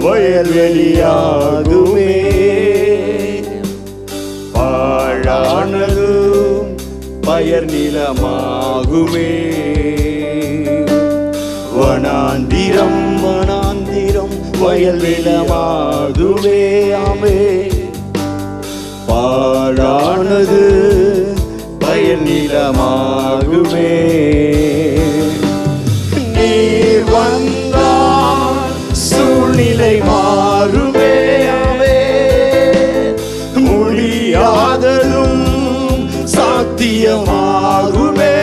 வயல்வெளியாகுமே. பாழானதும் பயர் நிலமாகுமே. வனாந்திரம் வனாந்திரம் வயல் நிலமாகுமே. ஆமே. பாழானது பயர் நிலமாகுமே. நீர் வந்தால் சூழ்நிலை மாறுமே. ஆமே. முடியாததும் சாத்தியமாகுமே.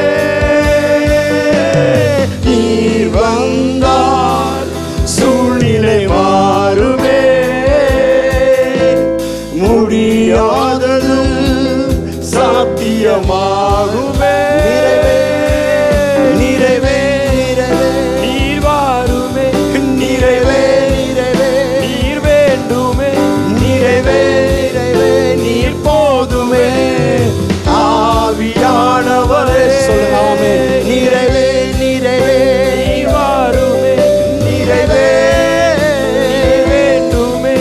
நீர் வந்தால் சூழ்நிலை மாறுமே. முடியாததும் சாத்தியமாகுமே. நிறைவே நிறைவே நீர் வாருமே. நிறைவே நிறைவே நீர் வேண்டுமே. நிறைவே நிறைவே நீர் போதுமே. ஆவியானவரே சொல்லாமே. நிறைவே நிறைவே நீர் வாருமே. நிறைவே நீர் வேண்டுமே.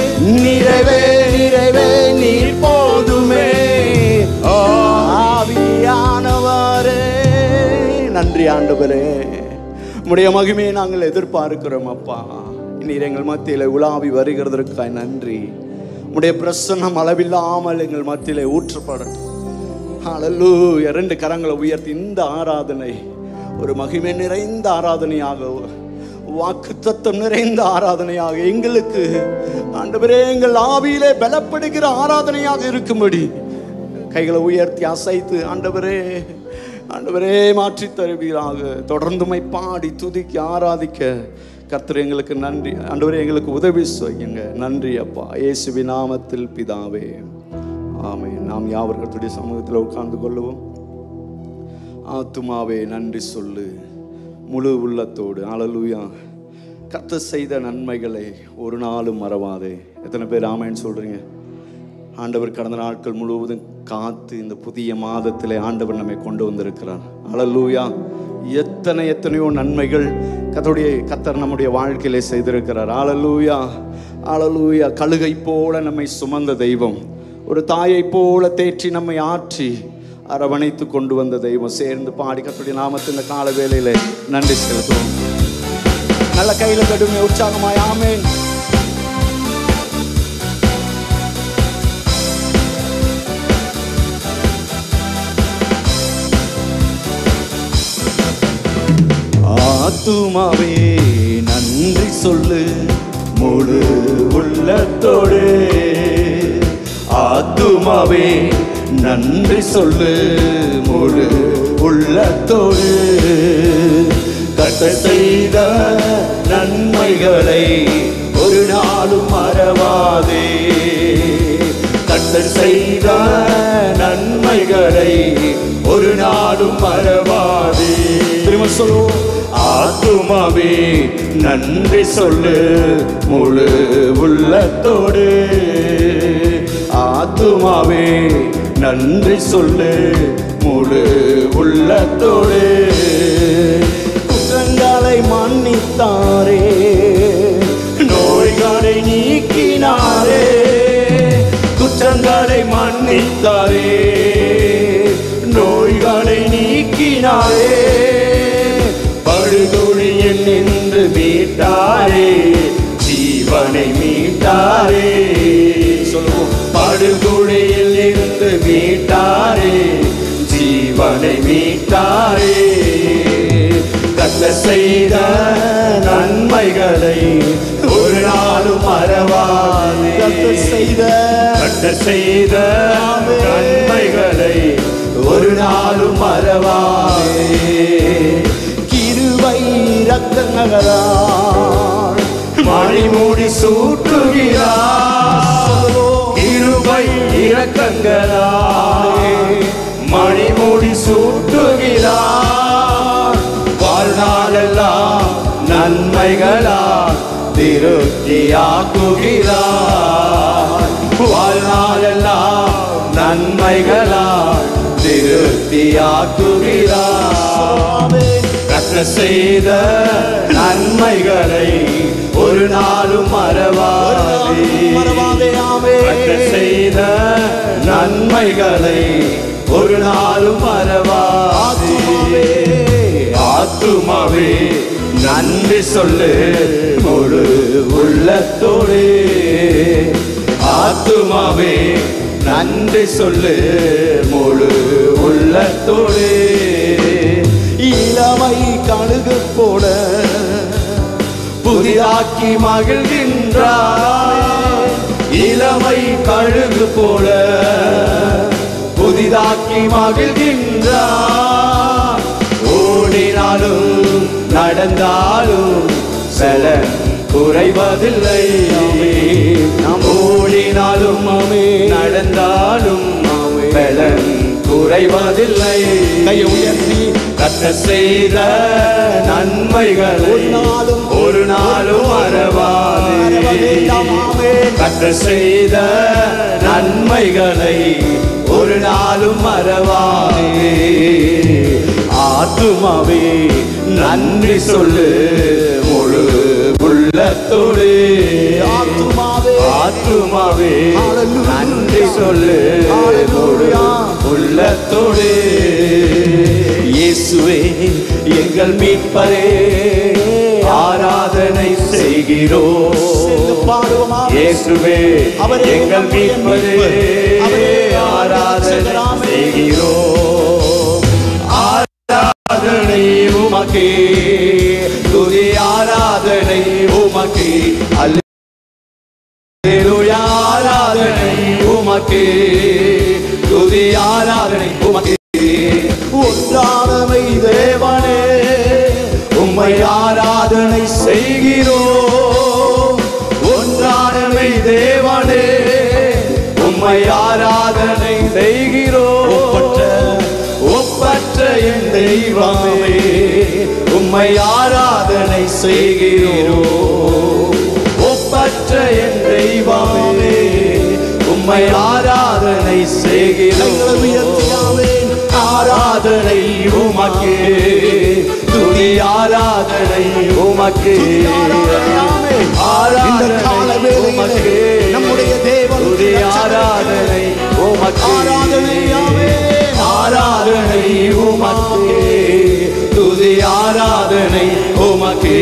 நிறைவே நிறைவே நீர் போதுமே. ஆவியானவரே நன்றி ஆண்டவரே. உம்முடைய மகிமையை நாங்கள் எதிர்பார்க்கிறோம் அப்பா. நீர் எங்கள் மத்தியில் உலாவி வருகிறதற்காக நன்றி. உம்முடைய பிரசன்னம் அளவில்லாமல் எங்கள் மத்தியிலே ஊற்றப்படட்டும். ஹல்லேலூயா. 2 கரங்களை உயர்த்தி இந்த ஆராதனை ஒரு மகிமை நிறைந்த ஆராதனையாக, வாக்குத்தத்தம் நிறைந்த ஆராதனையாக, எங்களுக்கு ஆண்டவரே எங்கள் ஆவியிலே பலப்படுகிற ஆராதனையாக இருக்கும்படி கைகளை உயர்த்தி அசைத்து ஆண்டவரே ஆண்டவரே மாற்றி தருவீராக. தொடர்ந்துமை பாடி துதிக்க ஆராதிக்க கர்த்தர் எங்களுக்கு நன்றி ஆண்டவரே. எங்களுக்கு உதவி செய்யுங்க. நன்றி அப்பா. இயேசுவின் நாமத்தில் பிதாவே, ஆமென். நாம் யாவர் கர்த்தருடைய சமூகத்தில் உட்கார்ந்து கொள்ளுவோம். ஆத்துமாவே நன்றி சொல்லு முழு உள்ளத்தோடு. ஹல்லேலூயா. கர்த்தர் செய்த நன்மைகளை ஒரு நாளும் மறவாதே. எத்தனை பேர் ஆமென் சொல்றீங்க? ஆண்டவர் கடந்த நாட்கள் முழுவதும் காத்து இந்த புதிய மாதத்திலே ஆண்டவர் நம்மை கொண்டு வந்திருக்கிறார். ஹல்லேலூயா. எத்தனையோ நன்மைகள் கர்த்தர் நம்முடைய வாழ்க்கையிலே செய்திருக்கிறார். ஹல்லேலூயா. ஹல்லேலூயா. கழுகை போல நம்மை சுமந்த தெய்வம், ஒரு தாயை போல தேற்றி நம்மை ஆற்றி அரவணைத்து கொண்டு வந்த தெய்வம். சேர்ந்து பாடி கர்த்தருடைய நாமத்தை இந்த கால வேளையிலே நன்றி செலுத்துவோம். நல்ல கையில கடுமை உற்சாகமாய் ஆமென். ஆத்துமாவே நன்றி சொல்லு முழு உள்ளத்தோடு. ஆத்துமாவே நன்றி சொல்லு முழு உள்ளத்தோடு. கர்த்தர் செய்த நன்மைகளை ஒரு நாளும் மறவாதே. கர்த்தர் செய்த நன்மைகளை ஒரு நாளும் மறவாதே. திரும்ப சொல்லுவோம். ஆத்துமாவே நன்றி சொல்லு முழு உள்ளத்தோடு. ஆத்துமாவே நன்றி சொல்லு முழு உள்ளத்தோடு. குற்றங்களை மன்னித்தாரே, நோய்களை நீக்கினாரே. குற்றங்களை மன்னித்தாரே, நோய்களை நீக்கினாரே. படுகொலியில் நின்று மீட்டாரே, ஜீவனை மீட்டாரே. சொல்லுவோம். படுகொலியில் இருந்து மீட்டாரே, ஜீவனை மீட்டாரே. கர்த்தர் செய்த நன்மைகளை ஒரு நாளும் மறவாதே. கர்த்தர் செய்த நன்மைகளை ஒரு நாளும் மறவாதே. கிருபை இரக்கங்களால் மணிமுடி சூட்டுகிறார். கிருபை இரக்கங்களால் மணிமுடி சூட்டுகிறார். வாழ்நாளெல்லாம் நன்மைகளால் திருப்தியாக்குகிறார். வாழ்நாளெல்லாம் நன்மைகளால் திருப்தியாக்குகிறார். கர்த்தர் செய்த நன்மைகளை ஒரு நாளும் மறவாதே. கர்த்தர் செய்த நன்மைகளை ஒரு நாளும் மறவாதே. ஆத்துமாவே நன்றி சொல்லு முழு உள்ளத்தோடு. ஆத்துமாவே நன்றி சொல்லு முழு உள்ளத்தோடு. இளமை கழுகு போல புதிதாக்கி மகிழ்கின்றார். இளமை கழுகு போல புதிதாக்கி மகிழ்கின்றார். ஓடினாலும் நடந்தாலும் பலன் குறைவதில்லை. நாம் ஓடினாலும் நடந்தாலும் பலன் குறைவதில்லை. கை உயர்த்தி கர்த்தர் செய்த நன்மைகளை ஒரு நாளும் மறவாதே. கர்த்தர் செய்த நன்மைகளை ஒரு நாளும் மறவாதே. ஆத்துமாவே நன்றி சொல்லு முழு உள்ளத்தோடு. ஆத்துமாவே நன்றி சொல்லு முழு உள்ளத்தோடு. இயேசுவே எங்கள் மீட்பரே ஆராதனை செய்கிறோம். இயேசுவே எங்கள் மீட்பரே ஆராதனை செய்கிறோம். ஆராதனை உமக்கே, துதி ஆராதனை உமக்கே. அல்லேலூயா ஆராதனை உமக்கே, துதி ஆராதனை உமக்கே. ஒன்றானமை தேவனே உம்மை ஆராதனை செய்கிறோம். ஒன்றானமை தேவனே உம்மை ஆராதனை செய்கிறோம். ஒப்பற்ற என் தெய்வமே உம்மை ஆராதனை செய்கிறோம். ஒப்பற்ற என் தெய்வமே உம்மை ஆராதனை செய்கிறோம். ஆராதனை உமக்கே, துதி ஆராதனை உமக்கே. ஆராதனை உமக்கே, நம்முடைய தேவன். துதி ஆராதனை உமக்கே. ஆராதனை உமக்கே, துதி ஆராதனை உமக்கே.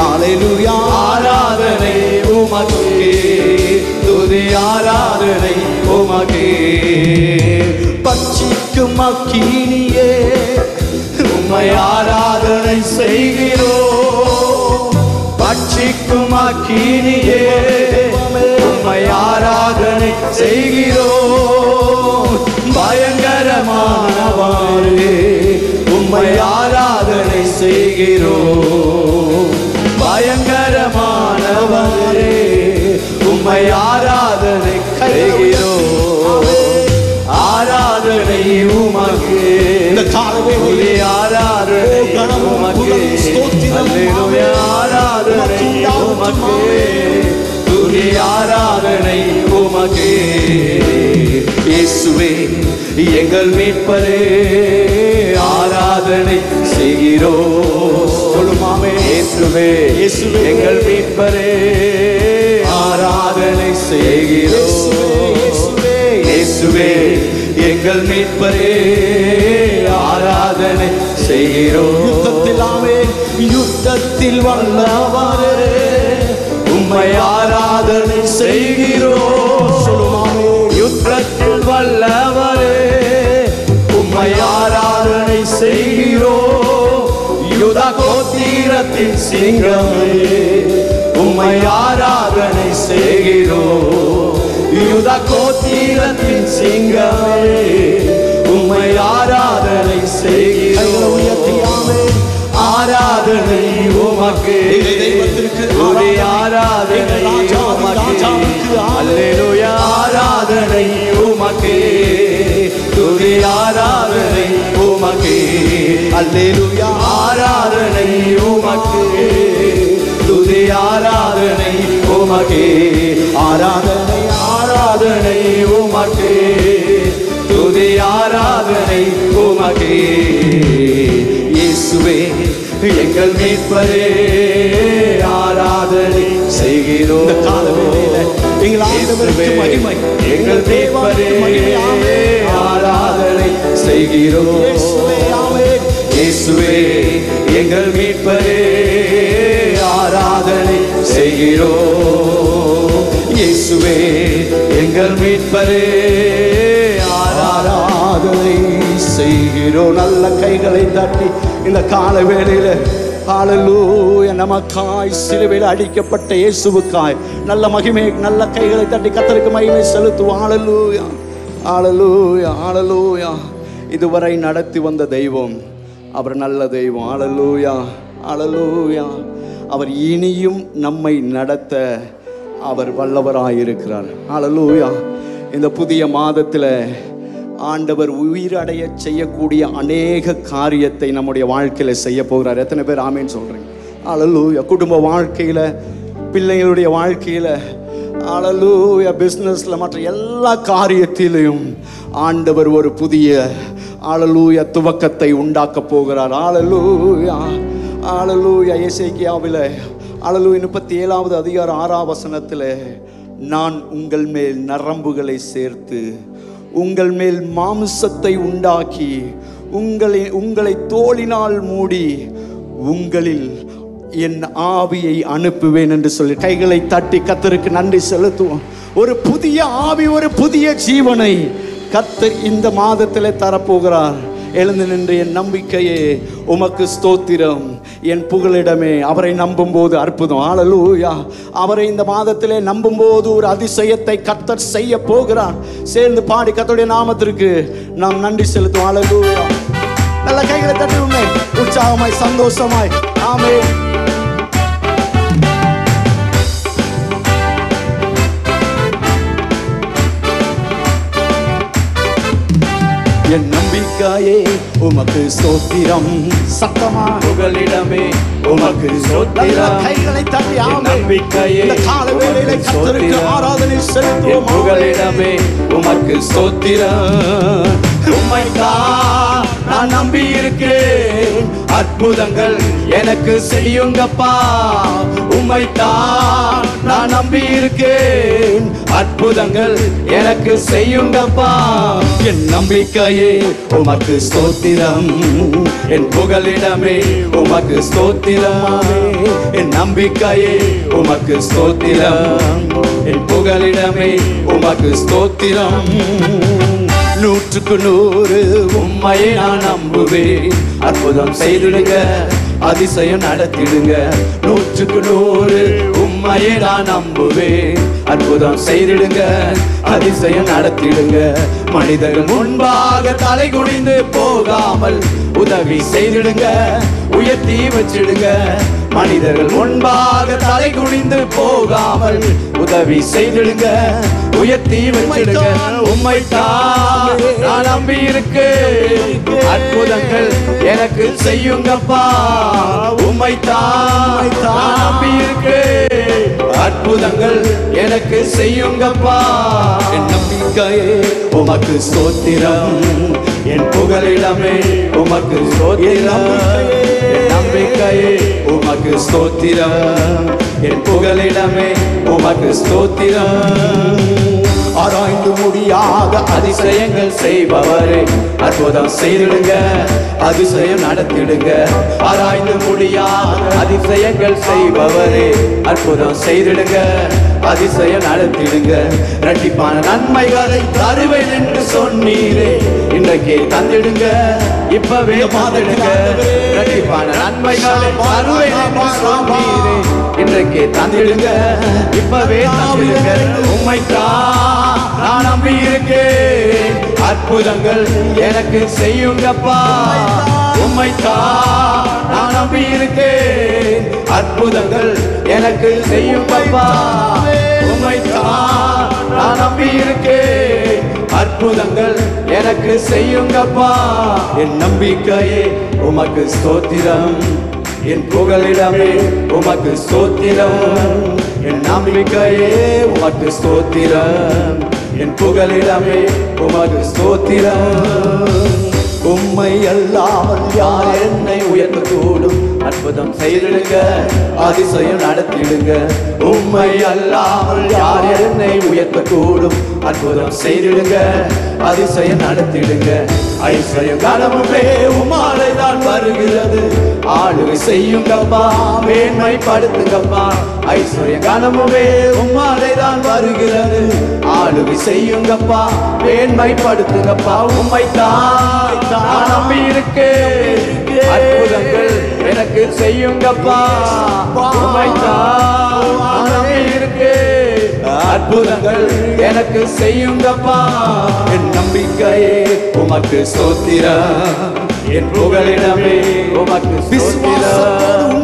அல்லேலூயா ஆராதனை உமக்கே, துதி ஆராதனை உமக்கே. பட்சிக்கும் அக்கினியே உம்மை ஆராதனை செய்கிறோம். பட்சிக்கும் அக்கினியே உம்மை ஆராதனை செய்கிறோம். பயங்கரமானவரே உம்மை ஆராதனை செய்கிறோம். பயங்கரமானவரே உம்மை ஆராதனை செய்கிறோம். ஆராதனை உமக்கே, இந்த காலவேளை ஆராதனை உமக்கே. அல்லேலூயா ஆராதனை உமக்கே, துதி ஆராதனை உமக்கே. இயேசுவே எங்கள் மீட்பரே ஆராதனை செய்கிறோம். சொல்லுமாமே இயேசுவே எங்கள் மீட்பரே ஆராதனை செய்கிறோம். இயேசுவே எங்கள் மீட்பரே ஆராதனை செய்கிறோம். யுத்தத்தில் வல்லவரே உம்மை ஆராதனை செய்கிறோம். யுத்தத்தில் வல்லவரே உம்மை ஆராதனை செய்கிறோம். யூதா கோத்திரத்தின் சிங்கமே உம்மை ஆராதனை செய்கிறோம். யூதா கோத்திரத்தின் சிங்கமே உம்மை ஆராதனை செய்கிறோம். ஆராதனை உமக்கே, துதி ஆராதனை உமக்கே. அல்லேலூயா ஆராதனை உமக்கே, துதி ஆராதனை உமக்கே. அல்லேலூயா ஆராதனை உமக்கே, துதி ஆராதனை உமக்கே. ஆராதனை ஆராதனை உமக்கே, துதி ஆராதனை உமக்கே. இயேசுவே எங்கள் மீட்பரே ஆராதனை செய்கிறோம். இந்த கால வேளையில எங்கள் ஆண்டவருக்கு மகிமை, எங்கள் மீட்பரே ஆராதனை செய்கிறோம். இயேசுவே எங்கள் மீட்பரே ஆராதனை செய்கிறோம். இயேசுவே எங்கள் மீட்பரே ஆராதனை செய்கிறோம். நல்ல கைகளை தட்டி இந்த கால வேளையில ஹல்லேலூயா, நமக்காய் சிலுவையில் அடிக்கப்பட்ட இயேசுவுக்காய் நல்ல மகிமை, நல்ல கைகளை தட்டி கர்த்தருக்கு மகிமை செலுத்துவோம். ஹல்லேலூயா, ஹல்லேலூயா, ஹல்லேலூயா. இதுவரை நடத்தி வந்த தெய்வம் அவர் நல்ல தெய்வம். ஹல்லேலூயா, ஹல்லேலூயா. அவர் இனியும் நம்மை நடத்த அவர் வல்லவராயிருக்கிறார். ஹல்லேலூயா. இந்த புதிய மாதத்தில் ஆண்டவர் உயிரடைய செய்யக்கூடிய அநேக காரியத்தை நம்முடைய வாழ்க்கையில் செய்ய போகிறார். எத்தனை பேர் ஆமேன்னு சொல்கிறீங்க? ஹல்லேலூயா. குடும்ப வாழ்க்கையில், பிள்ளைங்களுடைய வாழ்க்கையில், ஹல்லேலூயா, பிஸ்னஸில், மற்ற எல்லா காரியத்திலையும் ஆண்டவர் ஒரு புதிய ஹல்லேலூயா துவக்கத்தை உண்டாக்க போகிறார். ஹல்லேலூயா, ஹல்லேலூயா. எசேக்கியாவில் ஹல்லேலூயா 37வது அதிகாரம் 6ஆம் வசனத்தில், நான் உங்கள் மேல் நரம்புகளை சேர்த்து உங்கள் மேல் மாம்சத்தை உண்டாக்கி உங்களை தோலினால் மூடி உங்களில் என் ஆவியை அனுப்புவேன் என்று சொல்லி கைகளை தட்டி கர்த்தருக்கு நன்றி செலுத்துவோம். ஒரு புதிய ஆவி, ஒரு புதிய ஜீவனை கர்த்தர் இந்த மாதத்தில் தரப்போகிறார். எழுந்து நின்று, என் நம்பிக்கையே உமக்கு ஸ்தோத்திரம், என் புகலிடமே. அவரை நம்பும் போது அற்புதம். ஹல்லேலூயா. அவரை இந்த மாதத்திலே நம்பும் போது ஒரு அதிசயத்தை கர்த்தர் செய்ய போகிறார். சேர்ந்து பாடி கர்த்தருடைய நாமத்திற்கு நாம் நன்றி செலுத்துவோம். ஹல்லேலூயா. நல்ல கைகளை தட்டி உண்மை உற்சாகமாய் சந்தோஷமாய் ஆமென். என் நம்பிக்கையே உமக்கு ஸ்தோத்திரம், சத்தமா புகலிடமே உமக்கு ஸ்தோத்திரம். கைகளை தட்டி ஆமென். நம்பிக்கையே இந்த கால வேளையிலே கர்த்தருக்கு ஆராதனை செலுத்துவோம். புகலிடமே உமக்கு ஸ்தோத்திரம். உம்மைத்தான் நான் நம்பி இருக்கேன், அற்புதங்கள் எனக்கு செய்யுங்கப்பா. உம்மைத்தான் நான் நம்பி இருக்கேன், அற்புதங்கள் எனக்கு செய்யுங்கப்பா. என் நம்பிக்கையே உமக்கு ஸ்தோத்திரம், என் புகலிடமே உமக்கு ஸ்தோத்திரம். என் நம்பிக்கையே உமக்கு ஸ்தோத்திரம், என் புகலிடமே உமக்கு ஸ்தோத்திரம். 100க்கு 100 உம்மையை நான் நம்புவேன், அற்புதம் செய்திடுங்க, அதிசயம் நடத்திடுங்க. 100க்கு 100 உம்மையை நான் நம்புவேன், அற்புதம் செய்திடுங்க, அதிசயம் நடத்திடுங்க. மனிதர்கள் முன்பாக தலை குனிந்து போகாமல் உதவி செய்திடுங்க, உயர்த்தி வச்சிடுங்க. மனிதர்கள் முன்பாக தலை குனிந்து போகாமல் உதவி செய்திடுங்க, உயர்த்தி வச்சிடுங்க. உம்மைத்தான் நான் நம்பி இருக்கேன், அற்புதங்கள் எனக்கு செய்யுங்கப்பா. உம்மைத்தான் நான் நம்பி இருக்கேன், அற்புதங்கள் எனக்கு செய்யுங்கப்பா. என் நம்பிக்கையே உமக்கு ஸ்தோத்திரம், என் புகலிடமே உமக்கு ஸ்தோத்திரம். என் நம்பிக்கையே உமக்கு ஸ்தோத்திரம், என் புகலிடமே உமக்கு ஸ்தோத்திரம். ஆராய்ந்து முடியாத அதிசயங்கள் செய்பவரே, அற்புதம் செய்திடுங்க, அதிசயம் நடத்திடுங்க. ஆராய்ந்து முடியாத அதிசயங்கள் செய்பவரே, அற்புதம் செய்திடுங்க, அதிசயம் நடத்திடுங்க. இரட்டிப்பான நன்மைகளை தருவேன் என்று சொன்னீரே, இன்றைக்கே தந்திடுங்க, இப்பவே மாத்திடுங்க. இரட்டிப்பான நன்மைகளை தருவேன் என்று சொன்னீரே, இன்றைக்கே தந்திடுங்க, இப்பவே தந்திடுங்க. உம்மைத்தான் நான் நம்பி இருக்கேன், அற்புதங்கள் எனக்கு செய்யுங்கப்பா. உம்மைத்தான் நான் நம்பி இருக்கேன், அற்புதங்கள் எனக்கு செய்யுங்கப்பா. உம்மைத்தான் நான் நம்பி இருக்கேன், அற்புதங்கள் எனக்கு செய்யுங்கப்பா. என் நம்பிக்கையே உமக்கு ஸ்தோத்திரம், என் புகலிடமே உமக்கு ஸ்தோத்திரம். என் நம்பிக்கையே உமக்கு ஸ்தோத்திரம், என் புகலிடமே உமக்கு ஸ்தோத்திரம். உம்மை அல்லாமல் யார் என்னை உயர்த்தக்கூடும்? அற்புதம் செய்திடுங்க, அதிசயம் நடத்திடுங்க. உம்மை அல்லாமல் யார் என்னை உயர்த்தக்கூடும்? அற்புதம் செய்திடுங்க, அதிசயம் நடத்திடுங்க. ஐஸ்வர்யம் கனவுமே உம்மாலே தான் வருகிறது. ஆளுகை செய்யுங்கப்பா, மேன்மைப்படுத்துங்கப்பா. ஐஸ்வர்யம் கனவுமே உம்மாலே தான் வருகிறது. ஆளுகை செய்யுங்கப்பா, மேன்மைப்படுத்துங்கப்பா. உம்மை தான் நம்பி இருக்கேன், அற்புதங்கள் எனக்கு செய்யுங்கப்பா. உம்மை தான் நம்பி இருக்கேன், அற்புதங்கள் எனக்கு செய்யுங்கப்பா. என் நம்பிக்கையே உமக்கு ஸ்தோத்திரம், என் புகலிடமே உமக்கு ஸ்தோத்திரம்.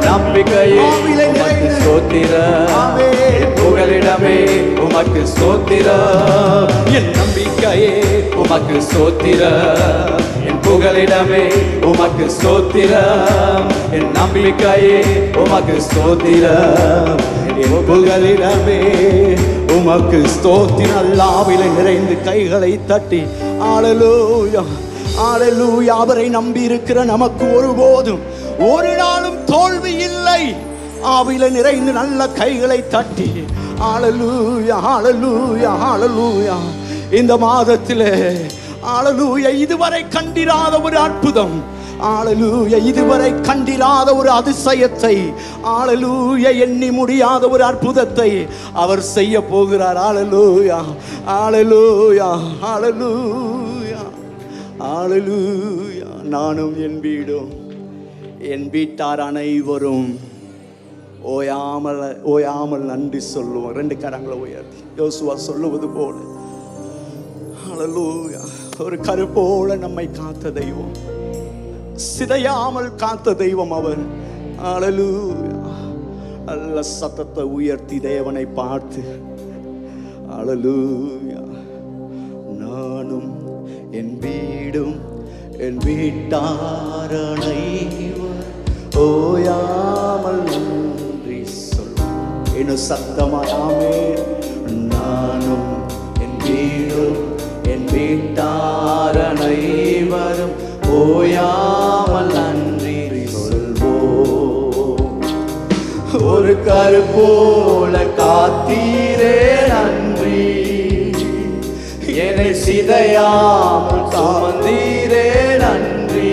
நம்பிக்கையே உமக்கு ஸ்தோத்திரம், என் புகலிடமே உமக்கு ஸ்தோத்திரம். என் நம்பிக்கையே உமக்கு ஸ்தோத்திரம், என் புகலிடமே உமக்கு ஸ்தோத்திரம். என் நம்பிக்கையே உமக்கு ஸ்தோத்திரம், என் புகலிடமே உமக்கு ஸ்தோத்திரம். அல்லாவிலே நிறைந்து கைகளை தட்டி ஹல்லேலூயா ஹல்லேலூயா. அவரை நம்பி இருக்கிற நமக்கு ஒருபோதும் ஒரு நாளும் தோல்வி இல்லை. ஆவிலே நிறைந்து நல்ல கைகளை தட்டி ஹல்லேலூயா ஹல்லேலூயா ஹல்லேலூயா. இந்த மாதத்திலே ஹல்லேலூயா இதுவரை கண்டிராத ஒரு அற்புதம், ஹல்லேலூயா இதுவரை கண்டிராத ஒரு அதிசயத்தை, ஹல்லேலூயா எண்ணி முடியாத ஒரு அற்புதத்தை அவர் செய்ய போகிறார். ஹல்லேலூயா ஹல்லேலூயா ஹல்லேலூயா ஹல்லேலூயா. நானும் என் வீடும் என் வீட்டார் அனைவரும் ஓயாமல் நன்றி சொல்லுவோம். 2 கரங்களை உயர்த்தி யோசுவா சொல்லுவது போல ஹல்லேலூயா. ஒரு கருப்போல நம்மை காத்த தெய்வம், சிதையாமல் காத்த தெய்வம் அவர். ஹல்லேலூயா. நல்ல சத்தத்தை உயர்த்தி தேவனை பார்த்து ஹல்லேலூயா. நானும் என் வீடும் என் வீட்டார் அனைவரும் ஓயாமல் நன்றி சொல்லும். இன்னும் சத்தமாயாமே. நானும் என் வீடும் என் வீட்டார் அனைவரும் ஓயாமல் நன்றி சொல்வோம். ஒரு கருப்போல காத்தீரே நன்றி, என்னை சிதையாமல் சுமந்தீரே நன்றி.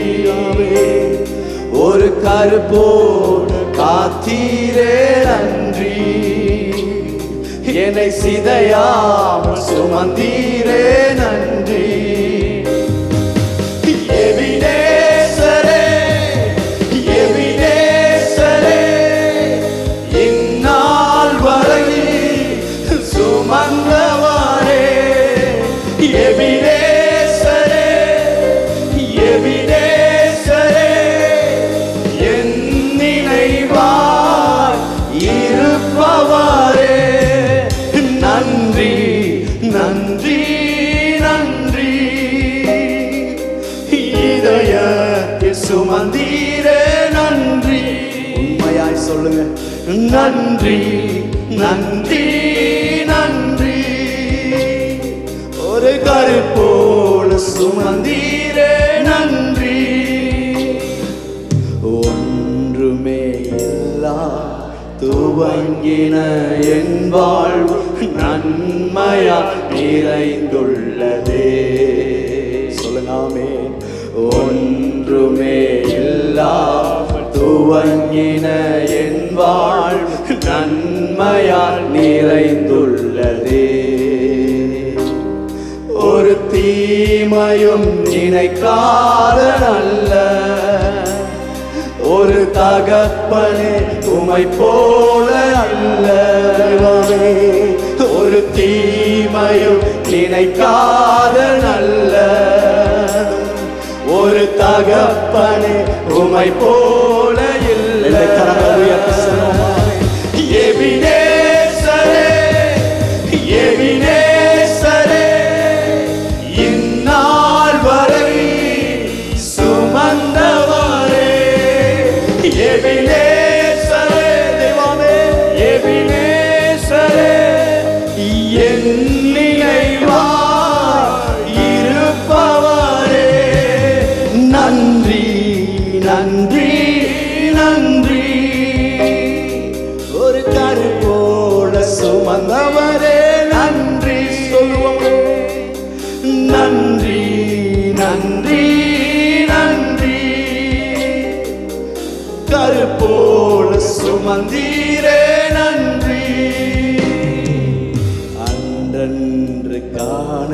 ஒரு கருப்போல காத்தீரே நன்றி, என்னை சிதையாமல் சுமந்தீரே நன்றி. இந்நாள் வரை சுமந்தவரே எபினேசரே, எபினேசரே என் நினைவாய் இருப்பவரே. நன்றி நன்றி நன்றி. இதயத்தில் சுமந்தீரே நன்றி. உண்மையாய் சொல்லுங்க. நன்றி நன்றி நன்றி. ஒரு கருப்போல சுமந்தீரே நன்றி. ஒன்றுமே இல்லா துவங்கின என் வாழ்வு நன்மையா நிறைந்துள்ளதே. சொல்லுங்காமே. ஒன்றுமே இல்லா துவங்கின என் வாழ்வு நன்மையால் நிறைந்துள்ளதே. ஒரு தீமையும் நினைக்காத நல்ல ஒரு தகப்பனே உமை போல அல்ல. ஒரு தீமையும் நினைக்காத நல்ல ஒரு தகப்பனே உமை போல இல்லை. எபினேசரே, எபினேசரே இந்நாள் வரை சுமந்தவரே. எபினேசரே தெய்வமே, எபினேசரே என் நினைவாய் இருப்பவரே. நன்றி நன்றி சுமந்தவரே நன்றி சொல்லுவோம். நன்றி நன்றி நன்றி, கருப்போல சுமந்தீரே நன்றி. அன்றன்று காண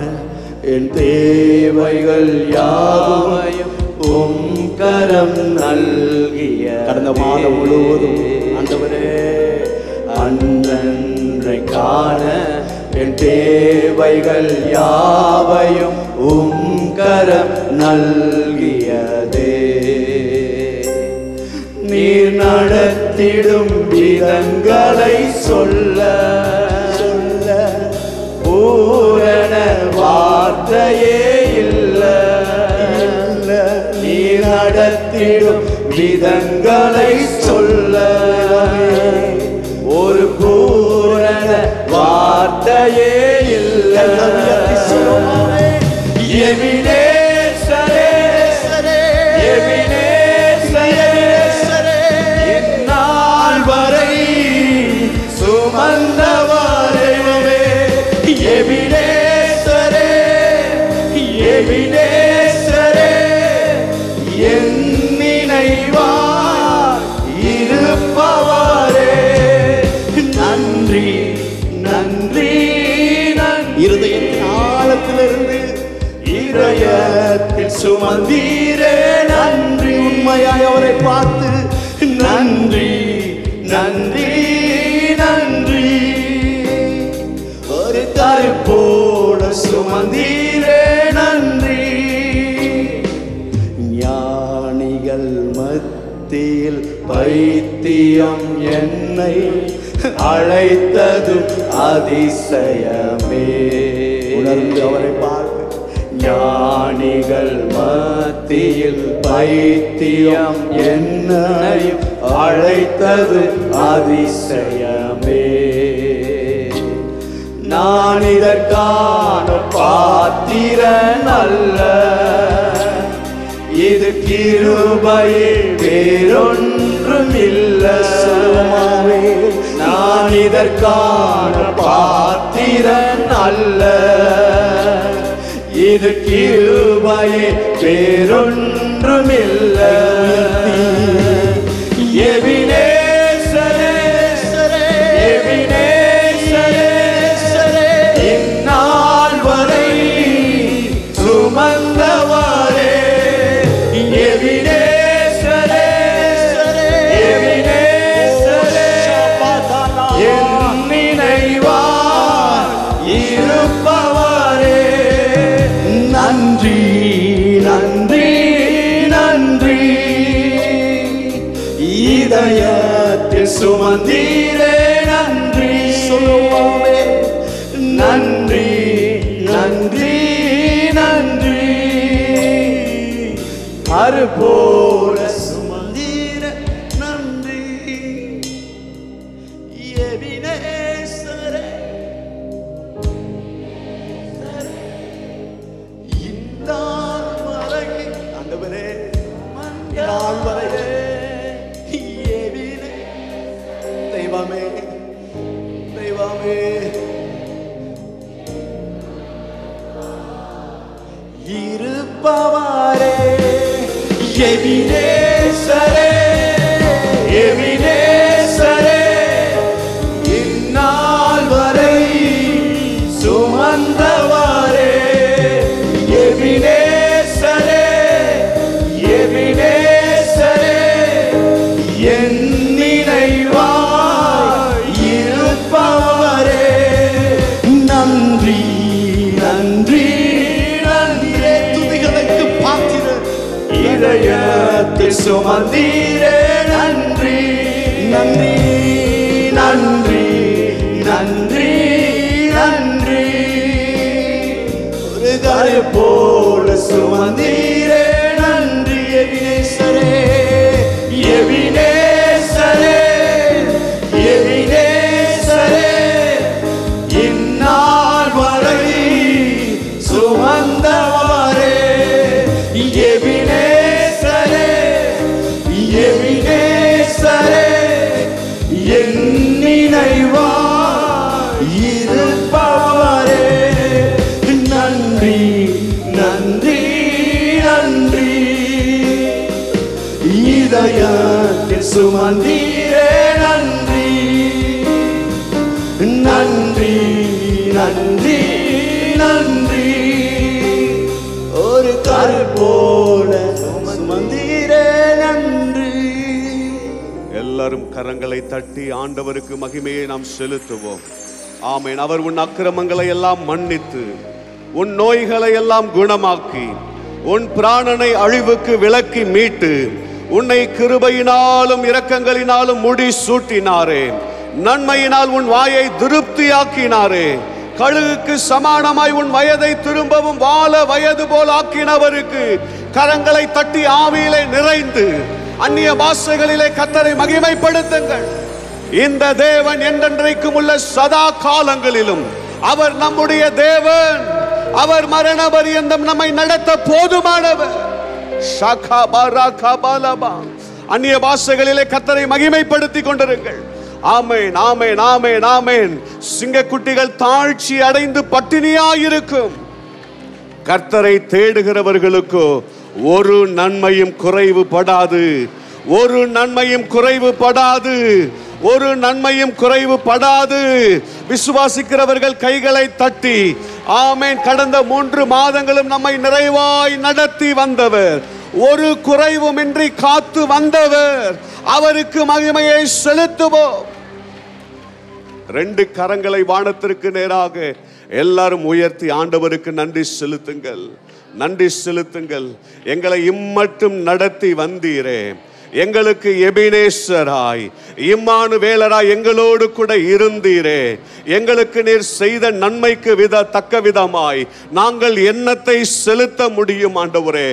என் தேவைகள் யாவையும் உம் கரம் நல்கிய. கடந்த மாதம் முழுவதும் ஆண்டவரே அன்றன்றை காண என் தேவைகள் யாவையும் உம் கரம் நல்கியதே. நீர் நடத்திடும் விதங்களை சொல்ல சொல்ல பூரண வார்த்தையே இல்ல. நீர் நடத்திடும் விதங்களை சொல்ல ஒரு பூரண வார்த்தையே இல்ல. எபினேசரே எபினேசரே, இந்நாள் வரை சுமந்தவரே. எபினேசரே எபினேசரே, என் நினைவாய் இருப்பவரே. நன்றி நன்றி நன்றி, இருதயத்தின் ஆழத்திலிருந்து இதயத்தில் சுமந்தீரே நன்றி. உண்மையாய் அவரை பார்த்து நன்றி நன்றி நன்றி, ஒரு கருப்போல சுமந்தீரே நன்றி. ஞானிகள் மத்தியில் பைத்தியம் என்னை அழைத்ததும் அதிசயமே. உணர்ந்து அவரை பார்த்து ஞானிகள் மத்தியில் பைத்தியம் என்னை அழைத்தது அதிசயமே. நான் இதற்கான பாத்திரன் அல்ல, இது கிருபையில் வேறொன்றும் இல்ல. நான் இதற்கான பாத்திரன் அல்ல, இது கிருபையில் வேறொன்றும் இல்ல. எபினேசரே எபினேசரே, இந்நாள் வரை சுமந்தவரே. எபினேசரே எபினேசரே, என் நினைவாய் இருப்பவரே. நன்றி நன்றி நன்றி, இதயத்தில் சுமந்தீரே நன்றி. சொல்லுவோமே நன்றி நன்றி நன்றி, கருப்போல சுமந்தீரே நன்றி. எபினேசரே இந்நாள் வரை ஆண்டவரே, இந்நாள் வரை தெய்வமே தெய்வமே, இருப்பவரே. எபினேசரே எபினேசரே, இந்நாள் வரை சுமந்தவரே. எபினேசரே எபினேசரே, என் நினைவாய் இருப்பவரே. நன்றி நன்றி நன்றி, துதிகளுக்கு பாத்திரர், இதயத்தில் சுமந்தீரே நன்றி. நன்றி நன்றி நன்றி நன்றி, ஒரு கருப்போல சுமந்தீரே நன்றி. எபினேசரே எபினேசரே எபினேசரே, இந்நாள் வரை சுமந்தவரே. எபினேசரே எபினேசரே, என் நினைவாய் இருப்பவரே. நன்றி நன்றி நன்றி, இதயத்தில் சுமந்தீரே நன்றி. நன்றி நன்றி நன்றி, ஒரு கல் போல சுமந்தீரே நன்றி. எல்லாரும் கரங்களை தட்டி ஆண்டவருக்கு மகிமையை நாம் செலுத்துவோம். ஆமென். அவர் உன் அக்கிரமங்களை எல்லாம் மன்னித்து, உன் நோய்களை எல்லாம் குணமாக்கி, உன் பிராணனை அழிவுக்கு விலக்கி மீட்டு, உன்னை கிருபையினாலும் இரக்கங்களினாலும் முடி சூட்டினாரே. நன்மையினால் உன் வாயை திருப்தியாக்கினாரே. கழுகுக்கு சமானமாய் உன் வயதை திரும்பவும் வாழ வயது போல் ஆக்கினவருக்கு கரங்களை தட்டி ஆவியிலே நிறைந்து அந்நிய பாஷைகளிலே கர்த்தரை மகிமைப்படுத்துங்கள். இந்த தேவன் என்றென்றைக்கும் உள்ள சதா காலங்களிலும் அவர் நம்முடைய தேவன். அவர் மரண பரியந்தம் நம்மை நடத்த போதுமானவர். அந்நிய பாஷைகளிலே கர்த்தரை மகிமைப்படுத்திக் கொண்டிருங்கள். ஆமென் ஆமென் ஆமென் ஆமென். சிங்கக்குட்டிகள் தாழ்ச்சி அடைந்து பட்டினியாயிருக்கும். கர்த்தரை தேடுகிறவர்களுக்கோ ஒரு நன்மையும் குறைவுபடாது. ஒரு நன்மையும் குறைவுபடாது. ஒரு நன்மையும் குறைவுபடாது. விசுவாசிக்கிறவர்கள் கைகளை தட்டி ஆமென். கடந்த 3 மாதங்களும் நம்மை நிறைவாய் நடத்தி வந்தவர், ஒரு குறைவுமின்றி காத்து வந்தவர், அவருக்கு மகிமையை செலுத்துவோம். 2 கரங்களை வானத்திற்கு நேராக எல்லாரும் உயர்த்தி ஆண்டவருக்கு நன்றி செலுத்துங்கள். நன்றி செலுத்துங்கள். எங்களை இம்மட்டும் நடத்தி வந்தீரே. எங்களுக்கு எபினேசராய் இம்மானுவேலராய் எங்களோடு கூட இருந்தீரே. எங்களுக்கு நீர் செய்த நன்மைக்கு தக்க விதமாய் நாங்கள் எண்ணத்தை செலுத்த முடியும். ஆண்டவரே,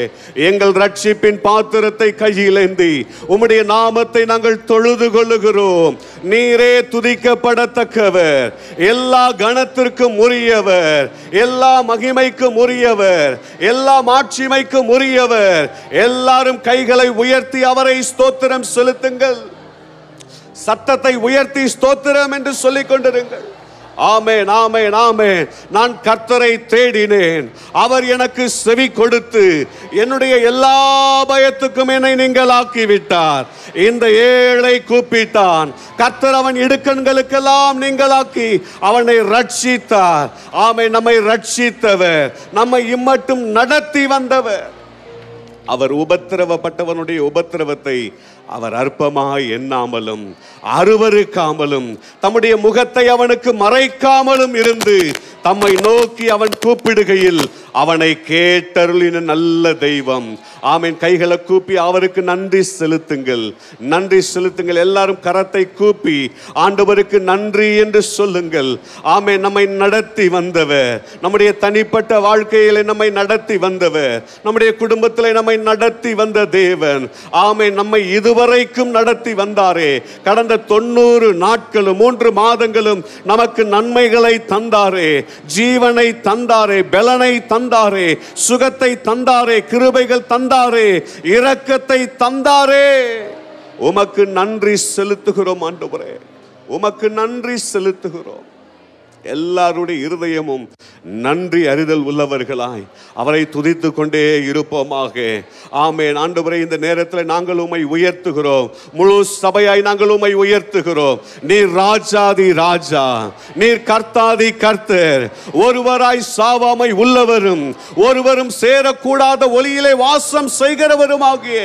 எங்கள் ரட்சிப்பின் பாத்திரத்தை கையிலேந்தி உம்முடைய நாமத்தை நாங்கள் தொழுது கொள்ளுகிறோம். நீரே துதிக்கப்படத்தக்கவர், எல்லா கணத்திற்கும் உரியவர், எல்லா மகிமைக்கும் உரியவர், எல்லா மாட்சிமைக்கும் உரியவர். எல்லாரும் கைகளை உயர்த்தி அவரை ஸ்தோத்திரம் செலுத்துங்கள். சத்தத்தை உயர்த்தி ஸ்தோத்திரம் என்று சொல்லிக் கொண்டிருங்கள். ஆமென் ஆமென் ஆமென். நான் கர்த்தரை தேடினேன், அவர் எனக்கு செவி கொடுத்து என்னுடைய எல்லா பயத்துக்கும் என்னை நீங்களாக்கி விட்டார். இந்த ஏழை கூப்பிட்டான், கர்த்தர் அவன் இடுக்கண்களுக்கெல்லாம் நீங்களாக்கி அவனை ரட்சித்தார். ஆமென். நம்மை ரட்சித்தவர், நம்மை இம்மட்டும் நடத்தி வந்தவர். அவர் உபத்திரவப்பட்டவனுடைய உபத்திரவத்தை அவர் அற்பமாய் எண்ணாமலும் அருவருக்காமலும் தம்முடைய முகத்தை அவனுக்கு மறைக்காமலும் இருந்து தம்மை நோக்கி அவன் கூப்பிடுகையில் அவனை கேட்டருளின நல்ல தெய்வம். ஆமென். கைகளை கூப்பி அவருக்கு நன்றி செலுத்துங்கள். நன்றி செலுத்துங்கள். எல்லாரும் கரத்தை கூப்பி ஆண்டவருக்கு நன்றி என்று சொல்லுங்கள். ஆமென். நம்மை நடத்தி வந்தவர், நம்முடைய தனிப்பட்ட வாழ்க்கையிலே நம்மை நடத்தி வந்தவர், நம்முடைய குடும்பத்திலே நம்மை நடத்தி வந்த தேவன். ஆமென். நம்மை இதுவரைக்கும் நடத்தி வந்தாரே. கடந்த 90 நாட்களும் 3 மாதங்களும் நமக்கு நன்மைகளை தந்தாரே, ஜீவனை தந்தாரே, பலனை தந்தாரே, சுகத்தை தந்தாரே, கிருபைகள் தந்தாரே, இரக்கத்தை தந்தாரே. உமக்கு நன்றி செலுத்துகிறோம் ஆண்டவரே, உமக்கு நன்றி செலுத்துகிறோம். எல்லாருடைய இருதயமும் நன்றி அறிதல் உள்ளவர்களாய் அவரை துதித்து கொண்டே இருப்போமாக. ஆமென். ஆண்டவரே, இந்த நேரத்தில் நாங்கள் உம்மை உயர்த்துகிறோம். முழு சபையாய் நாங்கள் உம்மை உயர்த்துகிறோம். நீர் ராஜாதி ராஜா, நீர் கர்த்தாதி கர்த்தர், ஒருவராய் சாவாமை உள்ளவரும் ஒருவரும் சேரக்கூடாத ஒளியிலே வாசம் செய்கிறவருமாகிய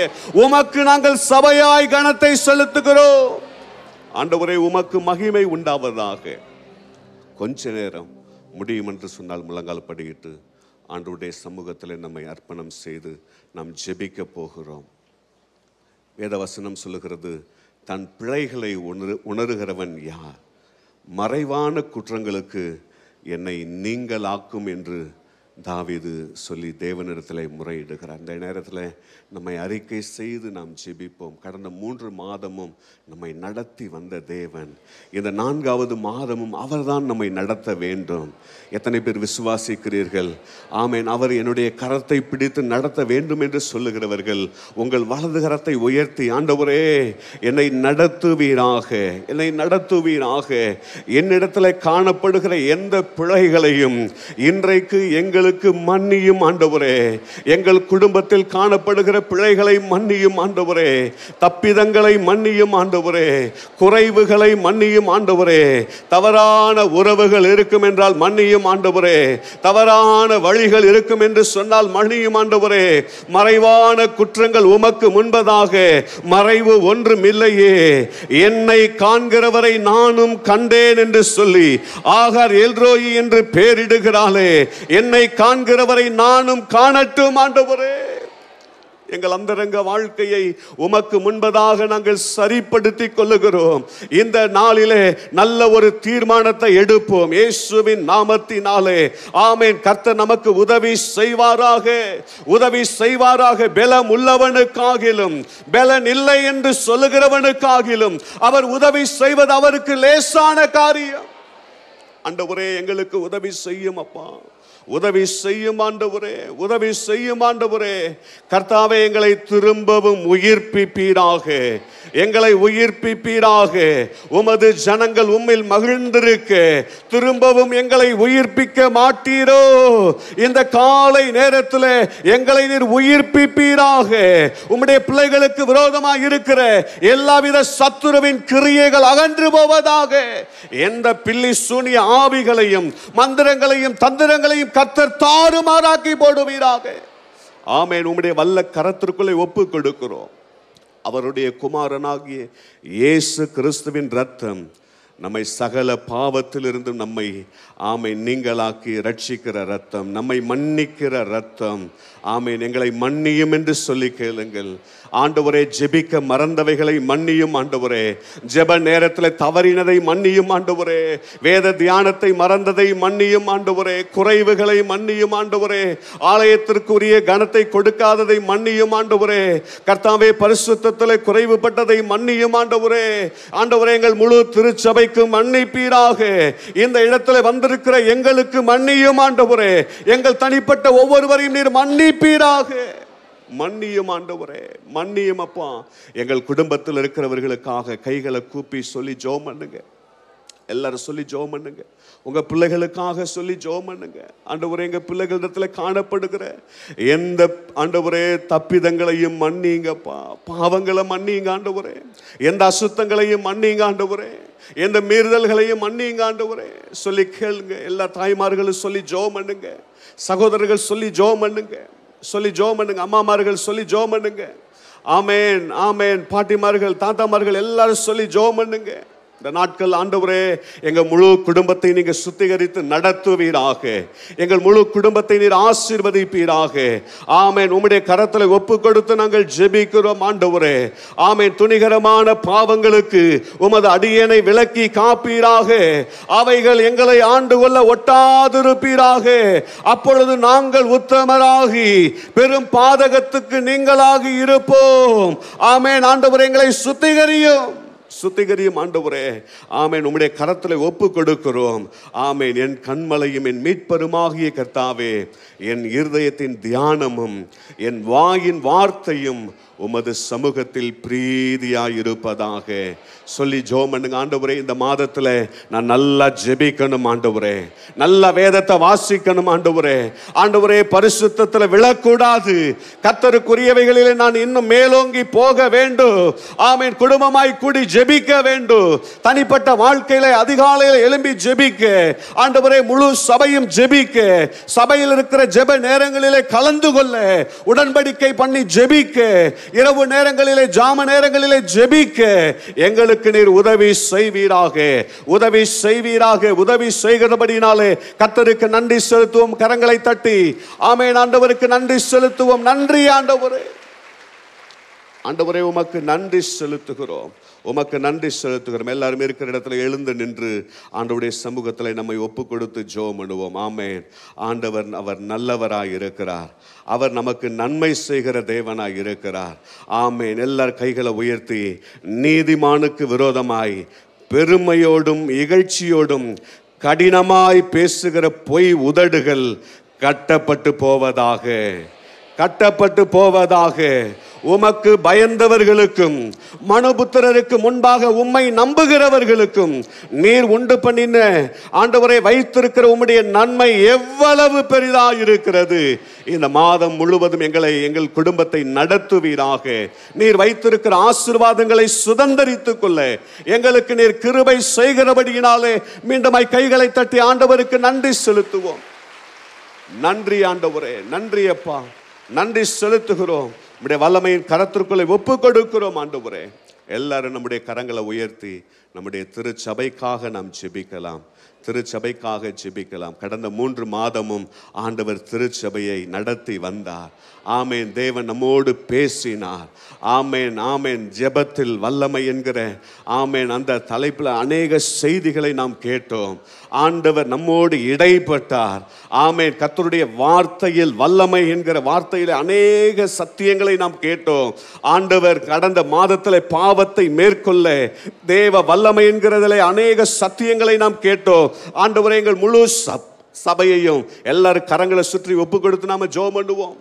உமக்கு நாங்கள் சபையாய் கனத்தை செலுத்துகிறோம். ஆண்டவரே, உமக்கு மகிமை உண்டாவதாக. கொஞ்ச நேரம் முடியும் என்று சொன்னால் முழங்கால் படியிட்டு ஆண்டவருடைய சமூகத்தில் நம்மை அர்ப்பணம் செய்து நாம் ஜெபிக்க போகிறோம். வேதவசனம் சொல்லுகிறது, தன் பிழைகளை உணர்கிறவன் யார்? மறைவான குற்றங்களுக்கு என்னை நீங்களாக்கும் என்று தாவீது சொல்லி தேவனிடத்தில் முறையிடுகிறார். அந்த நேரத்தில் நம்மை அறிக்கை செய்து நாம் ஜெபிப்போம். கடந்த 3 மாதமும் நம்மை நடத்தி வந்த தேவன் இந்த 4வது மாதமும் அவர்தான் நம்மை நடத்த வேண்டும். எத்தனை பேர் விசுவாசிக்கிறீர்கள்? ஆமேன். அவர் என்னுடைய கரத்தை பிடித்து நடத்த வேண்டும் என்று சொல்லுகிறவர்கள் உங்கள் வலது கரத்தை உயர்த்தி, ஆண்டவரே என்னை நடத்துவீராக, என்னை நடத்துவீராக, என்னிடத்தில் காணப்படுகிற எந்த பிழைகளையும் இன்றைக்கு எங்களுக்கு மன்னியும் ஆண்டவரே, எங்கள் குடும்பத்தில் காணப்படுகிற பிழைகளை மன்னியும் ஆண்டவரே, தப்பிதங்களை மன்னியும் ஆண்டவரே, குறைவுகளை மன்னியும் ஆண்டவரே, தவறான உறவுகள் இருக்கும் என்றால் மன்னியும் ஆண்டவரே, தவறான வழிகள் இருக்கும் என்று சொன்னால் மன்னியும் ஆண்டவரே, மறைவான குற்றங்கள் உமக்கு முன்பதாக மறைவு ஒன்றுமில்லையே, என்னை காண்கிறவரை நானும் கண்டேன் என்று சொல்லி ஆகார் எல்ரோயி என்று பெயரிடுகிறாளே, என்னை காண்கிறவரை நானும் காணட்டும் ஆண்டவரே. எங்கள் அந்தரங்க வாழ்க்கையை உமக்கு முன்பதாக நாங்கள் சரிப்படுத்திக் கொள்ளுகிறோம். இந்த நாளிலே நல்ல ஒரு தீர்மானத்தை எடுப்போம் இயேசுவின் நாமத்தினாலே. ஆமென். கர்த்தர் நமக்கு உதவி செய்வாராக, உதவி செய்வாராக. பலம் உள்ளவனுக்காகிலும் பலன் இல்லை என்று சொல்லுகிறவனுக்காகிலும் அவர் உதவி செய்வது அவருக்கு லேசான காரியம். ஆண்டவரே எங்களுக்கு உதவி செய்யும் அப்பா, உதவி செய்யும் ஆண்டவரே, உதவி செய்யும் ஆண்டவரே. கர்த்தாவே எங்களை திரும்பவும் உயிர்ப்பிப்பீராக, எங்களை உயிர்ப்பிப்பீராக. உமது ஜனங்கள் உம்மில் மகிழ்ந்திருக்க திரும்பவும் எங்களை உயிர்ப்பிக்க மாட்டீரோ? இந்த காலை நேரத்தில் எங்களை நீர் உயிர்ப்பிப்பீராக. உம்முடைய பிள்ளைகளுக்கு விரோதமாக இருக்கிற எல்லாவித சத்துருவின் கிரியைகள் அகன்று போவதாக. எந்த பில்லி சூனிய ஆவிகளையும் மந்திரங்களையும் தந்திரங்களையும் கர்த்தர் தாறுமாறாக்கி போடுவீராக. ஆமென். உம்முடைய வல்ல கரத்திற்குள்ளே ஒப்பு கொடுக்கிறோம். அவருடைய குமாரனாகிய இயேசு கிறிஸ்துவின் இரத்தம் நம்மை சகல பாவத்திலிருந்து நம்மை ஆமென் நீங்களாக்கி ரட்சிக்கிற இரத்தம், நம்மை மன்னிக்கிற இரத்தம். ஆமென். எங்களை மன்னியும் என்று சொல்லி கேளுங்கள். ஆண்டவரே ஜெபிக்க மறந்தவைகளை மன்னியும் ஆண்டவரே, ஜெப நேரத்தில் தவறினதை மன்னியும் ஆண்டவரே, வேத தியானத்தை மறந்ததை மன்னியும் ஆண்டவரே, குறைவுகளை மன்னியும் ஆண்டவரே, ஆலயத்திற்குரிய கனத்தை கொடுக்காததை மன்னியும் ஆண்டவரே, கர்த்தாவே பரிசுத்தத்தில் குறைவுபட்டதை மன்னியும் ஆண்டவரே. ஆண்டவரே எங்கள் முழு திருச்சபைக்கு மன்னிப்பீராக. இந்த இடத்துல வந்திருக்கிற எங்களுக்கு மன்னியும் ஆண்டவரே, எங்கள் தனிப்பட்ட ஒவ்வொருவரையும் நீர் மன்னிப்பீராக. மன்னியும் ஆண்டவரே, மன்னியும் அப்பா. எங்கள் குடும்பத்தில் இருக்கிறவர்களுக்காக கைகளை கூப்பி சொல்லி ஜெபம் பண்ணுங்க. எல்லாரும் சொல்லி ஜெபம் பண்ணுங்க. உங்க பிள்ளைகளுக்காக சொல்லி ஜெபம் பண்ணுங்க. ஆண்டவரே எங்க பிள்ளைகளிடத்தில் காணப்படுகிற எந்த ஆண்டவரே தப்பிதங்களையும் மன்னிங்கப்பா, பாவங்களை மன்னிங்க ஆண்டவரே, எந்த அசுத்தங்களையும் மன்னிங்க ஆண்டவரே, எந்த மீறுதல்களையும் மன்னிங்க ஆண்டவரே. சொல்லி கேளுங்க. எல்லா தாய்மார்களும் சொல்லி ஜெபம் பண்ணுங்க. சகோதரர்கள் சொல்லி ஜெபம் பண்ணுங்க, சொல்லி ஜெபம் பண்ணுங்க. அம்மாமார்கள் சொல்லி ஜெபம் பண்ணுங்க. ஆமென், ஆமென். பாட்டிமார்கள் தாத்தாமார்கள் எல்லாரும் சொல்லி ஜெபம் பண்ணுங்க. இந்த நாட்கள் ஆண்டவரே எங்கள் முழு குடும்பத்தை நீங்க சுத்திகரித்து நடத்துவீராக. எங்கள் முழு குடும்பத்தை நீர் ஆசீர்வதிப்பீராக. ஆமென். உம்முடைய கரத்தில் ஒப்பு கொடுத்து நாங்கள் ஜெபிக்கிறோம் ஆண்டவரே. ஆமென். துணிகரமான பாவங்களுக்கு உமது அடியேனை விலக்கி காப்பீராக. அவைகள் எங்களை ஆண்டு கொள்ள ஒட்டாதிருப்பீராக. அப்பொழுது நாங்கள் உத்தமராகி பெரும் பாதகத்துக்கு நீங்களாகி இருப்போம். ஆமென். ஆண்டவரே எங்களை சுத்திகரியும், சுத்திகரியும் ஆண்டவரே. ஆமென். உம்முடைய கரத்தில் ஒப்பு கொடுக்கிறோம். ஆமென். என் கண்மலையும் என் மீட்பருமாகிய கர்த்தாவே, என் இருதயத்தின் தியானமும் என் வாயின் வார்த்தையும் உமது சமூகத்தில் பிரீதியாயிருப்பதாக. சொல்லி ஜெபம் பண்ணுங்க. ஆண்டவரே இந்த மாதத்தில் நான் நல்லா ஜெபிக்கணும் ஆண்டவரே, நல்ல வேதத்தை வாசிக்கணும் ஆண்டவரே. ஆண்டவரே பரிசுத்தத்தில் விழக்கூடாது. கர்த்தருக்குரியவைகளிலே நான் இன்னும் மேலோங்கி போக வேண்டும். ஆமென். குடும்பமாய் கூடி ஜெபிக்க வேண்டும். தனிப்பட்ட வாழ்க்கையில அதிகாலையில் எழும்பி ஜெபிக்க ஆண்டவரே, முழு சபையும் ஜெபிக்க, சபையில் இருக்கிற ஜெப நேரங்களிலே கலந்து கொள்ள, உடன்படிக்கை பண்ணி ஜெபிக்க, இரவு நேரங்களிலே ஜாம நேரங்களிலே ஜெபிக்க எங்களுக்கு நீர் உதவி செய்வீராக, உதவி செய்வீராக. உதவி செய்கிறபடினாலே கர்த்தருக்கு நன்றி செலுத்துவோம். கரங்களை தட்டி ஆமென். ஆண்டவருக்கு நன்றி செலுத்துவோம். நன்றி ஆண்டவரே. ஆண்டவரே உமக்கு நன்றி செலுத்துகிறோம், உமக்கு நன்றி செலுத்துகிறோம். எல்லாரும் இருக்கிற இடத்துல எழுந்து நின்று ஆண்டவருடைய சமூகத்தில் நம்மை ஒப்பு கொடுத்து ஜெபம் பண்ணுவோம். ஆமென். ஆண்டவர் அவர் நல்லவராய் இருக்கிறார், அவர் நமக்கு நன்மை செய்கிற தேவனாய் இருக்கிறார். ஆமென். எல்லார் கைகளை உயர்த்தி, நீதிமானுக்கு விரோதமாய் பெருமையோடும் இகழ்ச்சியோடும் கடினமாய் பேசுகிற பொய் உதடுகள் கட்டப்பட்டு போவதாக, கட்டப்பட்டு போவதாக. உமக்கு பயந்தவர்களுக்கும் மனுபுத்திரருக்கு முன்பாக உம்மை நம்புகிறவர்களுக்கும் நீர் உண்டு பண்ணின ஆண்டவரை வைத்திருக்கிற உம்முடைய நன்மை எவ்வளவு பெரிதாக இருக்கிறது. இந்த மாதம் முழுவதும் எங்கள் குடும்பத்தை நடத்துவீராக. நீர் வைத்திருக்கிற ஆசீர்வாதங்களை சுதந்தரித்துக் கொள்ள எங்களுக்கு நீர் கிருபை செய்கிறபடியினாலே மீண்டும் கைகளை தட்டி ஆண்டவருக்கு நன்றி செலுத்துவோம். நன்றி ஆண்டவரே, நன்றி அப்பா, நன்றி செலுத்துகிறோம். நம்முடைய வல்லமையின் கரத்திற்குள்ளே ஒப்பு கொடுக்கிறோம் ஆண்டவரே. எல்லாரும் நம்முடைய கரங்களை உயர்த்தி நம்முடைய திருச்சபைக்காக நாம் ஜெபிக்கலாம், திருச்சபைக்காக ஜெபிக்கலாம். கடந்த 3 மாதமும் ஆண்டவர் திருச்சபையை நடத்தி வந்தார். ஆமேன். தேவன் நம்மோடு பேசினார். ஆமேன், ஆமேன். ஜெபத்தில் வல்லமை என்கிற ஆமேன் அந்த தலைப்பில் அநேக செய்திகளை நாம் கேட்டோம். ஆண்டவர் நம்மோடு இடைப்பட்டார். ஆமேன். கர்த்தருடைய வார்த்தையில் வல்லமை என்கிற வார்த்தையில் அநேக சத்தியங்களை நாம் கேட்டோம். ஆண்டவர் கடந்த மாதத்தில் பாவத்தை மேற்கொள்ள தேவ வல்லமை என்கிறதிலே அநேக சத்தியங்களை நாம் கேட்டோம். ஆண்டவரே, எங்கள் முழு சபையையும் எல்லாரும் கரங்களை சுற்றி ஒப்பு கொடுத்து நாம ஜெபம் பண்ணுவோம்.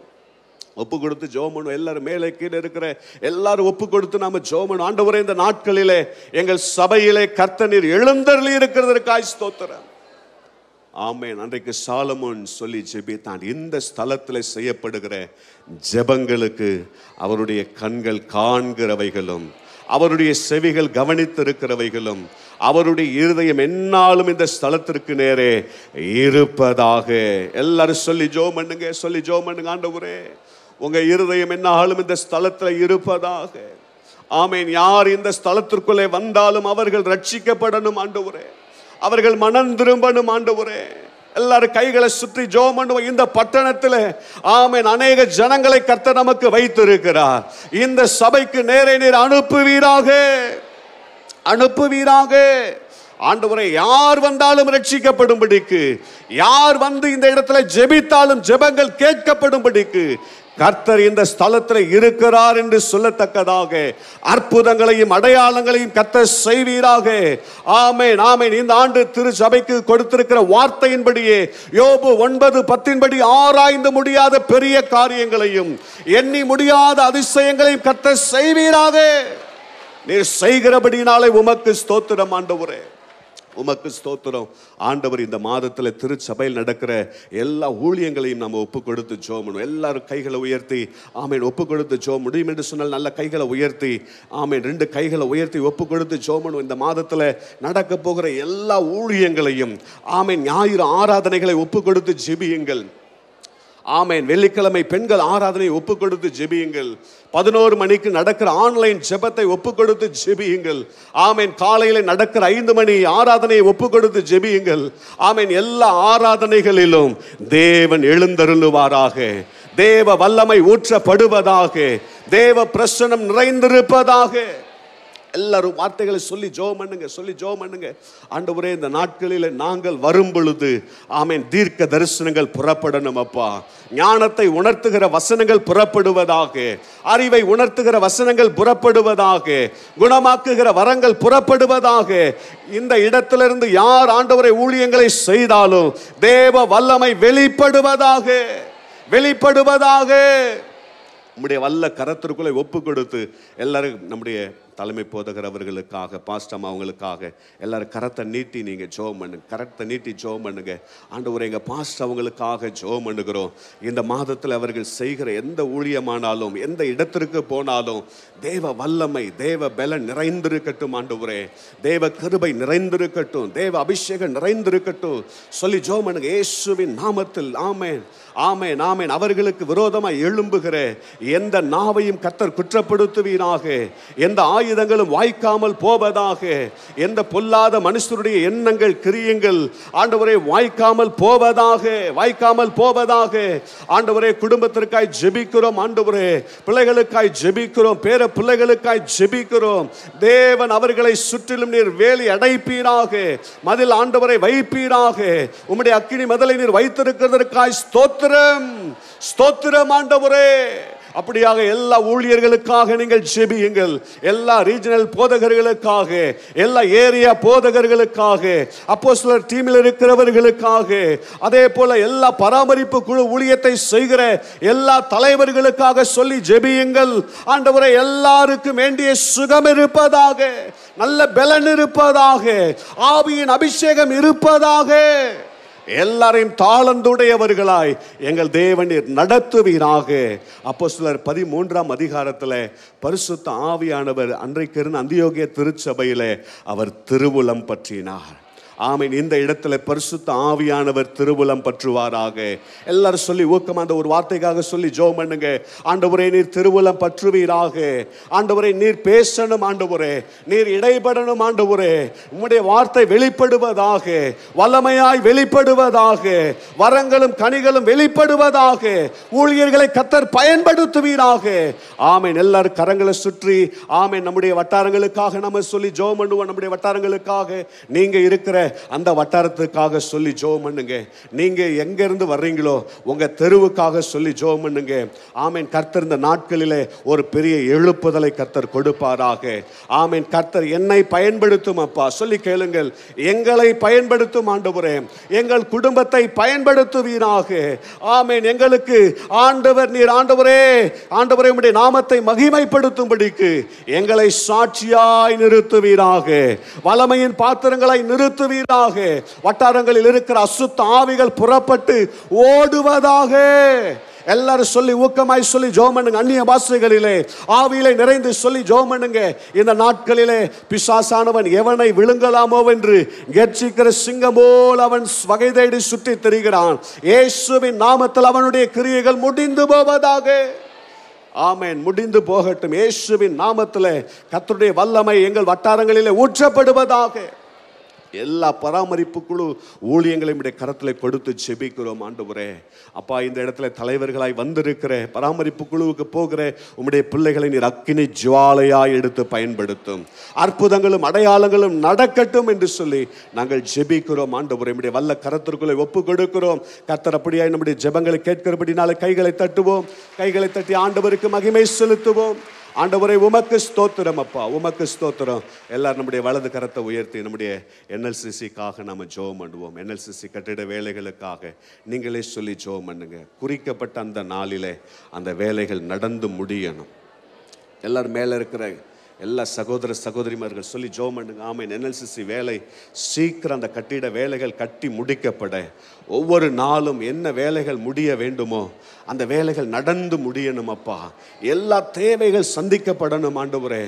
ஒப்பு கொடுத்து ஜெபம் பண்ணுவோம். எல்லாரும் மேலே கீழே இருக்கிற எல்லாரும் ஒப்பு கொடுத்து நாம ஜெபம் பண்ணுவோம். ஆண்டவரே, இந்த நாட்களிலே எங்கள் சபையிலே கர்த்தர் நீர் எழுந்தருளி இருக்கிறதற்காய் ஸ்தோத்திரம். ஆமென். அன்றைக்கு சாலமோன் சொல்லி ஜெபித்தான், இந்த ஸ்தலத்தில் செய்யப்படுகிற ஜெபங்களுக்கு அவருடைய கண்கள் காண்கிறவைகளும் அவருடைய செவிகள் கவனித்திருக்கிறவைகளும் அவருடைய இருதயம் என்னாலும் இந்த ஸ்தலத்திற்கு நேரே இருப்பதாக. எல்லாரும் சொல்லி ஜெபம் பண்ணுங்க, சொல்லி ஜெபம் பண்ணுங்க. ஆண்டவரே, உங்க இருதயம் என்னாலும் இந்த ஸ்தலத்தில் இருப்பதாக. ஆமேன். யார் இந்த ஸ்தலத்திற்குள்ளே வந்தாலும் அவர்கள் ரட்சிக்கப்படணும் ஆண்டவரே, அவர்கள் மனம் திரும்பணும் ஆண்டவரே. எல்லாரும் கைகளை சுற்றி ஜெபம் பண்ணுவோம். இந்த பட்டணத்தில் ஆமென் அநேக ஜனங்களை கர்த்தர் நமக்கு வைத்திருக்கிறார். இந்த சபைக்கு நேரே நீர் அனுப்புவீராக, அனுப்புவீராக. ஆண்டவரே, யார் வந்தாலும் ரட்சிக்கப்படும்படிக்கு, யார் வந்து இந்த இடத்துல ஜெபித்தாலும் ஜெபங்கள் கேட்கப்படும்படிக்கு கர்த்தர் இந்த ஸ்தலத்தில் இருக்கிறார் என்று சொல்லத்தக்கதாக அற்புதங்களையும் அடையாளங்களையும் கர்த்தர் செய்வீராக. ஆமென், ஆமென். இந்த ஆண்டு திருச்சபைக்கு கொடுத்திருக்கிற வார்த்தையின்படியே யோபு 9:10 படி ஆராய்ந்து முடியாத பெரிய காரியங்களையும் எண்ணி முடியாத அதிசயங்களையும் கர்த்தர் செய்வீராக. நீர் செய்கிறபடினாலே உமக்கு ஸ்தோத்திரம் ஆண்டவரே, உமக்கு ஸ்தோத்திரம் ஆண்டவர். இந்த மாதத்தில் திருச்சபையில் நடக்கிற எல்லா ஊழியங்களையும் நம்ம ஒப்பு கொடுத்து ஜெபம் பண்ணுவோம். எல்லாரும் கைகளை உயர்த்தி ஆமேன் ஒப்பு கொடுத்து ஜெபம் முடியும் என்று சொன்னால் நல்ல கைகளை உயர்த்தி ஆமேன் 2 கைகளை உயர்த்தி ஒப்பு கொடுத்து ஜெபம் பண்ணுவோம். இந்த மாதத்தில் நடக்க போகிற எல்லா ஊழியங்களையும் ஆமேன் ஞாயிறு ஆராதனைகளை ஒப்பு கொடுத்து ஜெபியுங்கள். ஆமேன். வெள்ளிக்கிழமை பெண்கள் ஆராதனை ஒப்பு கொடுத்து ஜெபியுங்கள். 11 மணிக்கு நடக்கிற ஆன்லைன் ஜெபத்தை ஒப்பு கொடுத்து ஜெபியுங்கள். ஆமேன். காலையில் நடக்கிற 5 மணி ஆராதனையை ஒப்பு கொடுத்து ஜெபியுங்கள். ஆமேன். எல்லா ஆராதனைகளிலும் தேவன் எழுந்தருளுவாராக, தேவ வல்லமை ஊற்றப்படுவதாக, தேவ பிரசன்னம் நிறைந்திருப்பதாக. எல்லாரும் வார்த்தைகளை சொல்லி ஜெபம் பண்ணுங்க, சொல்லி ஜெபம் பண்ணுங்க. ஆண்டவரே, இந்த நாட்களில் நாங்கள் வரும் பொழுது ஆமென் தீர்க்க தரிசனங்கள் புறப்படணும் அப்பா. ஞானத்தை உணர்த்துகிற வசனங்கள் புறப்படுவதாக, அறிவை உணர்த்துகிற வசனங்கள் புறப்படுவதாக, குணமாக்குகிற வரங்கள் புறப்படுவதாக. இந்த இடத்திலிருந்து யார் ஆண்டவரை ஊழியங்களை செய்தாலும் தேவ வல்லமை வெளிப்படுவதாக, வெளிப்படுவதாக. நம்முடைய வல்ல கரத்திற்குள்ளே ஒப்பு கொடுத்து எல்லாரும் நம்முடைய தலைமை போதகர் அவர்களுக்காக, பாஸ்டம் அவங்களுக்காக எல்லாரும் கரத்தை நீட்டி நீங்க ஜெபம் பண்ணுங்க, கரத்தை நீட்டி ஜெபம் பண்ணுங்க. ஆண்டவரே, எங்க பாஸ்ட் அவங்களுக்காக ஜெபம் பண்ணுகிறோம். இந்த மாதத்தில் அவர்கள் செய்கிற எந்த ஊழியமானாலும் எந்த இடத்திற்கு போனாலும் தேவ வல்லமை தேவ பலன் நிறைந்திருக்கட்டும் ஆண்டவரே, தேவ கிருபை நிறைந்திருக்கட்டும், தேவ அபிஷேகம் நிறைந்திருக்கட்டும் சொல்லி ஜெபம் பண்ணுங்க இயேசுவின் நாமத்தில். ஆமென், ஆமென், ஆமென். அவர்களுக்கு விரோதமாக எழும்புகிற எந்த நாவையும் கர்த்தர் குற்றப்படுத்துவீராக, எந்த ஆயுதங்களும் வாய்க்காமல் போவதாக. எந்த பொல்லாத மனுஷருடைய எண்ணங்கள் கிரியங்கள் ஆண்டவரே வாய்க்காமல் போவதாக, வாய்க்காமல் போவதாக. ஆண்டவரே குடும்பத்திற்காய் ஜெபிக்கிறோம், ஆண்டவரே பிள்ளைகளுக்காய் ஜெபிக்கிறோம், பேர பிள்ளைகளுக்காய் ஜெபிக்கிறோம். தேவன் அவர்களை சுற்றிலும் நீர் வேலி அடைப்பீராக, மதில் ஆண்டவரை வைப்பீராக. உம்முடைய அக்கினி மதிலை நீர் வைத்திருக்கிறதற்காய் ஸ்தோத்திரம், ஸ்தோத்திரம் ஆண்டவரே. அப்படியாக எல்லா ஊழியர்களுக்காக நீங்கள் ஜெபியுங்கள். எல்லா ரீஜனல் போதகர்களுக்காக, எல்லா ஏரியா போதகர்களுக்காக, அப்போஸ்தலர் டீமில் இருக்கிறவர்களுக்காக, அதே போல எல்லா பராமரிப்பு குழு ஊழியத்தை செய்கிற எல்லா தலைவர்களுக்காக சொல்லி ஜெபியுங்கள். ஆண்டவரே எல்லாருக்கும் வேண்டிய சுகம் இருப்பதாக, நல்ல பலன் இருப்பதாக, ஆவியின் அபிஷேகம் இருப்பதாக. எல்லாரையும் தாளந்துடையவர்களாய் எங்கள் தேவனீர் நடத்துவீராக. அப்போஸ்தலர் 13ஆம் அதிகாரத்தில் பரிசுத்த ஆவியானவர் அன்றைக்கு இருந்த அந்தியோகிய திருச்சபையிலே அவர் திருவுளம் பற்றினார். ஆமென். இந்த இடத்துல பரிசுத்த ஆவியானவர் திருவுளம் பற்றுவாராக. எல்லாரும் சொல்லி ஊக்கமா அந்த ஒரு வார்த்தைக்காக சொல்லி ஜெபம் பண்ணுங்க. ஆண்டவரே நீர் திருவுளம் பற்றுவீராக. ஆண்டவரே நீர் பேசணும், ஆண்டவரே நீர் இடைப்படணும், ஆண்டவரே உம்முடைய வார்த்தை வெளிப்படுவதாக, வல்லமையாய் வெளிப்படுவதாக, வரங்களும் கனிகளும் வெளிப்படுவதாக, ஊழியர்களை கர்த்தர் பயன்படுத்துவீராக. ஆமென். எல்லாரும் கரங்களை சுற்றி ஆமென் நம்முடைய வட்டாரங்களுக்காக நம்ம சொல்லி ஜெபம் பண்ணுவோம். நம்முடைய வட்டாரங்களுக்காக, நீங்க இருக்கிற அந்த வட்டாரத்துக்காக சொல்லி ஜெபம் பண்ணுங்க. நீங்க எங்க இருந்து வர்றீங்களோ உங்க தெருவுக்காக சொல்லி ஜெபம் பண்ணுங்க. ஆமென். கர்த்தர் இந்த நாட்களிலே ஒரு பெரிய எழுப்புதலை கர்த்தர் கொடுப்பாராக. ஆமென். கர்த்தர் என்னை பயன்படுத்தும் அப்பா சொல்லி கேளுங்கள். எங்களை பயன்படுத்தும் ஆண்டவரே, எங்கள் குடும்பத்தை பயன்படுத்துவீராக. ஆமென். எங்களுக்கு ஆண்டவர் நீர் ஆண்டவரே, ஆண்டவரே உம்முடைய நாமத்தை மகிமைப்படுத்தும்படிக்கு எங்களை சாட்சியாய் நிறுத்துவீராக. வல்லமையின் பாத்திரங்களை நிறுத்துவீராக. வட்டாரங்களில் இருக்கிற அசுத்த ஆவிகள் புறப்பட்டு ஓடுவதாக. எல்லாரும் சொல்லி ஊக்கமாய் சொல்லி ஜெபம் பண்ணுங்க. அந்நிய பாஷைகளிலே ஆவியிலே நிறைந்து சொல்லி ஜெபம் பண்ணுங்க. இந்த நாட்களிலே பிசாசானவன் எவனை விழுங்கலாமோ என்று கர்ஜிக்கிற சிங்கம் போல் அவன் வகை தேடி சுற்றி திரிகிறான். இயேசுவின் நாமத்தில் அவனுடைய கிரியைகள் முடிந்து போவதாக. ஆமென். முடிந்து போகட்டும். இயேசுவின் நாமத்தில் கர்த்தருடைய வல்லமை எங்கள் வட்டாரங்களிலே ஊற்றப்படுவதாக. எல்லா பராமரிப்பு குழு ஊழியங்களையும் கரத்தில் கொடுத்து செபிக்கிறோம் ஆண்டவரே. அப்பா இந்த இடத்துல தலைவர்களாய் வந்திருக்கிற பராமரிப்பு குழுவுக்கு போகிற உம்முடைய பிள்ளைகளை நீர் அக்கினி ஜுவாலையாய் எடுத்து பயன்படுத்தும். அற்புதங்களும் அடையாளங்களும் நடக்கட்டும் என்று சொல்லி நாங்கள் ஜெபிக்கிறோம் ஆண்டவரே. நம்முடைய வல்ல கரத்திற்குள்ளே ஒப்பு கொடுக்கிறோம். கர்த்தர் அப்படியாய் நம்முடைய ஜெபங்களை கேட்கிறபடினால கைகளை தட்டுவோம். கைகளை தட்டி ஆண்டவருக்கு மகிமை செலுத்துவோம். ஆண்டவரே உமக்கு ஸ்தோத்திரம் அப்பா, உமக்கு ஸ்தோத்திரம். எல்லாரும் நம்முடைய வலது கரத்தை உயர்த்தி நம்முடைய NLCCக்காக நம்ம ஜெபம் பண்ணுவோம். NLCC கட்டிட வேலைகளுக்காக நீங்களே சொல்லி ஜெபம் பண்ணுங்க. குறிக்கப்பட்ட அந்த நாளிலே அந்த வேலைகள் நடந்து முடியணும். எல்லாரும் மேலே இருக்கிற எல்லா சகோதர சகோதரிமார்கள் சொல்லி ஜெபம் பண்ணுங்க. ஆமென். NLCC வேலை சீக்கிரம் அந்த கட்டிட வேலைகள் கட்டி முடிக்கப்பட, ஒவ்வொரு நாளும் என்ன வேலைகள் முடிய வேண்டுமோ அந்த வேலைகள் நடந்து முடியணும் அப்பா. எல்லா தேவைகள் சந்திக்கப்படணும் ஆண்டவரே.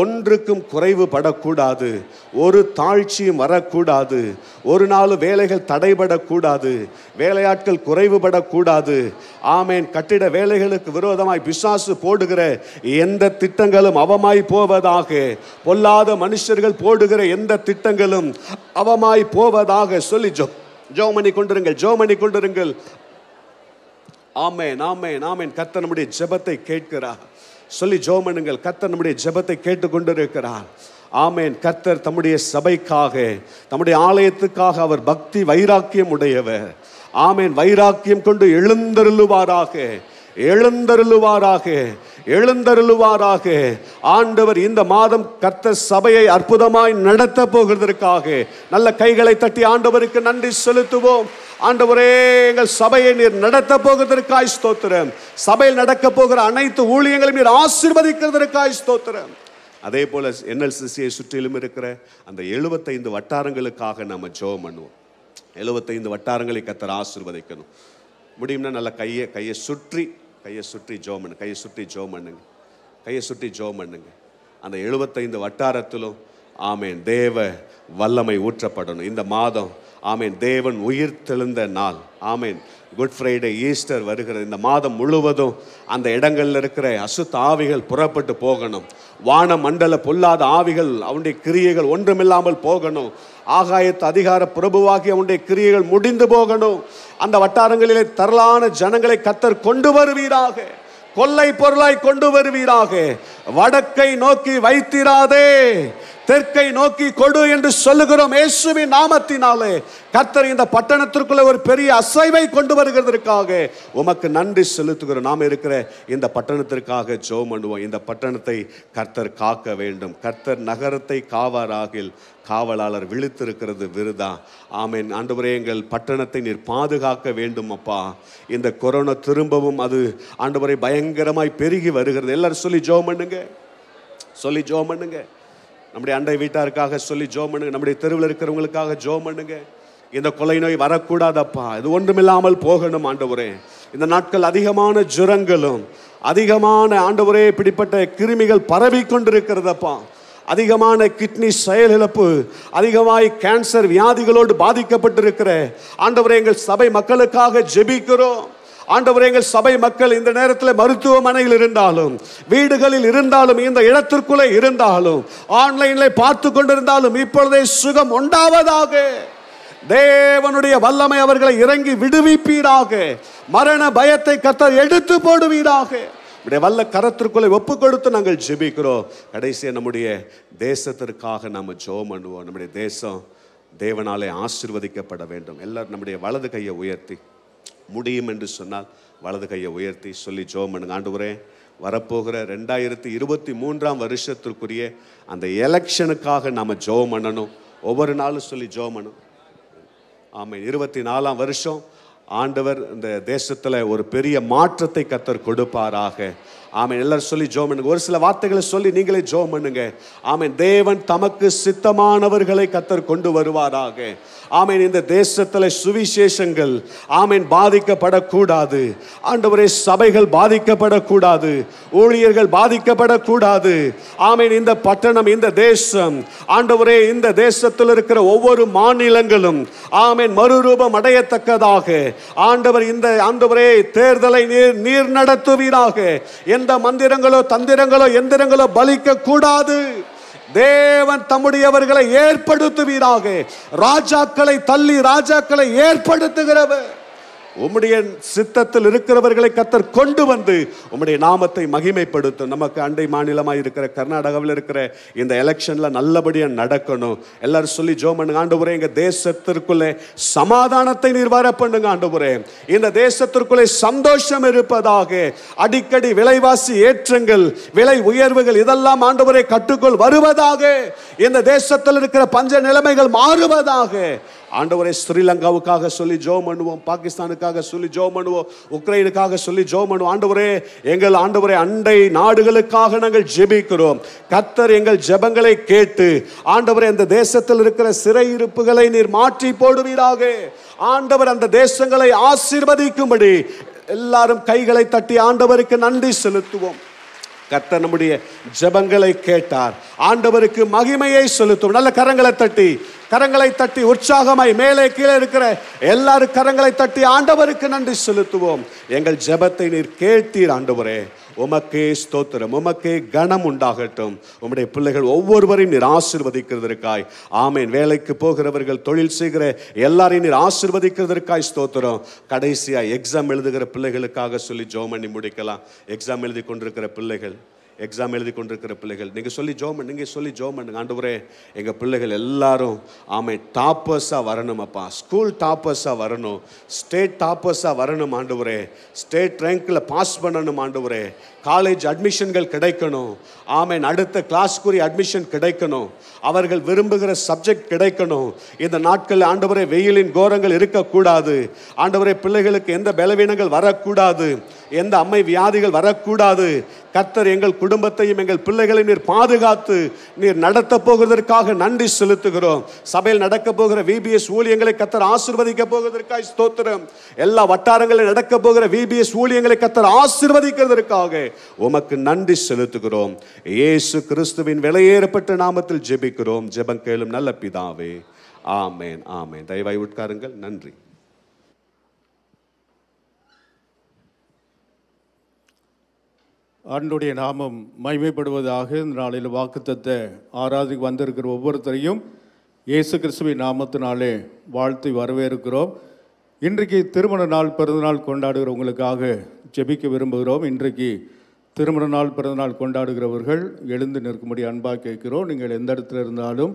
ஒன்றுக்கும் குறைவு படக்கூடாது, ஒரு தாழ்ச்சியும் வரக்கூடாது, ஒரு நாள் வேலைகள் தடைபடக்கூடாது, வேலையாட்கள் குறைவுபடக்கூடாது. ஆமென். கட்டிட வேலைகளுக்கு விரோதமாய் பிசாசு போடுகிற எந்த திட்டங்களும் அவமாய் போவதாக. பொல்லாத மனுஷர்கள் போடுகிற எந்த திட்டங்களும் அவமாய் போவதாக சொல்லி ஜெபம் பண்ணி கொண்டிருங்கள், ஜெபம் பண்ணி கொண்டிருங்கள். ஆமென், ஆமென், ஆமென். கர்த்தர் நம்முடைய ஜெபத்தை கேட்கிறார். சொல்லி ஜெபம் பண்ணுங்கள். கர்த்தர் நம்முடைய ஜெபத்தை கேட்டுக்கொண்டிருக்கிறார். ஆமென். கர்த்தர் தம்முடைய சபைக்காக, தம்முடைய ஆலயத்துக்காக அவர் பக்தி வைராக்கியம் உடையவர். ஆமென். வைராக்கியம் கொண்டு எழுந்தருளுவாராக, எழுந்தருளுவாராக, எழுந்தருளுவாராக. ஆண்டவர் இந்த மாதம் கர்த்தர் சபையை அற்புதமாய் நடத்த போகிறதற்காக நல்ல கைகளை தட்டி ஆண்டவருக்கு நன்றி செலுத்துவோம். ஆண்டவரே எங்கள் சபையை நீர் நடத்த போகிறதற்காய் ஸ்தோத்திரம். சபையில் நடக்க போகிற அனைத்து ஊழியங்களையும் நீர் ஆசீர்வதிக்கிறதற்காய் ஸ்தோத்திரம். அதே போல NLCCயை சுற்றிலும் இருக்கிற அந்த 75 வட்டாரங்களுக்காக நம்ம ஜெபம் பண்ணுவோம். 75 வட்டாரங்களை கர்த்தர் ஆசீர்வதிக்கணும். முடியும்னா நல்ல கையை சுற்றி ஜெபம் பண்ணுங்க. கையை சுற்றி ஜெபம் பண்ணுங்க. கையை சுற்றி ஜெபம் பண்ணுங்க. அந்த 75 வட்டாரத்திலும் ஆமேன் தேவ வல்லமை ஊற்றப்படணும். இந்த மாதம் ஆமேன் தேவன் உயிர் தெழுந்த நாள். ஆமேன் குட் ஃப்ரைடே, ஈஸ்டர் வருகிறது. இந்த மாதம் முழுவதும் அந்த இடங்களில் இருக்கிற அசுத்த ஆவிகள் புறப்பட்டு போகணும். வான மண்டல பொல்லாத ஆவிகள் அவனுடைய கிரியைகள் ஒன்றுமில்லாமல் போகணும். ஆகாயத்து அதிகார பிரபுவாகி அவனுடைய கிரியைகள் முடிந்து போகணும். அந்த வட்டாரங்களிலே தரலான ஜனங்களை கர்த்தர் கொண்டு வருவீராக. கொள்ளை பொருளாய் கொண்டு வருவீராக. வடக்கை நோக்கி வைத்திராதே, தெற்கை நோக்கி கொடு என்று சொல்லுகிறோம் இயேசுவின் நாமத்தினாலே. கர்த்தர் இந்த பட்டணத்திற்குள்ள ஒரு பெரிய அசைவை கொண்டு வருகிறதற்காக உமக்கு நன்றி செலுத்துகிறோம். நாம் இருக்கிற இந்த பட்டணத்திற்காக ஜெபம் பண்ணுவோம். இந்த பட்டணத்தை கர்த்தர் காக்க வேண்டும். கர்த்தர் நகரத்தை காவாராகில் காவலாளர் விழித்திருக்கிறது விருதா. ஆமேன். ஆண்டவரே, எங்கள் பட்டணத்தை நீர் பாதுகாக்க வேண்டும் அப்பா. இந்த கொரோனா திரும்பவும் அது ஆண்டவரே பயங்கரமாய் பெருகி வருகிறது. எல்லாரும் சொல்லி ஜெபம் பண்ணுங்க, சொல்லி ஜெபம் பண்ணுங்க. நம்முடைய அண்டை வீட்டாருக்காக சொல்லி ஜெபம் பண்ணுங்க. நம்முடைய தெருவில் இருக்கிறவங்களுக்காக ஜெபம் பண்ணுங்க. இந்த கொலை நோய் வரக்கூடாதப்பா. இது ஒன்றுமில்லாமல் போகணும் ஆண்டவரே. இந்த நாட்கள் அதிகமான ஜுரங்களும் அதிகமான ஆண்டவரே இப்படிப்பட்ட கிருமிகள் பரவி கொண்டிருக்கிறதப்பா. அதிகமான கிட்னி செயலிழப்பு, அதிகமாய் கேன்சர் வியாதிகளோடு பாதிக்கப்பட்டிருக்கிற ஆண்டவரே எங்கள் சபை மக்களுக்காக ஜெபிக்கிறோம். ஆண்டவரே, எங்கள் சபை மக்கள் இந்த நேரத்தில் மருத்துவமனையில் இருந்தாலும், வீடுகளில் இருந்தாலும், இந்த இடத்திற்குள்ளே இருந்தாலும், ஆன்லைனில் பார்த்து கொண்டிருந்தாலும் இப்பொழுதே சுகம் உண்டாவதாக. தேவனுடைய வல்லமை அவர்களை இறங்கி விடுவிப்பீராக. மரண பயத்தை கர்த்தர் எடுத்து போடுவீராக. வல்ல கரத்திற்குள்ளே ஒப்பு கொடுத்து நாங்கள் ஜெபிக்கிறோம். கடைசியாக நம்முடைய தேசத்திற்காக நாம் ஜெபம் பண்ணுவோம். நம்முடைய தேசம் தேவனாலே ஆசீர்வதிக்கப்பட வேண்டும். எல்லாரும் நம்முடைய வலது கையை உயர்த்தி, முடியும் என்று சொன்னால் வலது கையை உயர்த்தி சொல்லி ஜெபம் பண்ணுங்க. ஆண்டவரே, வரப்போகிற 2023 வருஷத்திற்குரிய அந்த எலெக்ஷனுக்காக நாம் ஜெபம் பண்ணணும். ஒவ்வொரு நாளும் சொல்லி ஜெபம் பண்ணணும். ஆமாம், 24 வருஷம் ஆண்டவர் இந்த தேசத்தில் ஒரு பெரிய மாற்றத்தை கர்த்தர் கொடுப்பாராக. ஆமென். எல்லாரும் சொல்லி ஜெபம் பண்ணுங்க. ஒரு சில வார்த்தைகளை சொல்லி நீங்களே ஜெபம் பண்ணுங்க. ஆமென். தேவன் தமக்கு சித்தமானவர்களை கர்த்தர் கொண்டு வருவாராக. ஆமென். இந்த தேசத்தில் சுவிசேஷங்கள் ஆமென் பாதிக்கப்படக்கூடாது. ஆண்டவரே, சபைகள் பாதிக்கப்படக்கூடாது, ஊழியர்கள் பாதிக்கப்படக்கூடாது. ஆமென். இந்த பட்டணம், இந்த தேசம் ஆண்டவரே, இந்த தேசத்தில் இருக்கிற ஒவ்வொரு மாநிலங்களும் ஆமென் மறுரூபம் அடையத்தக்கதாக ஆண்டவர் இந்த ஆண்டவரே தேர்தலை நீர் நடத்துவீராக. எந்த மந்திரங்களோ தந்திரங்களோ எந்திரங்களோ பலிக்க கூடாது. தேவன் தம்முடையவர்களை ஏற்படுத்துவீராக. ராஜாக்களை தள்ளி ராஜாக்களை ஏற்படுத்துகிறவர். உம்முடைய சித்தத்தில் இருக்கிறவர்களை கர்த்தர் கொண்டு வந்து உம்முடைய நாமத்தை மகிமைப்படுத்தும். நமக்கு அண்டை மாநிலமாக இருக்கிற கர்நாடகாவில் இருக்கிற இந்த எலெக்ஷன்ல நல்லபடியாக நடக்கணும். எல்லாரும் சொல்லி ஜெபம் பண்ணுங்க. ஆண்டவரே, எங்க தேசத்திற்குள்ளே சமாதானத்தை நீர் வர பண்ணுங்க. ஆண்டவரே, இந்த தேசத்திற்குள்ளே சந்தோஷம் இருப்பதாக. அடிக்கடி விலைவாசி ஏற்றங்கள், விலை உயர்வுகள் இதெல்லாம் ஆண்டவரே கட்டுக்குள் வருவதாக. இந்த தேசத்தில் இருக்கிற பஞ்ச நிலைமைகள் மாறுவதாக. ஆண்டவரே, ஸ்ரீலங்காவுக்காக சொல்லி ஜெபம் பண்ணுவோம். பாகிஸ்தானுக்காக சொல்லி ஜெபம் பண்ணுவோம். உக்ரைனுக்காக சொல்லி ஜெபம் பண்ணுவோம். ஆண்டவரே, எங்கள் ஆண்டவரே அண்டை நாடுகளுக்காக நாங்கள் ஜெபிக்கிறோம். கர்த்தர் எங்கள் ஜெபங்களை கேட்டு ஆண்டவரே அந்த தேசத்தில் இருக்கிற சிறையிருப்புகளை நீர் மாற்றி போடுவீராக. ஆண்டவர் அந்த தேசங்களை ஆசீர்வதிக்கும்படி எல்லாரும் கைகளை தட்டி ஆண்டவருக்கு நன்றி செலுத்துவோம். கர்த்தர் நம்முடைய ஜெபங்களை கேட்டார். ஆண்டவருக்கு மகிமையை செலுத்தும். நல்ல கரங்களை தட்டி உற்சாகமாய் மேலே கீழே இருக்கிற எல்லாரும் கரங்களை தட்டி ஆண்டவருக்கு நன்றி செலுத்துவோம். எங்கள் ஜெபத்தை நீர் கேட்டீர் ஆண்டவரே. உமக்கே ஸ்தோத்திரம், உமக்கே கனம் உண்டாகட்டும். உம்முடைய பிள்ளைகள் ஒவ்வொருவரையும் நீர் ஆசீர்வதிக்கிறதற்காய் ஆமேன். வேலைக்கு போகிறவர்கள், தொழில் செய்கிற எல்லாரையும் நீர் ஆசீர்வதிக்கிறதற்காய் ஸ்தோத்திரம். கடைசியா எக்ஸாம் எழுதுகிற பிள்ளைகளுக்காக சொல்லி ஜெபம் பண்ணி முடிக்கலாம். எக்ஸாம் எழுதி கொண்டிருக்கிற பிள்ளைகள், நீங்கள் சொல்லி ஜெபம் பண்ணுங்க. ஆண்டவரே, எங்கள் பிள்ளைகள் எல்லாரும் ஆமென் டாப்பர்ஸாக வரணும் அப்பா. ஸ்கூல் டாப்பர்ஸாக வரணும், ஸ்டேட் டாப்பர்ஸாக வரணும் ஆண்டவரே. ஸ்டேட் ரேங்க்கில் பாஸ் பண்ணணும் ஆண்டவரே. காலேஜ் அட்மிஷன்கள் கிடைக்கணும் ஆமென். அடுத்த கிளாஸ்க்குரிய அட்மிஷன் கிடைக்கணும். அவர்கள் விரும்புகிற சப்ஜெக்ட் கிடைக்கணும். இந்த நாட்களில் ஆண்டவரே வெயிலின் கோரங்கள் இருக்கக்கூடாது ஆண்டவரே. பிள்ளைகளுக்கு எந்த பலவீனங்கள் வரக்கூடாது, எந்த அம்மை வியாதிகள் வரக்கூடாது. கர்த்தர் எங்கள் குடும்பத்தையும் எங்கள் பிள்ளைகளையும் நீர் பாதுகாத்து நீர் நடத்த போகிறதற்காக நன்றி செலுத்துகிறோம். சபையில் நடக்க போகிற VBS ஊழியங்களை கர்த்தர் ஆசீர்வதிக்க போகிறதற்காக ஸ்தோத்திரம். எல்லா வட்டாரங்களில் நடக்க போகிற VBS ஊழியங்களை கர்த்தர் ஆசீர்வதிக்கிறதற்காக உமக்கு நன்றி செலுத்துகிறோம். இயேசு கிறிஸ்துவின் விலையேறப்பட்ட நாமத்தில் ஜெபிக்கிறோம். ஜெபம் கேளும் நல்ல பிதாவே. ஆமென், ஆமென். தயவாய் உட்காருங்கள். நன்றி. ஆண்டவருடைய நாமம் மகிமைப்படுவதாக. இந்த நாளில் வாக்குத்தத்த ஆராதிக்கு வந்திருக்கிற ஒவ்வொருத்தரையும் இயேசு கிறிஸ்துவின் நாமத்தினாலே வாழ்த்து வரவேற்கிறோம். இன்றைக்கு திருமண நாள் பிறந்தநாள் கொண்டாடுகிறவங்களுக்காக ஜெபிக்க விரும்புகிறோம். இன்றைக்கு திருமண நாள் பிறந்தநாள் கொண்டாடுகிறவர்கள் எழுந்து நிற்கும்படி அன்பாக கேட்கிறோம். நீங்கள் எந்த இடத்துல இருந்தாலும்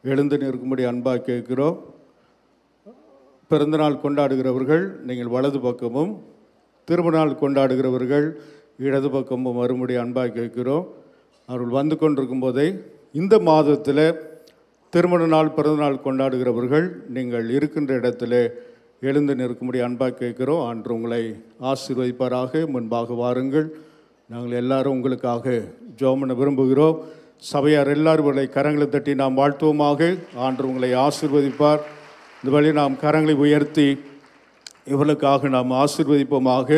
எழுந்து நிற்கும்படி அன்பாக கேட்கிறோம். பிறந்தநாள் கொண்டாடுகிறவர்கள் நீங்கள் வலது பக்கமும், திருமண நாள் கொண்டாடுகிறவர்கள் இடது பக்கமும் வரும்படி அன்பாக கேட்கிறோம். அவர்கள் வந்து கொண்டிருக்கும் போதே இந்த மாதத்தில் திருமண நாள் பிறந்தநாள் கொண்டாடுகிறவர்கள் நீங்கள் இருக்கின்ற இடத்துல எழுந்து நிற்கும்படி அன்பாக கேட்கிறோம். ஆண்டு உங்களை ஆசீர்வதிப்பாராக. முன்பாக வாருங்கள். நாங்கள் எல்லாரும் உங்களுக்காக ஜெபம் பண்ண விரும்புகிறோம். சபையார் எல்லாரும் கரங்களை தட்டி நாம் வாழ்த்துவோமாக. ஆண்டு உங்களை ஆசீர்வதிப்பார். இந்த வழி நாம் கரங்களை உயர்த்தி இவர்களுக்காக நாம் ஆசீர்வதிப்போமாக.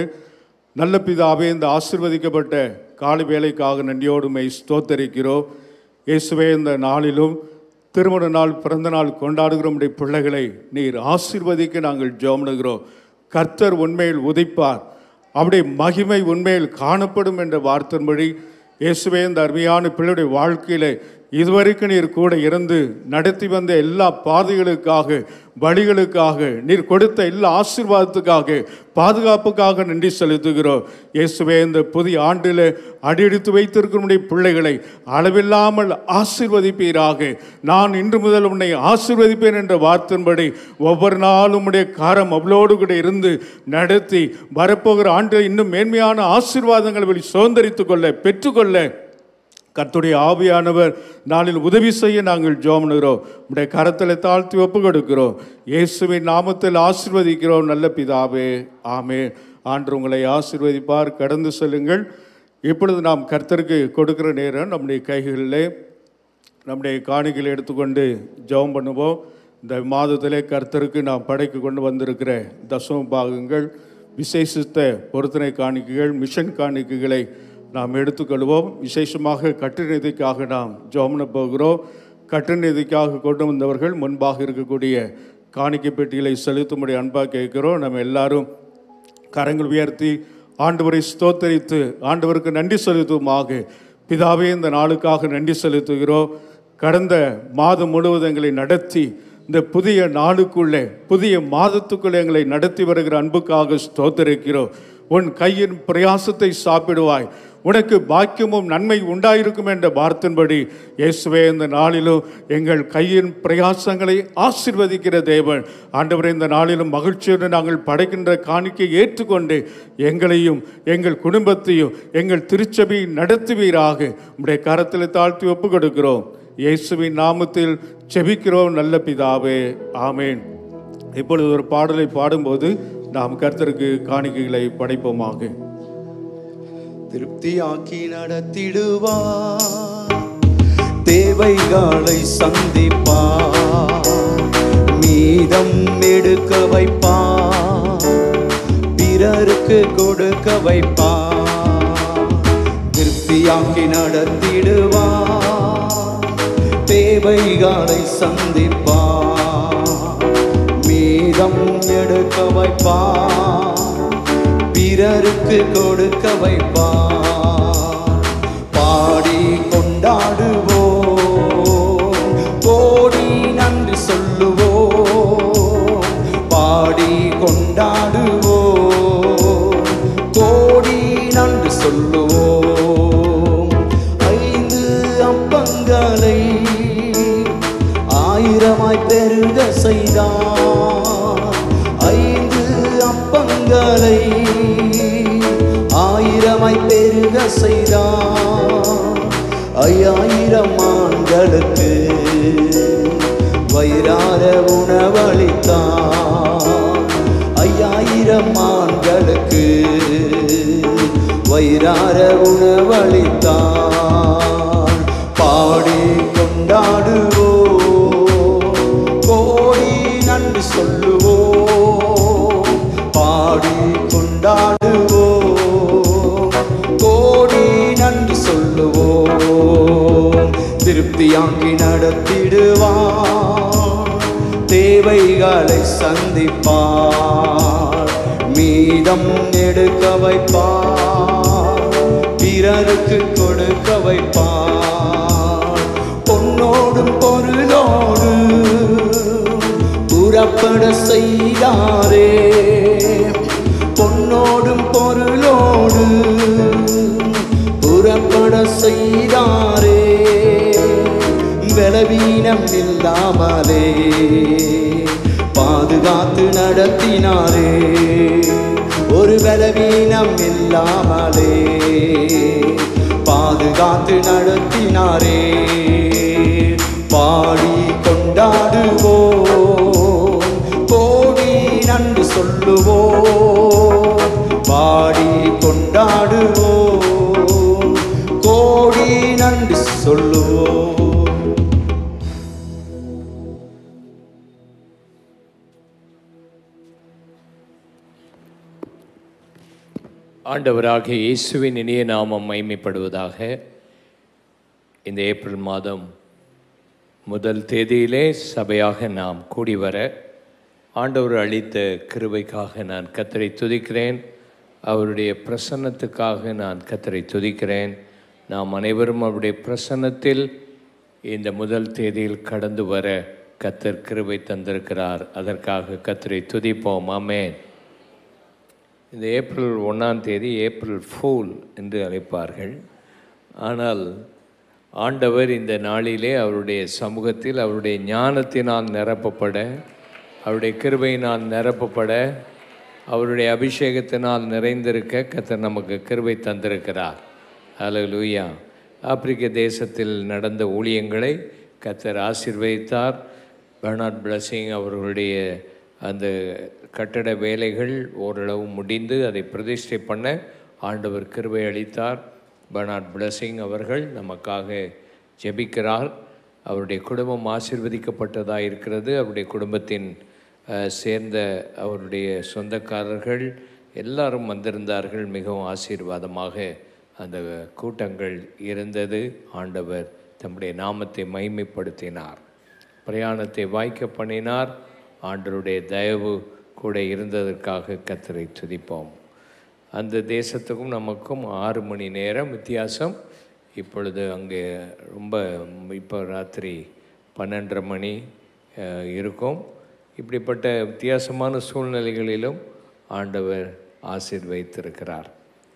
நல்ல பிதாவே, இந்த ஆசீர்வதிக்கப்பட்ட காலை வேலைக்காக நன்றியோடுமை ஸ்தோத்தரிக்கிறோம். இயேசுவே, இந்த நாளிலும் திருமண நாள் பிறந்த நாள் கொண்டாடுகிற நம்முடைய பிள்ளைகளை நீர் ஆசீர்வதிக்க நாங்கள் ஜெபம் பண்ணுகிறோம். கர்த்தர் உண்மையில் உதைப்பார், அவருடைய மகிமை உண்மையில் காணப்படும் என்ற வார்த்தையின்படி இயேசுவே, இந்த அருமையான பிள்ளையுடைய வாழ்க்கையில் இதுவரைக்கும் நீர் கூட இருந்து நடத்தி வந்த எல்லா பாதைகளுக்காக, வழிகளுக்காக, நீர் கொடுத்த எல்லா ஆசீர்வாதத்துக்காக, பாதுகாப்புக்காக நன்றி செலுத்துகிறோம். இயேசுவே, இந்த புதிய ஆண்டில் அடியெடுத்து வைத்திருக்கிற பிள்ளைகளை அளவில்லாமல் ஆசீர்வதிப்பீராக. நான் இன்று முதல் உன்னை ஆசீர்வதிப்பேன் என்ற வார்த்தையின்படி ஒவ்வொரு நாளும் உடைய காரம் அவளோடு கூட இருந்து நடத்தி வரப்போகிற ஆண்டு இன்னும் மேன்மையான ஆசீர்வாதங்களை சுதந்திரித்துக் கொள்ள, பெற்றுக்கொள்ள கர்த்தருடைய ஆவியானவர் நாளில் உதவி செய்ய நாங்கள் ஜெபம் பண்ணுகிறோம். உடைய கரத்தில் தாழ்த்தி ஒப்பு கொடுக்கிறோம். இயேசுவின் நாமத்தில் ஆசீர்வதிக்கிறோம் நல்ல பிதாவே. ஆமென். ஆண்டு உங்களை ஆசீர்வதிப்பார். கடந்து செல்லுங்கள். இப்பொழுது நாம் கர்த்தருக்கு கொடுக்கிற நேரம் நம்முடைய கைகளிலே நம்முடைய காணிக்கைகளை எடுத்துக்கொண்டு ஜெபம் பண்ணுவோம். இந்த மாதத்திலே கர்த்தருக்கு நாம் படைக்கு கொண்டு வந்திருக்கிற தசம பாகங்கள், விசேஷித்த பொருத்தனை காணிக்கைகள், மிஷன் காணிக்கைகளை நாம் எடுத்துக்கொள்வோம். விசேஷமாக கட்டுநிதிக்காக நாம் ஜெபம் பண்ண போகிறோம். கட்டுநிதிக்காக கொண்டு வந்தவர்கள் முன்பாக இருக்கக்கூடிய காணிக்கை பெட்டிகளை செலுத்தும்படி அன்பாக கேட்கிறோம். நம்ம எல்லாரும் கரங்கள் உயர்த்தி ஆண்டவரை ஸ்தோத்தரித்து ஆண்டவருக்கு நன்றி செலுத்துவோமாக. பிதாவே, இந்த நாளுக்காக நன்றி செலுத்துகிறோம். கடந்த மாதம் முழுவதும் எங்களை நடத்தி இந்த புதிய நாளுக்குள்ளே, புதிய மாதத்துக்குள்ளே எங்களை நடத்தி வருகிற அன்புக்காக ஸ்தோத்தரிக்கிறோம். உன் கையின் பிரயாசத்தை சாப்பிடுவாய், உனக்கு பாக்கியமும் நன்மை உண்டாயிருக்கும் என்ற வார்த்தையின்படி இயேசுவே, இந்த நாளிலும் எங்கள் கையின் பிரயாசங்களை ஆசீர்வதிக்கிற தேவன் ஆண்டவரே, இந்த நாளிலும் மகிழ்ச்சியுடன் நாங்கள் படைக்கின்ற காணிக்கை ஏற்றுக்கொண்டு எங்களையும் எங்கள் குடும்பத்தையும் எங்கள் திருச்சபையை நடத்துவீராக. உம்முடைய கரத்தில் தாழ்த்தி ஒப்பு கொடுக்கிறோம். இயேசுவின் நாமத்தில் ஜெபிக்கிறோம் நல்ல பிதாவே. ஆமென். இப்பொழுது ஒரு பாடலை பாடும்போது நாம் கர்த்தருக்கு காணிக்கைகளை படைப்போமாக. திருப்தியாக்கி நடத்திடுவா, தேவைகளை சந்திப்பா, மீதம் எடுக்க வைப்பா, பிறருக்கு கொடுக்க வைப்பா. திருப்தியாக்கி நடத்திடுவா, தேவைகளை சந்திப்பா, மீதம் எடுக்க வைப்பா, பிறருக்கு கொடுக்க வைப்பா. பாடி கொண்டாடுவோம், கோடி நன்றி சொல்லுவோம். பாடி கொண்டாடுவோம், கோடி நன்றி சொல்லுவோம். 5 அப்பங்களை 1000 பெருக செய்தார். 5 அப்பங்களை 1000 பெருக செய்தார். 5000 ஆண்களுக்கு வயிறார உணவளித்தார். 5000 ஆண்களுக்கு வயிறார உணவளித்தார். பாடி கொண்டாடுவோம், கோடி நன்றி சொல்லுவோம். பாடி கொண்டாடுவோம், சந்திப்பார், மீதம் எடுக்க வைப்பார், பிறருக்கு கொடுக்க வைப்பார். பொன்னோடும் பொருளோடு புறப்பட செய்தாரே, பொன்னோடும் பொருளோடு புறப்பட செய்தாரே, பலவீனம் இல்லாமலே பாதுகாத்து நடத்தினாரே, ஒரு பலவீனம் இல்லாமலே பாதுகாத்து நடத்தினாரே. பாடி கொண்டாடுவோம், கோடி நன்றி சொல்லுவோம், பாடி கொண்டாடுவோம், கோடி நன்றி சொல்லுவோம். ஆண்டவராகிய இயேசுவின் இனிய நாமம் மகிமைப்படுவதாக. இந்த ஏப்ரல் மாதம் முதல் தேதியிலே சபையாக நாம் கூடி வர ஆண்டவர் அளித்த கிருபைக்காக நான் கர்த்தரை துதிக்கிறேன். அவருடைய பிரசன்னத்துக்காக நான் கர்த்தரை துதிக்கிறேன். நாம் அனைவரும் அவருடைய பிரசன்னத்தில் இந்த முதல் தேதியில் கடந்து வர கர்த்தர் கிருபை தந்திருக்கிறார். அதற்காக கர்த்தரை துதிப்போம். ஆமென். இந்த ஏப்ரல் 1ஆம் தேதி ஏப்ரல் ஃபூல் என்று அழைப்பார்கள். ஆனால் ஆண்டவர் இந்த நாளிலே அவருடைய சமூகத்தில் அவருடைய ஞானத்தினால் நிரப்பப்பட, அவருடைய கிருபையினால் நிரப்பப்பட, அவருடைய அபிஷேகத்தினால் நிறைந்திருக்க கர்த்தர் நமக்கு கிருபை தந்திருக்கிறார். ஹல்லேலூயா. ஆப்பிரிக்க தேசத்தில் நடந்த ஊழியங்களை கர்த்தர் ஆசீர்வதித்தார். பெர்னார்ட் பிளஸிங் அவர்களுடைய அந்த கட்டட வேலைகள் ஓரளவு முடிந்து அதை பிரதிஷ்டை பண்ண ஆண்டவர் கிருபை அளித்தார். பெர்னார்ட் பிளஸிங் அவர்கள் நமக்காக ஜெபிக்கிறார். அவருடைய குடும்பம் ஆசீர்வதிக்கப்பட்டதாக இருக்கிறது. அவருடைய குடும்பத்தின் சேர்ந்த அவருடைய சொந்தக்காரர்கள் எல்லாரும் வந்திருந்தார்கள். மிகவும் ஆசீர்வாதமாக அந்த கூட்டங்கள் இருந்தது. ஆண்டவர் தம்முடைய நாமத்தை மகிமைப்படுத்தினார், பிரயாணத்தை வாய்க்க பண்ணினார். ஆண்டவருடைய தயவு கூட இருந்ததற்காக கர்த்தரை துதிப்போம். அந்த தேசத்துக்கும் நமக்கும் 6 மணி நேரம் வித்தியாசம். இப்பொழுது அங்கே ரொம்ப இப்போ ராத்திரி 12:30 மணி இருக்கும். இப்படிப்பட்ட வித்தியாசமான சூழ்நிலைகளிலும் ஆண்டவர் ஆசீர்வதித்திருக்கிறார்.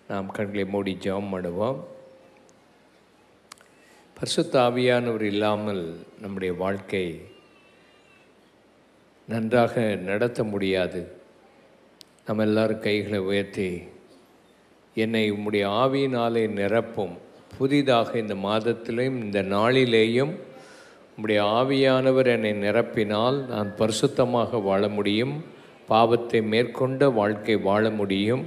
நாம் கண்களை மூடி ஜெபம் பண்ணுவோம். பரிசுத்த ஆவியானவர் இல்லாமல் நம்முடைய வாழ்க்கை நன்றாக நடத்த முடியாது. நம்ம எல்லாரும் கைகளை உயர்த்தி, என்னை உம்முடைய ஆவியினாலே நிரப்பும், புதிதாக இந்த மாதத்திலேயும் இந்த நாளிலேயும் உம்முடைய ஆவியானவர் என்னை நிரப்பினால் நான் பரிசுத்தமாக வாழ முடியும், பாவத்தை மேற்கொண்ட வாழ்க்கை வாழ முடியும்.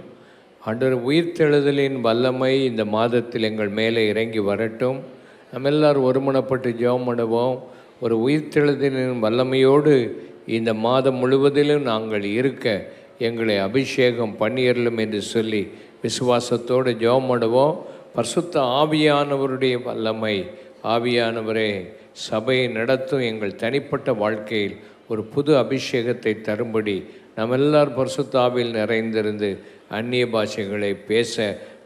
ஆண்டவர் உயிர்த்தெழுதலின் வல்லமை இந்த மாதத்தில் எங்கள் மேலே இறங்கி வரட்டும். நம்ம எல்லாரும் ஒருமனப்பட்டு ஜெபம் பண்ணுவோம். ஒரு உயிர்த்தெழுதலின் வல்லமையோடு இந்த மாதம் முழுவதிலும் நாங்கள் இருக்க எங்களை அபிஷேகம் பண்ணியறலும் என்று சொல்லி விசுவாசத்தோடு ஜெபம் பண்ணுவோம். பரிசுத்த ஆவியானவருடைய வல்லமை, ஆவியானவரே சபையை நடத்தும் எங்கள் தனிப்பட்ட வாழ்க்கையில் ஒரு புது அபிஷேகத்தை தரும்படி நம்ம எல்லாரும் பரிசுத்த ஆவியில் நிறைந்திருந்து அந்நிய பாஷைகளை பேச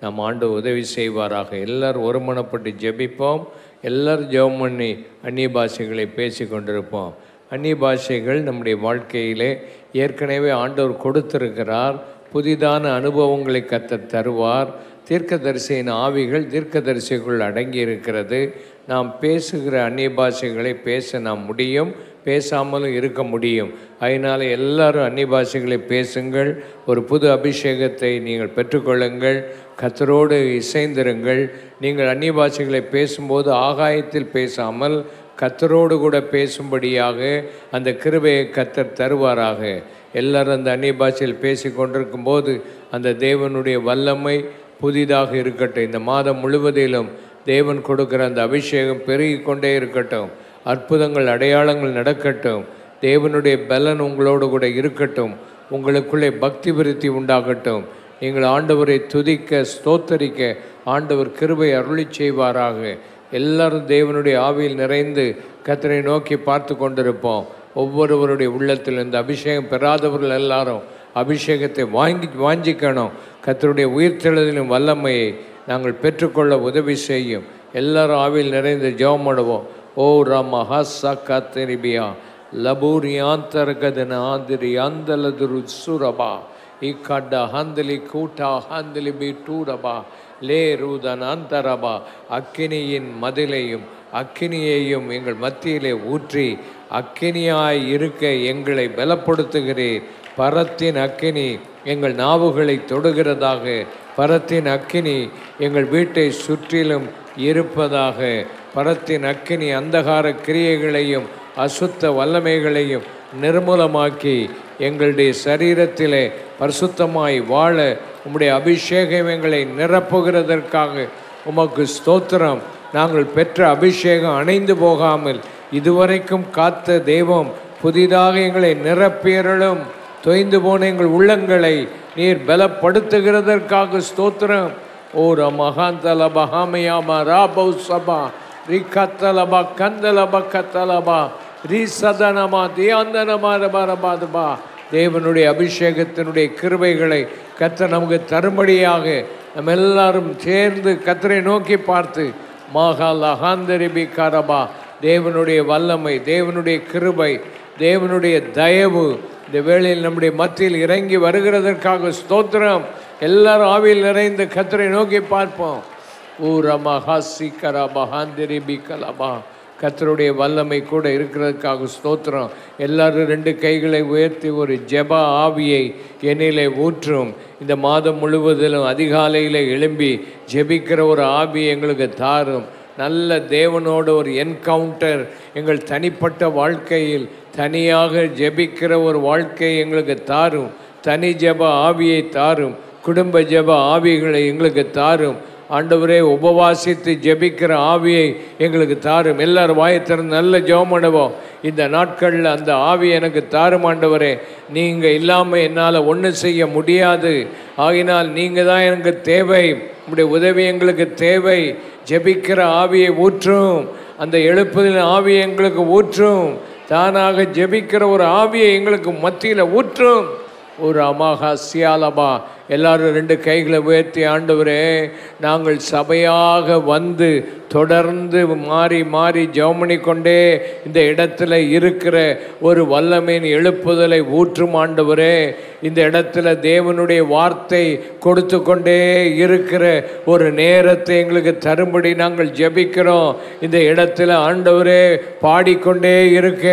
நம் ஆண்டவர் உதவி செய்வாராக. எல்லோரும் ஒருமனப்பட்டு ஜெபிப்போம். எல்லோரும் ஜெபம் பண்ணி அந்நிய பாஷைகளை பேசி கொண்டிருப்போம். அந்நிய பாஷைகள் நம்முடைய வாழ்க்கையிலே ஏற்கனவே ஆண்டவர் கொடுத்திருக்கிறார். புதிதான அனுபவங்களை கர்த்தர் தருவார். தீர்க்கதரிசியின் ஆவிகள் தீர்க்கதரிசிக்குள் அடங்கி இருக்கிறது. நாம் பேசுகிற அந்நிய பாஷைகளை பேச நாம் முடியும், பேசாமலும் இருக்க முடியும். அதனால் எல்லாரும் அந்நிய பாஷைகளை பேசுங்கள். ஒரு புது அபிஷேகத்தை நீங்கள் பெற்றுக்கொள்ளுங்கள். கர்த்தரோடு இசைந்திருங்கள். நீங்கள் அந்நிய பாஷைகளை பேசும்போது ஆகாயத்தில் பேசாமல் கர்த்தரோடு கூட பேசும்படியாக அந்த கிருபையை கர்த்தர் தருவாராக. எல்லாரும் அந்த அந்நிய பாஷையில் பேசி கொண்டிருக்கும் போது அந்த தேவனுடைய வல்லமை புதிதாக இருக்கட்டும். இந்த மாதம் முழுவதிலும் தேவன் கொடுக்கிற அந்த அபிஷேகம் பெருகி கொண்டே இருக்கட்டும். அற்புதங்கள் அடையாளங்கள் நடக்கட்டும். தேவனுடைய பலன் உங்களோடு கூட இருக்கட்டும். உங்களுக்குள்ளே பக்தி விருத்தி உண்டாகட்டும். நீங்கள் ஆண்டவரை துதிக்க ஸ்தோத்தரிக்க ஆண்டவர் கிருபை அருளி செய்வாராக. எல்லாரும் தேவனுடைய ஆவியில் நிறைந்து கர்த்தரை நோக்கி பார்த்து கொண்டிருப்போம். ஒவ்வொருவருடைய உள்ளத்தில் இந்த அபிஷேகம் பெறாதவர்கள் எல்லாரும் அபிஷேகத்தை வாஞ்சிக்கணும். கர்த்தருடைய உயிர்த்தெழுதலின் வல்லமையை நாங்கள் பெற்றுக்கொள்ள உதவி செய்யும். எல்லாரும் ஆவியில் நிறைந்து ஜெபம் பண்ணுவோம். ஓ ரமஹச கத்திரிபியா லபூரியாந்தர்கதன ஆந்திரி அந்தலதுரு சுரபா இக்கட ஹந்தலி கூட்டா ஹந்தலி பி டூரபா லே ரூதன் அந்தரபா. அக்கினியின் மதிலையும் அக்கினியையும் எங்கள் மத்தியிலே ஊற்றி அக்கினியாய் இருக்க எங்களை பலப்படுத்துகிறீர். பரத்தின் அக்கினி எங்கள் நாவுகளை தொடுகிறதாக, பரத்தின் அக்கினி எங்கள் வீட்டை சுற்றிலும் இருப்பதாக. பரத்தின் அக்கினி அந்தகார கிரியைகளையும் அசுத்த வல்லமைகளையும் நிர்மூலமாக்கி எங்களுடைய சரீரத்திலே பரிசுத்தமாய் வாழ உம்முடைய அபிஷேகம் எங்களை நிரப்புகிறதற்காக உமக்கு ஸ்தோத்திரம். நாங்கள் பெற்ற அபிஷேகம் அணைந்து போகாமல் இதுவரைக்கும் காத்த தெய்வம் புதிதாக எங்களை நிரப்பியருளும். தொய்ந்து போன எங்கள் உள்ளங்களை நீர் பலப்படுத்துகிறதற்காக ஸ்தோத்திரம். ஓ ரமஹாந்தலபா ஹாமயாமா ராபௌ சபா ரிகத்தலபா கந்தலபா கத்தலபா ரீசதனமா தியாந்தனமா ரபரபாதபா. தேவனுடைய அபிஷேகத்தினுடைய கிருபைகளை கர்த்தர் நமக்கு தரும்படியாக நம்ம எல்லாரும் சேர்ந்து கர்த்தரை நோக்கி பார்த்து மகாலஹாந்தரிபி கரபா. தேவனுடைய வல்லமை, தேவனுடைய கிருபை, தேவனுடைய தயவு இந்த வேளையில் நம்முடைய மத்தியில் இறங்கி வருகிறதற்காக ஸ்தோத்திரம். எல்லாரும் ஆவியில் நிறைந்து கர்த்தரை நோக்கி பார்ப்போம். ஊரமஹாசி கரபா ஹாந்திரிபி கலபா. கர்த்தருடைய வல்லமை கூட இருக்கிறதுக்காக ஸ்தோத்திரம். எல்லாரும் 2 கைகளை உயர்த்தி ஒரு ஜெப ஆவியை என்னிலே ஊற்றும். இந்த மாதம் முழுவதிலும் அதிகாலையில் எழும்பி ஜெபிக்கிற ஒரு ஆவியை எங்களுக்கு தாரும். நல்ல தேவனோட ஒரு என்கவுண்டர் எங்கள் தனிப்பட்ட வாழ்க்கையில் தனியாக ஜெபிக்கிற ஒரு வாழ்க்கையை எங்களுக்கு தாரும். தனி ஜெப ஆவியை தாரும். குடும்ப ஜெப ஆவிகளை எங்களுக்கு தாரும். ஆண்டவரே, உபவாசித்து ஜெபிக்கிற ஆவியை எங்களுக்கு தாரும். எல்லாரும் வாயை திறந்து நல்ல ஜெபம் பண்ணுவோம். இந்த நாட்களில் அந்த ஆவி எனக்கு தாரும் ஆண்டவரே. நீங்கள் இல்லாமல் என்னால் ஒன்றும் செய்ய முடியாது. ஆகினால் நீங்கள் தான் எனக்கு தேவை. உங்களுடைய உதவி எங்களுக்கு தேவை. ஜெபிக்கிற ஆவியை ஊற்றும். அந்த எழுப்புதலின் ஆவியை எங்களுக்கு ஊற்றும். தானாக ஜெபிக்கிற ஒரு ஆவியை எங்களுக்கு மத்தியில் ஊற்றும். ஒரு அமாகா சியாலபா. எல்லாரும் 2 கைகளை உயர்த்தி ஆண்டவரே, நாங்கள் சபையாக வந்து தொடர்ந்து மாறி மாறி ஜெபமணி கொண்டே இந்த இடத்துல இருக்கிற ஒரு வல்லமையின் எழுப்புதலை ஊற்றும் ஆண்டவரே. இந்த இடத்துல தேவனுடைய வார்த்தை கொடுத்து கொண்டே இருக்கிற ஒரு நேரத்தை எங்களுக்கு தரும்படி நாங்கள் ஜெபிக்கிறோம். இந்த இடத்துல ஆண்டவரே பாடிக்கொண்டே இருக்க,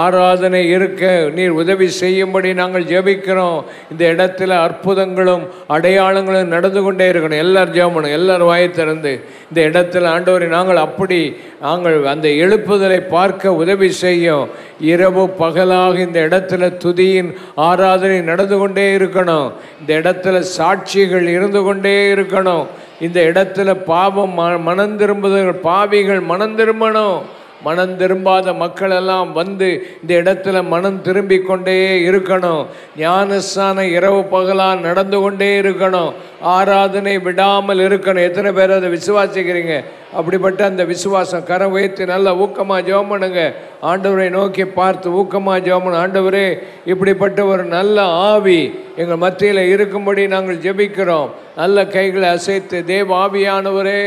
ஆராதனை இருக்க நீர் உதவி செய்யும்படி நாங்கள் ஜெபிக்கிறோம். இந்த இடத்துல அற்புதங்களும் அடையாளங்களும் நடந்து கொண்டே இருக்கணும். எல்லாரும் ஜெபம், எல்லாரும் வாயை திறந்து இந்த இடத்துல ஆண்டவரை நாங்கள் அந்த எழுப்புதலை பார்க்க உதவி செய்யும். இரவு பகலாக இந்த இடத்துல துதியின் ஆராதனை நடந்து கொண்டே இருக்கணும். இந்த இடத்துல சாட்சிகள் இருந்து கொண்டே இருக்கணும். இந்த இடத்துல பாவம் மனம் திரும்புதல், பாவிகள் மனம் திரும்பணும். மனம் திரும்பாத மக்கள் எல்லாம் வந்து இந்த இடத்துல மனம் திரும்பி கொண்டே இருக்கணும். ஞானஸ்தான இரவு பகலாக நடந்து கொண்டே இருக்கணும். ஆராதனை விடாமல் இருக்கணும். எத்தனை பேர் அதை விசுவாசிக்கிறீங்க? அப்படிப்பட்ட அந்த விசுவாசம் கரம் வைத்து நல்லா ஊக்கமாக ஜெபம் பண்ணுங்க. ஆண்டவரை நோக்கி பார்த்து ஊக்கமாக ஜெபம் பண்ணு. ஆண்டவரே, இப்படிப்பட்ட ஒரு நல்ல ஆவி எங்கள் மத்தியில் இருக்கும்படி நாங்கள் ஜெபிக்கிறோம். நல்ல கைகளை அசைத்து தேவ ஆவியானவரே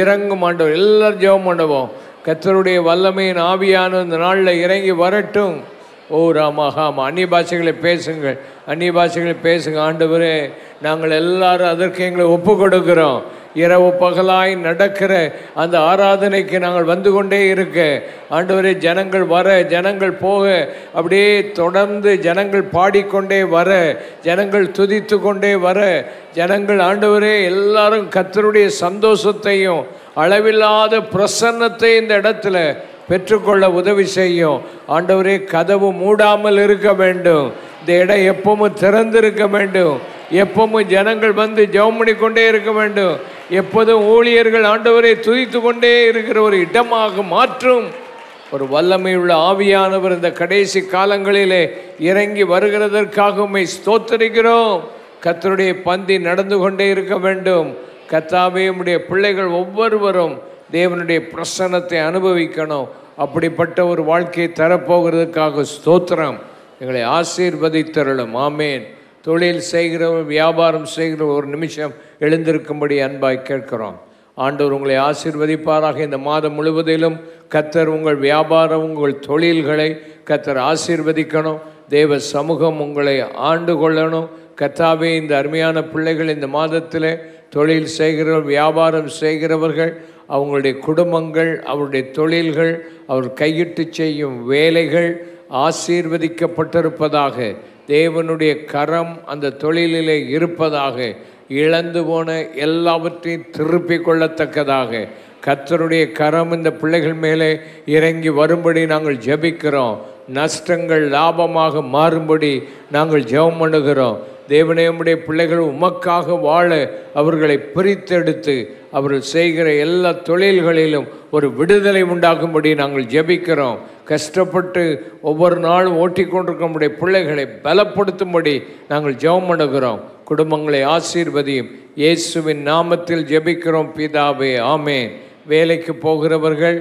இறங்கும் ஆண்டவர். எல்லாரும் ஜெபம் பண்ணுவோம். கர்த்தருடைய வல்லமையின் ஆவியான இந்த நாளில் இறங்கி வரட்டும். ஓ ராமஹாம். அந்நிய பாஷைகளை பேசுங்கள், அந்நிய பாஷைகளை பேசுங்க. ஆண்டவரே, நாங்கள் எல்லாரும் அதற்கு எங்களை ஒப்பு கொடுக்கிறோம். இரவு பகலாய் நடக்கிற அந்த ஆராதனைக்கு நாங்கள் வந்து கொண்டே இருக்க ஆண்டவரே, ஜனங்கள் வர, ஜனங்கள் போக, அப்படியே தொடர்ந்து ஜனங்கள் பாடிக்கொண்டே வர, ஜனங்கள் துதித்து கொண்டே வர, ஜனங்கள் ஆண்டவரே எல்லாரும் கர்த்தருடைய சந்தோஷத்தையும் அளவில்லாத பிரசன்னத்தை இந்த இடத்துல பெற்றுக்கொள்ள உதவி செய்யும். ஆண்டவரே, கதவு மூடாமல் இருக்க வேண்டும். இந்த இடம் எப்பவும் திறந்திருக்க வேண்டும். எப்பவும் ஜனங்கள் வந்து ஜெபம் பண்ணி கொண்டே இருக்க வேண்டும். எப்போதும் ஊழியர்கள் ஆண்டவரை துதித்து கொண்டே இருக்கிற ஒரு இடமாக மாற்றும் ஒரு வல்லமையுள்ள ஆவியானவர் இந்த கடைசி காலங்களிலே இறங்கி வருகிறதற்காக உம்மை ஸ்தோத்தரிக்கிறோம். கர்த்தருடைய பந்தி நடந்து கொண்டே இருக்க வேண்டும். கர்த்தாவே, உம்முடைய பிள்ளைகள் ஒவ்வொருவரும் தேவனுடைய பிரசன்னத்தை அனுபவிக்கணும். அப்படிப்பட்ட ஒரு வாழ்க்கையை தரப்போகிறதுக்காக ஸ்தோத்திரம். எங்களை ஆசீர்வதித்தருளும். ஆமேன். தொழில் செய்கிறவர், வியாபாரம் செய்கிற ஒரு நிமிஷம் எழுந்திருக்கும்படி அன்பாய் கேட்கிறோம். ஆண்டவர் உங்களை ஆசீர்வதிப்பாராக. இந்த மாதம் முழுவதிலும் கர்த்தர் உங்கள் வியாபாரம், உங்கள் தொழில்களை கர்த்தர் ஆசீர்வதிக்கணும். தேவ சமூகம் உங்களை ஆண்டு கொள்ளணும். கர்த்தாவே, இந்த அருமையான பிள்ளைகள் இந்த மாதத்தில் தொழில் செய்கிறவர், வியாபாரம் செய்கிறவர்கள், அவங்களுடைய குடும்பங்கள், அவருடைய தொழில்கள், அவர் கையிட்டு செய்யும் வேலைகள் ஆசீர்வதிக்கப்பட்டிருப்பதாக. தேவனுடைய கரம் அந்த தொழிலிலே இருப்பதாக. இழந்து போன எல்லாவற்றையும் திருப்பி கொள்ளத்தக்கதாக கர்த்தருடைய கரம் இந்த பிள்ளைகள் மேலே இறங்கி வரும்படி நாங்கள் ஜெபிக்கிறோம். நஷ்டங்கள் லாபமாக மாறும்படி நாங்கள் ஜெபம் பண்ணுகிறோம். தேவனே, உம்முடைய பிள்ளைகள் உமக்காக வாழ அவர்களை பிரித்தெடுத்து அவர்கள் செய்கிற எல்லா தொழில்களிலும் ஒரு விடுதலை உண்டாகும்படி நாங்கள் ஜெபிக்கிறோம். கஷ்டப்பட்டு ஒவ்வொரு நாளும் ஓட்டி கொண்டிருக்க நம்முடைய பிள்ளைகளை பலப்படுத்தும்படி நாங்கள் ஜெபம் பண்ணுகிறோம். குடும்பங்களை ஆசீர்வதியும். இயேசுவின் நாமத்தில் ஜெபிக்கிறோம் பிதாவே, ஆமேன். வேலைக்கு போகிறவர்கள்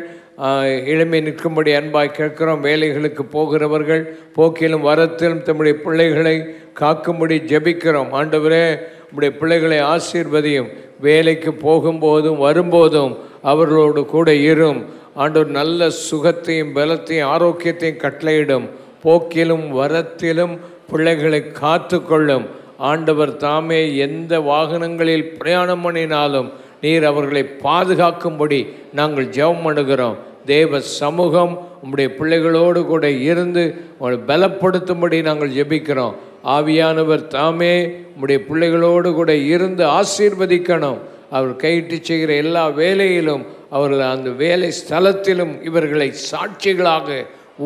எளிமை நிற்கும்படி அன்பாய் கேட்கிறோம். வேலைகளுக்கு போகிறவர்கள் போக்கிலும் வரத்திலும் தம்முடைய பிள்ளைகளை காக்கும்படி ஜெபிக்கிறோம். ஆண்டவரே, உம்முடைய பிள்ளைகளை ஆசீர்வதியும். வேலைக்கு போகும்போதும் வரும்போதும் அவர்களோடு கூட இரும். ஆண்டவர் நல்ல சுகத்தையும் பலத்தையும் ஆரோக்கியத்தையும் கட்டளையிடும். போக்கிலும் வரத்திலும் பிள்ளைகளை காத்து கொள்ளும். ஆண்டவர் தாமே எந்த வாகனங்களில் பிரயாணம் பண்ணினாலும் நீர் அவர்களை பாதுகாக்கும்படி நாங்கள் ஜெபம் பண்ணுகிறோம். தேவ சமூகம் உம்முடைய பிள்ளைகளோடு கூட இருந்து அவங்களை பலப்படுத்தும்படி நாங்கள் ஜெபிக்கிறோம். ஆவியானவர் தாமே உம்முடைய பிள்ளைகளோடு கூட இருந்து ஆசீர்வதிக்கணும். அவர் கையிட்டு செய்கிற எல்லா வேலையிலும், அவர்கள் அந்த வேலை ஸ்தலத்திலும் இவர்களை சாட்சிகளாக,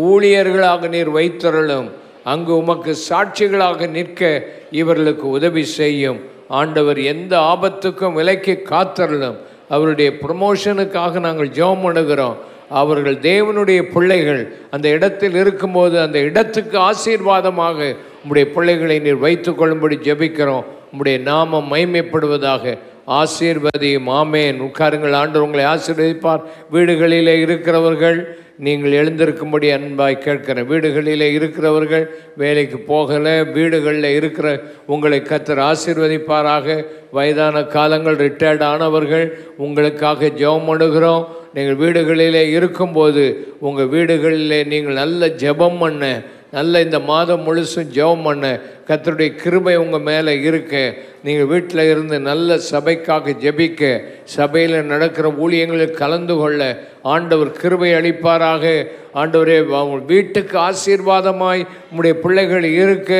ஊழியர்களாக நீர் வைத்தருளும். அங்கு உமக்கு சாட்சிகளாக நிற்க இவர்களுக்கு உதவி செய்யும். ஆண்டவர் எந்த ஆபத்துக்கும் விலக்கி காத்தருளும். அவருடைய ப்ரமோஷனுக்காக நாங்கள் ஜெபம் பண்ணுகிறோம். அவர்கள் தேவனுடைய பிள்ளைகள் அந்த இடத்தில் இருக்கும்போது அந்த இடத்துக்கு ஆசீர்வாதமாக உம்முடைய பிள்ளைகளை நீர் வைத்துக் கொள்ளும்படி ஜெபிக்கிறோம். உம்முடைய நாமம் மகிமைப்படுவதாக. ஆசீர்வதியும். ஆமேன். உட்காருங்கள். ஆண்டவர் உங்களை ஆசீர்வதிப்பார். வீடுகளிலே இருக்கிறவர்கள் நீங்கள் எழுந்திருக்கும்படி அன்பாய் கேட்கிறேன். வீடுகளில் இருக்கிறவர்கள் வேலைக்கு போகலை, வீடுகளில் இருக்கிற உங்களை கர்த்தர் ஆசீர்வதிப்பாராக. வயதான காலங்கள் ரிட்டையர்ட் ஆனவர்கள் உங்களுக்காக ஜெபம் பண்ணுகிறோம். நீங்கள் வீடுகளிலே இருக்கும்போது உங்கள் வீடுகளிலே நீங்கள் நல்ல ஜெபம் பண்ண, நல்ல இந்த மாதம் முழுசும் ஜெபம் பண்ண கர்த்தருடைய கிருபை உங்கள் மேலே இருக்க, நீங்கள் வீட்டில் இருந்து நல்ல சபைக்காக ஜெபிக்க, சபையில் நடக்கிற ஊழியங்களில் கலந்து கொள்ள ஆண்டவர் கிருபை அளிப்பாராக. ஆண்டவரே, வீட்டுக்கு ஆசீர்வாதமாய் உம்முடைய பிள்ளைகள் இருக்க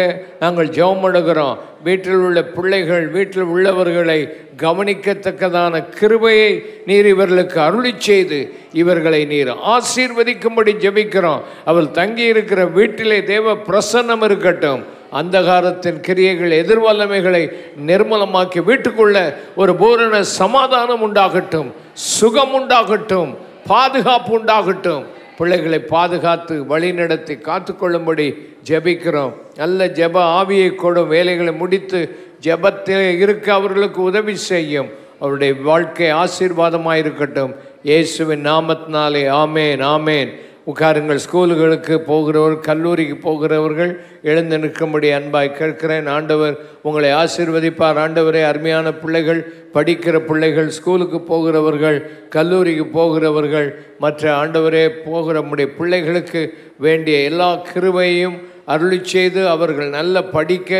நாங்கள் ஜெபம் பண்ணுகிறோம். வீட்டில் உள்ள பிள்ளைகள், வீட்டில் உள்ளவர்களை கவனிக்கத்தக்கதான கிருபையை நீர் இவர்களுக்கு அருளி செய்து இவர்களை நீர் ஆசீர்வதிக்கும்படி ஜெபிக்கிறோம். அவள் தங்கி இருக்கிற வீட்டிலே தேவ பிரசன்னம் இருக்கட்டும். அந்தகாரத்தின் கிரியைகள், எதிர்வல்லமைகளை நிர்மலமாக்கி வீட்டுக்குள்ள ஒரு பூரண சமாதானம் உண்டாகட்டும், சுகம் உண்டாகட்டும், பாதுகாப்பு உண்டாகட்டும். பிள்ளைகளை பாதுகாத்து வழிநடத்தி காத்துக்கொள்ளும்படி ஜெபிக்கிறோம். நல்ல ஜெப ஆவியை கொடும். வேலைகளை முடித்து ஜெபத்தில் இருக்க அவர்களுக்கு உதவி செய்யும். அவருடைய வாழ்க்கை ஆசீர்வாதமாக இருக்கட்டும். இயேசுவின் நாமத்தினாலே ஆமேன், ஆமேன். உட்காருங்கள். ஸ்கூலுகளுக்கு போகிறவர்கள், கல்லூரிக்கு போகிறவர்கள் எழுந்து நிற்கும்படி அன்பாய் கேட்கிறேன். ஆண்டவர் உங்களை ஆசீர்வதிப்பார். ஆண்டவரே, அருமையான பிள்ளைகள், படிக்கிற பிள்ளைகள், ஸ்கூலுக்கு போகிறவர்கள், கல்லூரிக்கு போகிறவர்கள், மற்ற ஆண்டவரே போகிற நம்முடைய பிள்ளைகளுக்கு வேண்டிய எல்லா கிருபையும் அருளி செய்து அவர்கள் நல்ல படிக்க,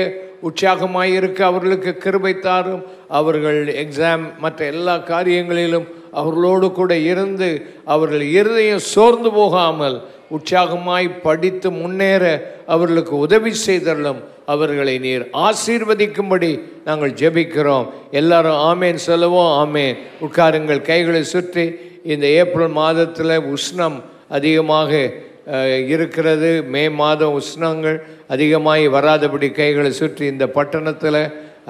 உற்சாகமாயிருக்க அவர்களுக்கு கிருபை தாரும். அவர்கள் எக்ஸாம் மற்ற எல்லா காரியங்களிலும் அவர்களோடு கூட இருந்து அவர்கள் இருதயம் சோர்ந்து போகாமல் உற்சாகமாய் படித்து முன்னேற அவர்களுக்கு உதவி செய்தரலும். அவர்களை நீர் ஆசீர்வதிக்கும்படி நாங்கள் ஜெபிக்கிறோம். எல்லாரும் ஆமேன் சொல்லுவோம். ஆமேன். உட்காருங்கள். கைகளை சுற்றி. இந்த ஏப்ரல் மாதத்தில் உஷ்ணம் அதிகமாக இருக்கிறது. மே மாதம் உஷ்ணங்கள் அதிகமாகி வராதபடி கைகளை சுற்றி. இந்த பட்டணத்தில்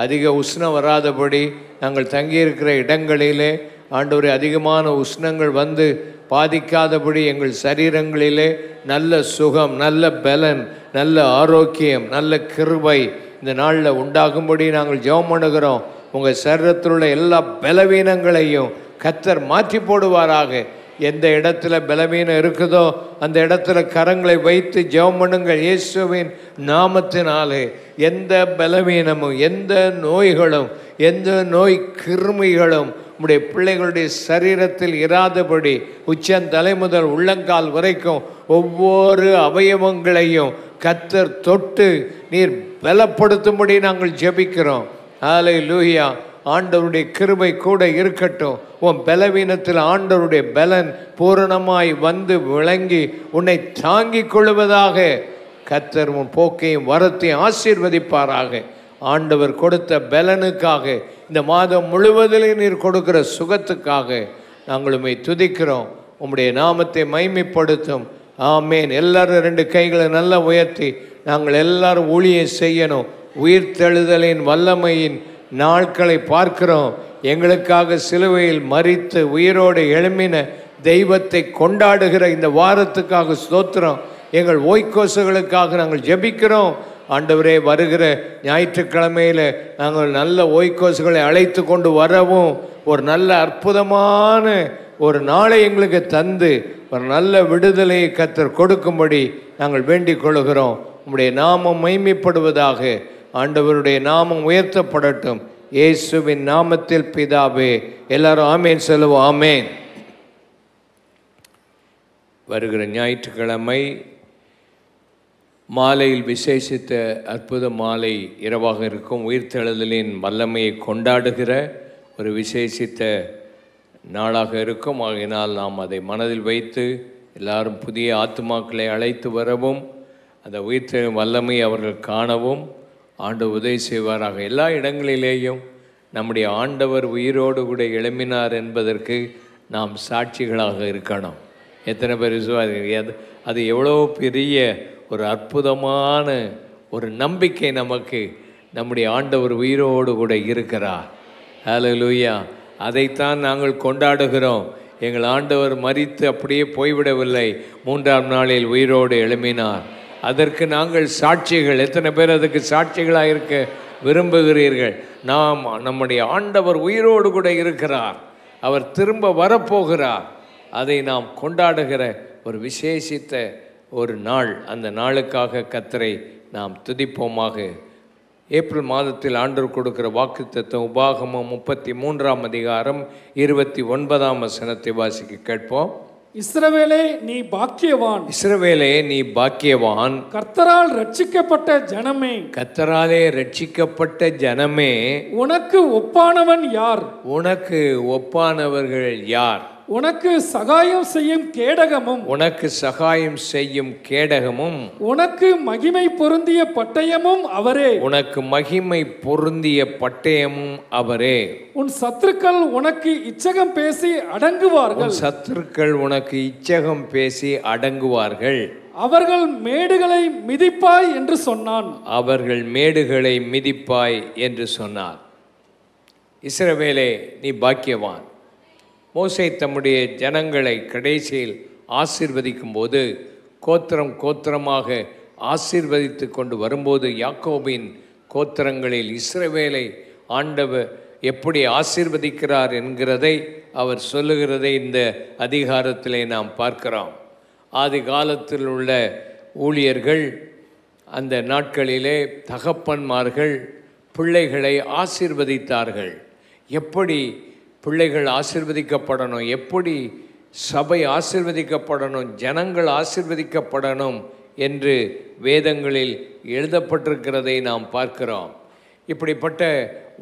அதிக உஷ்ணம் வராதபடி நாங்கள் தங்கியிருக்கிற இடங்களிலே ஆண்டவரே அதிகமான உஷ்ணங்கள் வந்து பாதிக்காதபடி எங்கள் சரீரங்களிலே நல்ல சுகம், நல்ல பலன், நல்ல ஆரோக்கியம், நல்ல கிருபை இந்த நாளில் உண்டாகும்படி நாங்கள் ஜெபம் பண்ணுகிறோம். உங்கள் சரீரத்தில் உள்ள எல்லா பலவீனங்களையும் கர்த்தர் மாற்றி போடுவாராக. எந்த இடத்துல பலவீனம் இருக்குதோ அந்த இடத்துல கரங்களை வைத்து ஜெபம் பண்ணுங்கள். இயேசுவின் நாமத்தினாலே எந்த பலவீனமும், எந்த நோய்களும், எந்த நோய் கிருமிகளும் உம்முடைய பிள்ளைகளுடைய சரீரத்தில் இராதபடி உச்சந்தலை முதல் உள்ளங்கால் வரைக்கும் ஒவ்வொரு அவயவங்களையும் கர்த்தர் தொட்டு நீர் பலப்படுத்தும்படி நாங்கள் ஜெபிக்கிறோம். ஹல்லேலூயா. ஆண்டவருடைய கிருபை கூட இருக்கட்டும். உன் பலவீனத்தில் ஆண்டவருடைய பலன் பூரணமாய் வந்து விளங்கி உன்னை தாங்கிக் கொள்வதாக. கர்த்தர் உன் போக்கையும் வரத்தையும் ஆசீர்வதிப்பாராக. ஆண்டவர் கொடுத்த பலனுக்காக, இந்த மாதம் முழுவதிலும் நீர் கொடுக்கிற சுகத்துக்காக நாங்கள் உம்மை துதிக்கிறோம். உம்முடைய நாமத்தை மைமைப்படுத்தும். ஆமேன். எல்லாரும் 2 கைகளை நல்லா உயர்த்தி நாங்கள் எல்லாரும் ஊழியம் செய்யணும். உயிர்த்தெழுதலின் வல்லமையின் நாட்களை பார்க்கிறோம். எங்களுக்காக சிலுவையில் மரித்து உயிரோடு எழும்பின தெய்வத்தை கொண்டாடுகிற இந்த வாரத்துக்காக ஸ்தோத்திரம். எங்கள் ஓய்கோசுகளுக்காக நாங்கள் ஜெபிக்கிறோம். ஆண்டவரே, வருகிற ஞாயிற்றுக்கிழமையில் நாங்கள் நல்ல ஓய்கோசுகளை அழைத்து கொண்டு வரவும், ஒரு நல்ல அற்புதமான ஒரு நாளை எங்களுக்கு தந்து ஒரு நல்ல விடுதலையை கர்த்தர் கொடுக்கும்படி நாங்கள் வேண்டிக் கொள்கிறோம். உம்முடைய நாமம் மைமைப்படுவதாக. ஆண்டவருடைய நாமம் உயர்த்தப்படட்டும். இயேசுவின் நாமத்தில் பிதாவே. எல்லாரும் ஆமேன் சொல்லுவோம். ஆமேன். வருகிற ஞாயிற்றுக்கிழமை மாலையில் விசேஷித்த அற்புத மாலை இரவாக இருக்கும். உயிர்த்தெழுதலின் வல்லமையை கொண்டாடுகிற ஒரு விசேஷித்த நாளாக இருக்கும். ஆகையினால் நாம் அதை மனதில் வைத்து எல்லாரும் புதிய ஆத்துமாக்களை அழைத்து வரவும், அந்த உயிர்த்தெழும் வல்லமை அவர்கள் காணவும் ஆண்டவர் உதவி செய்வாராக. எல்லா இடங்களிலேயும் நம்முடைய ஆண்டவர் உயிரோடு கூட எழும்பினார் என்பதற்கு நாம் சாட்சிகளாக இருக்கணும். எத்தனை பேர் விசுவாசிக்கிறீங்க? அது எவ்வளோ பெரிய ஒரு அற்புதமான ஒரு நம்பிக்கை நமக்கு. நம்முடைய ஆண்டவர் உயிரோடு கூட இருக்கிறார். ஹல்லேலூயா. அதைத்தான் நாங்கள் கொண்டாடுகிறோம். எங்கள் ஆண்டவர் மரித்து அப்படியே போய்விடவில்லை, 3ஆம் நாளில் உயிரோடு எழும்பினார். அதற்கு நாங்கள் சாட்சிகள். எத்தனை பேர் அதுக்கு சாட்சிகளாக இருக்க விரும்புகிறீர்கள்? நம்முடைய ஆண்டவர் உயிரோடு கூட இருக்கிறார். அவர் திரும்ப வரப்போகிறார். அதை நாம் கொண்டாடுகிற ஒரு விசேஷித்த ஒரு நாள். அந்த நாளுக்காக கர்த்தரை நாம் துதிப்போமாக. ஏப்ரல் மாதத்தில் ஆண்டவர் கொடுக்கிற வாக்குத்தத்தம் உபாகமம் 33ஆம் அதிகாரம் 29ஆம் வசனத்தை வாசிக்க கேட்போம். இஸ்ரவேலே நீ பாக்கியவான். இஸ்ரவேலே நீ பாக்கியவான். கர்த்தரால் ரட்சிக்கப்பட்ட ஜனமே. கர்த்தராலே ரட்சிக்கப்பட்ட ஜனமே. உனக்கு ஒப்பானவன் யார்? உனக்கு ஒப்பானவர்கள் யார்? உனக்கு சகாயம் செய்யும் கேடகமும். உனக்கு சகாயம் செய்யும் கேடகமும். உனக்கு மகிமை பொருந்திய பட்டயமும் அவரே. உனக்கு மகிமை பொருந்திய பட்டயமும் அவரே. உன் சத்துருக்கள் உனக்கு இச்சகம் பேசி அடங்குவார்கள். உன் சத்துருக்கள் உனக்கு இச்சகம் பேசி அடங்குவார்கள். அவர்கள் மேடுகளை மிதிப்பாய் என்று சொன்னான். அவர்கள் மேடுகளை மிதிப்பாய் என்று சொன்னார். இஸ்ரவேலே நீ பாக்கியவான். மோசே தம்முடைய ஜனங்களை கடைசியில் ஆசீர்வதிக்கும் போது கோத்திரம் கோத்திரமாக ஆசீர்வதித்து கொண்டு வரும்போது யாக்கோபின் கோத்திரங்களில் இஸ்ரவேலை ஆண்டவர் எப்படி ஆசீர்வதிக்கிறார் என்கிறதை அவர் சொல்லுகிறதை இந்த அதிகாரத்திலே நாம் பார்க்கிறோம். ஆதி காலத்தில் உள்ள ஊழியர்கள் அந்த நாட்களிலே தகப்பன்மார்கள் பிள்ளைகளை ஆசீர்வதித்தார்கள். எப்படி பிள்ளைகள் ஆசீர்வதிக்கப்படணும், எப்படி சபை ஆசீர்வதிக்கப்படணும், ஜனங்கள் ஆசீர்வதிக்கப்படணும் என்று வேதங்களில் எழுதப்பட்டிருக்கிறதை நாம் பார்க்கிறோம். இப்படிப்பட்ட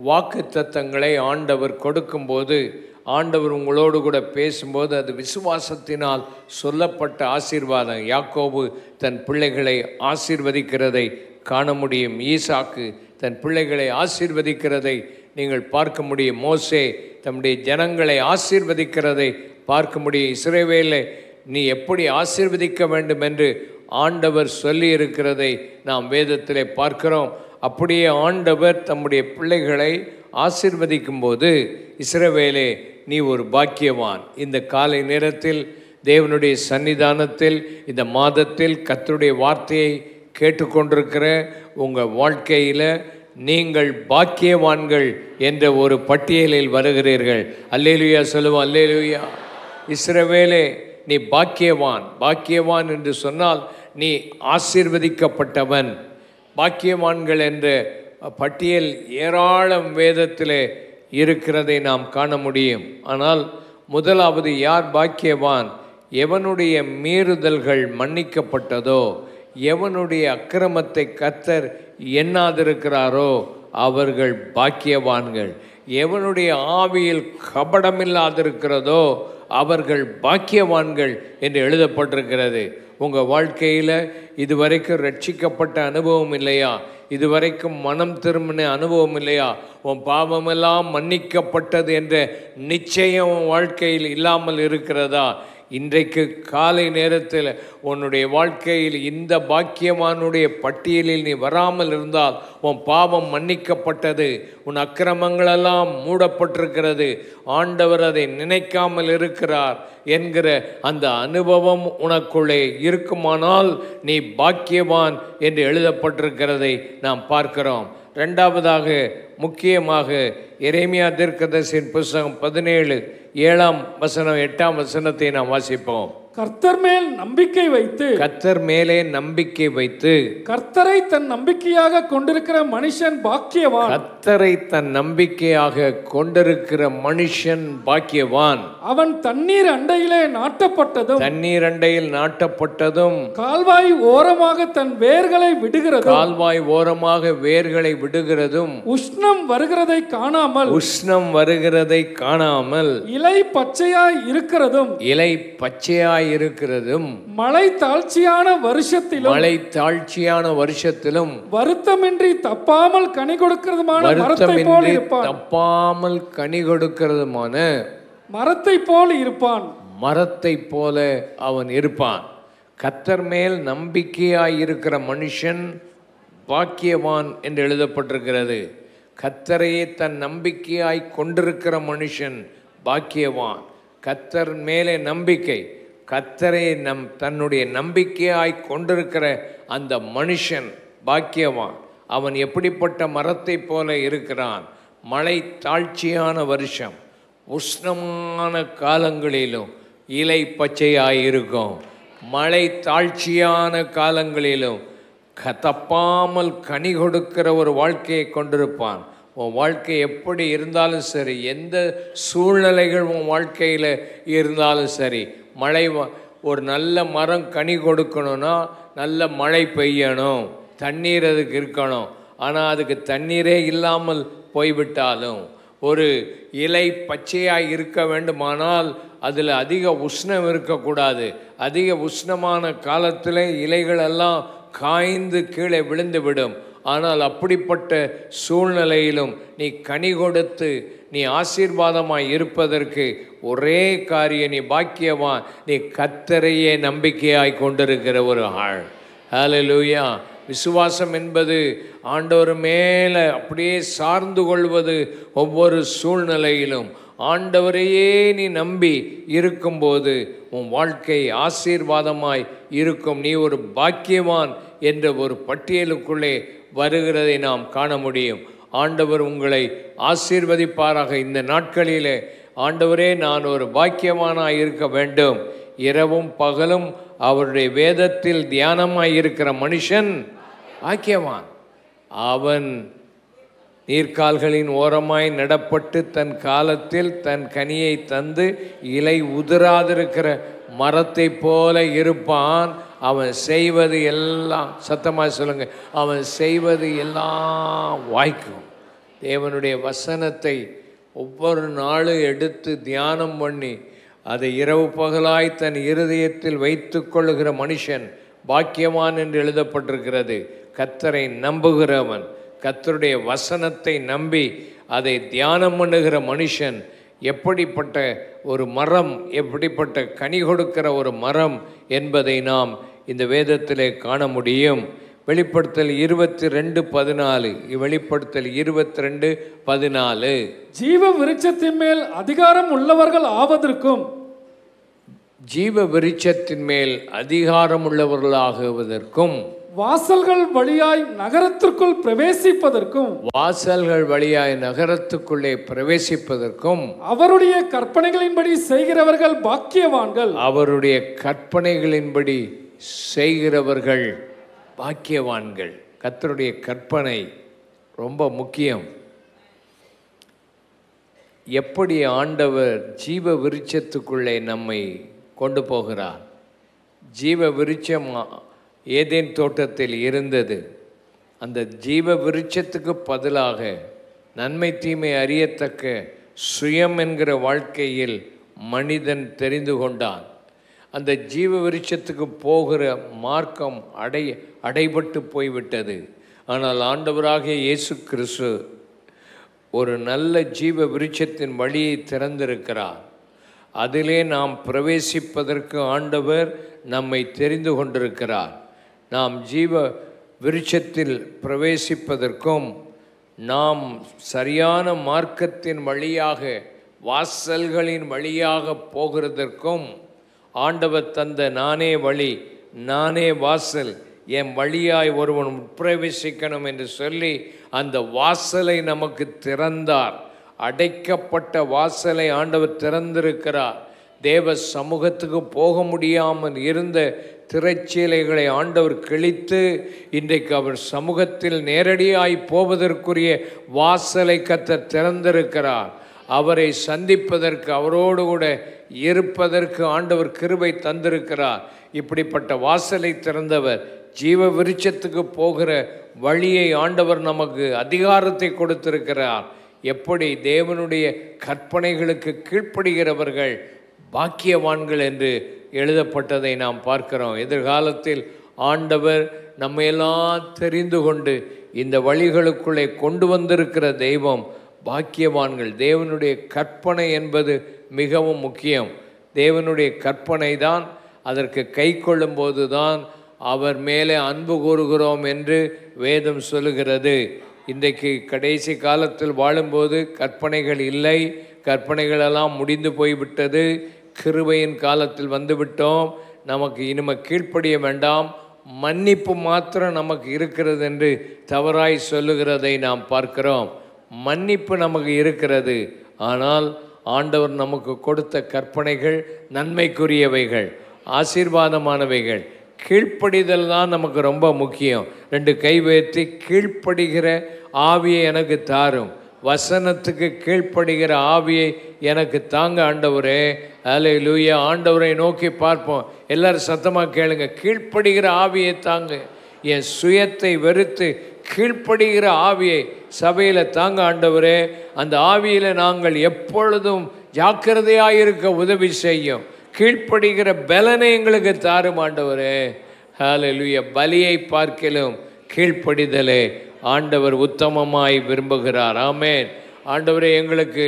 வாக்குத்தத்தங்களை ஆண்டவர் கொடுக்கும்போது, ஆண்டவர் உங்களோடு கூட பேசும்போது அது விசுவாசத்தினால் சொல்லப்பட்ட ஆசீர்வாதம். யாக்கோபு தன் பிள்ளைகளை ஆசீர்வதிக்கிறதை காண முடியும். ஈசாக்கு தன் பிள்ளைகளை ஆசீர்வதிக்கிறதை நீங்கள் பார்க்க முடியும். மோசே தம்முடைய ஜனங்களை ஆசீர்வதிக்கிறதை பார்க்க முடியும். இஸ்ரவேலை நீ எப்படி ஆசீர்வதிக்க வேண்டும் என்று ஆண்டவர் சொல்லி இருக்கிறதை நாம் வேதத்திலே பார்க்கிறோம். அப்படியே ஆண்டவர் தம்முடைய பிள்ளைகளை ஆசீர்வதிக்கும் போது, இஸ்ரவேலே நீ ஒரு பாக்கியவான். இந்த காலை நேரத்தில் தேவனுடைய சன்னிதானத்தில் இந்த மாதத்தில் கர்த்தருடைய வார்த்தையை கேட்டுக்கொண்டிருக்கிற உங்கள் வாழ்க்கையில் நீங்கள் பாக்கியவான்கள் என்ற ஒரு பட்டியலில் வருகிறீர்கள். அல்லேலூயா சொல்லுவோம். அல்லேலூயா. இஸ்ரவேலே நீ பாக்கியவான். பாக்கியவான் என்று சொன்னால் நீ ஆசீர்வதிக்கப்பட்டவன். பாக்கியவான்கள் என்ற பட்டியல் ஏராளம் வேதத்திலே இருக்கிறதை நாம் காண முடியும். ஆனால் முதலாவது யார் பாக்கியவான்? எவனுடைய மீறுதல்கள் மன்னிக்கப்பட்டதோ, எவனுடைய அக்கிரமத்தை கர்த்தர் எண்ணாதிருக்கிறாரோ அவர்கள் பாக்கியவான்கள். எவனுடைய ஆவியில் கபடமில்லாதிருக்கிறதோ அவர்கள் பாக்கியவான்கள் என்று எழுதப்பட்டிருக்கிறது. உங்கள் வாழ்க்கையில் இதுவரைக்கும் ரட்சிக்கப்பட்ட அனுபவம் இல்லையா? இதுவரைக்கும் மனம் திரும்பின அனுபவம் இல்லையா? உன் பாவமெல்லாம் மன்னிக்கப்பட்டது என்ற நிச்சயம் உன் வாழ்க்கையில் இல்லாமல் இருக்கிறதா? இன்றைக்கு காலை நேரத்தில் உன்னுடைய வாழ்க்கையில் இந்த பாக்கியவானுடைய பட்டியலில் நீ வராமல் இருந்தால் உன் பாவம் மன்னிக்கப்பட்டது, உன் அக்கிரமங்களெல்லாம் மூடப்பட்டிருக்கிறது, ஆண்டவர் அதை நினைக்காமல் இருக்கிறார் என்கிற அந்த அனுபவம் உனக்குள்ளே இருக்குமானால் நீ பாக்கியவான் என்று எழுதப்பட்டிருக்கிறதை நாம் பார்க்கிறோம். இரண்டாவதாக முக்கியமாக எரேமியா தீர்க்கதரிசியின் புத்தகம் 17:7 8 வசனத்தை நாம் வாசிப்போம். கர்த்தர் மேல் நம்பிக்கை வைத்து, கர்த்தர் மேலே நம்பிக்கை வைத்து, கர்த்தரை தன் நம்பிக்கையாக கொண்டிருக்கிற மனுஷன் பாக்கியவான். கர்த்தரை தன் நம்பிக்கையாக கொண்டிருக்கிற மனுஷன் பாக்கியவான். அவன் தண்ணீர் அண்டையிலே நாட்டப்பட்டதும், தண்ணீர் அண்டையில் நாட்டப்பட்டதும், கால்வாய் ஓரமாக தன் வேர்களை விடுகிறதும், கால்வாய் ஓரமாக வேர்களை விடுகிறதும், உஷ்ணம் வருகிறதை காணாமல், உஷ்ணம் வருகிறதை காணாமல், இலை பச்சையாய் இருக்கிறதும், இலை பச்சையாய் இருக்கிறதும், மழை தாழ்ச்சியான வருஷத்திலும், மழை தாழ்ச்சியான வருஷத்திலும், வருத்தமின்றி தப்பாமல் கனி கொடுக்கிறதுமான மரத்தை போல் இருப்பான். தப்பாமல் கனி கொடுக்கிறதுமான மரத்தை போல் இருப்பான். மரத்தை போல அவன் இருப்பான். கர்த்தர் மேல் நம்பிக்கையாய் இருக்கிற மனுஷன் பாக்கியவான் என்று எழுதப்பட்டிருக்கிறது. கர்த்தரையே தன் நம்பிக்கையாய் கொண்டிருக்கிற மனுஷன் பாக்கியவான். கர்த்தர் மேலே நம்பிக்கை, கர்த்தரை தன்னுடைய நம்பிக்கையாய் கொண்டிருக்கிற அந்த மனுஷன் பாக்கியவான். அவன் எப்படிப்பட்ட மரத்தை போல இருக்கிறான்? மழை தாழ்ச்சியான வருஷம், உஷ்ணமான காலங்களிலும் இலை பச்சையாய் இருக்கும். மழை தாழ்ச்சியான காலங்களிலும் தப்பாமல் கனி கொடுக்கிற ஒரு வாழ்க்கையை கொண்டிருப்பான். உன் வாழ்க்கை எப்படி இருந்தாலும் சரி, எந்த சூழ்நிலைகள் உன் வாழ்க்கையில் இருந்தாலும் சரி, மழை ஒரு நல்ல மரம் கனி கொடுக்கணும்னா நல்ல மழை பெய்யணும், தண்ணீர் அதுக்கு இருக்கணும். ஆனால் அதுக்கு தண்ணீரே இல்லாமல் போய்விட்டாலும், ஒரு இலை பச்சையாக இருக்க வேண்டுமானால் அதில் அதிக உஷ்ணம் இருக்கக்கூடாது. அதிக உஷ்ணமான காலத்தில் இலைகளெல்லாம் காய்ந்து கீழே விழுந்து விடும். ஆனால் அப்படிப்பட்ட சூழ்நிலையிலும் நீ கனி கொடுத்து நீ ஆசீர்வாதமாய் இருப்பதற்கு ஒரே காரியம், நீ பாக்கியவான். நீ கர்த்தரையே நம்பிக்கையாய் கொண்டிருக்கிற ஒரு ஆள். ஹல்லேலூயா. விசுவாசம் என்பது ஆண்டவர் மேலே அப்படியே சார்ந்து கொள்வது. ஒவ்வொரு சூழ்நிலையிலும் ஆண்டவரையே நீ நம்பி இருக்கும்போது உன் வாழ்க்கை ஆசீர்வாதமாய் இருக்கும். நீ ஒரு பாக்கியவான் என்ற ஒரு பட்டியலுக்குள்ளே வருகிறதை நாம் காண முடியும். ஆண்டவர் உங்களை ஆசீர்வதிப்பாராக. இந்த நாட்களிலே ஆண்டவரே நான் ஒரு பாக்கியவானாய் இருக்க வேண்டும். இரவும் பகலும் அவருடைய வேதத்தில் தியானமாய் இருக்கிற மனுஷன் பாக்கியவான். அவன் நீர்க்கால்களின் ஓரமாய் நடப்பட்டு தன் காலத்தில் தன் கனியை தந்து இலை உதிராதிருக்கிற மரத்தை போல இருப்பான். அவன் செய்வது எல்லாம், சத்தமாக சொல்லுங்க, அவன் செய்வது எல்லாம் வாய்க்கும். தேவனுடைய வசனத்தை ஒவ்வொரு நாளும் எடுத்து தியானம் பண்ணி அதை இரவு பகலாய் தன் இருதயத்தில் வைத்து கொள்ளுகிற மனுஷன் பாக்கியவான் என்று எழுதப்பட்டிருக்கிறது. கர்த்தரை நம்புகிறவன், கர்த்தருடைய வசனத்தை நம்பி அதை தியானம் பண்ணுகிற மனுஷன் எப்படிப்பட்ட ஒரு மரம், எப்படிப்பட்ட கனி கொடுக்கிற ஒரு மரம் என்பதை நாம் இந்த வேதத்திலே காண முடியும். வெளிப்படுத்தல் 22:14, வெளிப்படுத்தல் 22:14. ஜீவ விருட்சத்தின் மேல் அதிகாரம் உள்ளவர்கள் ஆவதற்கும், ஜீவ விருட்சத்தின் மேல் அதிகாரம் உள்ளவர்களாகுவதற்கும், வாசல்கள் வழியாய் நகரத்திற்குள் பிரவேசிப்பதற்கும் வாசல்கள் வழியாய் நகரத்துக்குள்ளே பிரவேசிப்பதற்கும் அவருடைய கற்பனைகளின்படி செய்கிறவர்கள் பாக்கியவான்கள். அவருடைய கற்பனைகளின்படி செய்கிறவர்கள் பாக்கியவான்கள். கர்த்தருடைய கற்பனை ரொம்ப முக்கியம். எப்படி ஆண்டவர் ஜீவ விருட்சத்துக்குள்ளே நம்மை கொண்டு போகிறார். ஜீவ விருட்சம் ஏதேன் தோட்டத்தில் இருந்தது. அந்த ஜீவ விருட்சத்துக்கு பதிலாக நன்மை தீமை அறியத்தக்க சுயம் என்கிற வாழ்க்கையில் மனிதன் தெரிந்து கொண்டான். அந்த ஜீவ விருட்சத்துக்கு போகிற மார்க்கம் அடைபட்டு போய்விட்டது. ஆனால் ஆண்டவராகிய இயேசு கிறிஸ்து ஒரு நல்ல ஜீவ விருட்சத்தின் வழியை திறந்திருக்கிறார். அதிலே நாம் பிரவேசிப்பதற்கு ஆண்டவர் நம்மை தெரிந்து கொண்டிருக்கிறார். நாம் ஜீவ விருட்சத்தில் பிரவேசிப்பதற்கும் நாம் சரியான மார்க்கத்தின் வழியாக வாசல்களின் வழியாக போகிறதற்கும் ஆண்டவர் தந்த நானே வழி நானே வாசல், என் வழியாய் ஒருவன் பிரவேசிக்கணும் என்று சொல்லி அந்த வாசலை நமக்கு திறந்தார். அடைக்கப்பட்ட வாசலை ஆண்டவர் திறந்திருக்கிறார். தேவ சமூகத்துக்கு போக முடியாமல் இருந்த திரைச்சீலைகளை ஆண்டவர் கிழித்து இன்றைக்கு அவர் சமூகத்தில் நேரடியாய் போவதற்குரிய வாசலை கர்த்தர் திறந்திருக்கிறார். அவரை சந்திப்பதற்கு அவரோடு கூட இருப்பதற்கு ஆண்டவர் கிருபை தந்திருக்கிறார். இப்படிப்பட்ட வாசலை திறந்தவர். ஜீவ விருட்சத்துக்கு போகிற வழியை ஆண்டவர் நமக்கு அதிகாரத்தை கொடுத்திருக்கிறார். எப்படி தேவனுடைய கற்பனைகளுக்கு கீழ்ப்படுகிறவர்கள் பாக்கியவான்கள் என்று எழுதப்பட்டதை நாம் பார்க்கிறோம். எதிர்காலத்தில் ஆண்டவர் நம்மையெல்லாம் தெரிந்து கொண்டு இந்த வழிகளுக்குள்ளே கொண்டு வந்திருக்கிற தெய்வம் பாக்கியவான்கள். தேவனுடைய கற்பனை என்பது மிகவும் முக்கியம். தேவனுடைய கற்பனை தான். அதற்கு கை கொள்ளும்போது தான் அவர் மேலே அன்பு கூறுகிறோம் என்று வேதம் சொல்லுகிறது. இன்றைக்கு கடைசி காலத்தில் வாழும்போது கற்பனைகள் இல்லை. கற்பனைகளெல்லாம் முடிந்து போய்விட்டது. கிருபையின் காலத்தில் வந்துவிட்டோம். நமக்கு இனிமே கீழ்ப்படிய வேண்டாம், மன்னிப்பு மாத்திரம் நமக்கு இருக்கிறது என்று தவறாய் சொல்லுகிறதை நாம் பார்க்கிறோம். மன்னிப்பு நமக்கு இருக்கிறது. ஆனால் ஆண்டவர் நமக்கு கொடுத்த கற்பனைகள் நன்மைக்குரியவைகள், ஆசீர்வாதமானவைகள். கீழ்ப்படிதல் தான் நமக்கு ரொம்ப முக்கியம். 2 கை உயர்த்தி கீழ்ப்படுகிற ஆவியை எனக்கு தாரும். வசனத்துக்கு கீழ்ப்படுகிற ஆவியை எனக்கு தாங்க ஆண்டவரே. அல்லேலூயா. ஆண்டவரை நோக்கி பார்ப்போம். எல்லாரும் சத்தமாக கேளுங்க. கீழ்ப்படுகிற ஆவியை தாங்க. என் சுயத்தை வெறுத்து கீழ்ப்படுகிற ஆவியை சபையில் தாங்க ஆண்டவரே. அந்த ஆவியில் நாங்கள் எப்பொழுதும் ஜாக்கிரதையாயிருக்க உதவி செய்யும். கீழ்ப்படுகிற பலனை எங்களுக்கு தாரும் ஆண்டவரே. ஹல்லேலூயா. பலியை பார்க்கிலும் கீழ்ப்படிதலே ஆண்டவர் உத்தமமாய் விரும்புகிறார். ஆமென். ஆண்டவரே, எங்களுக்கு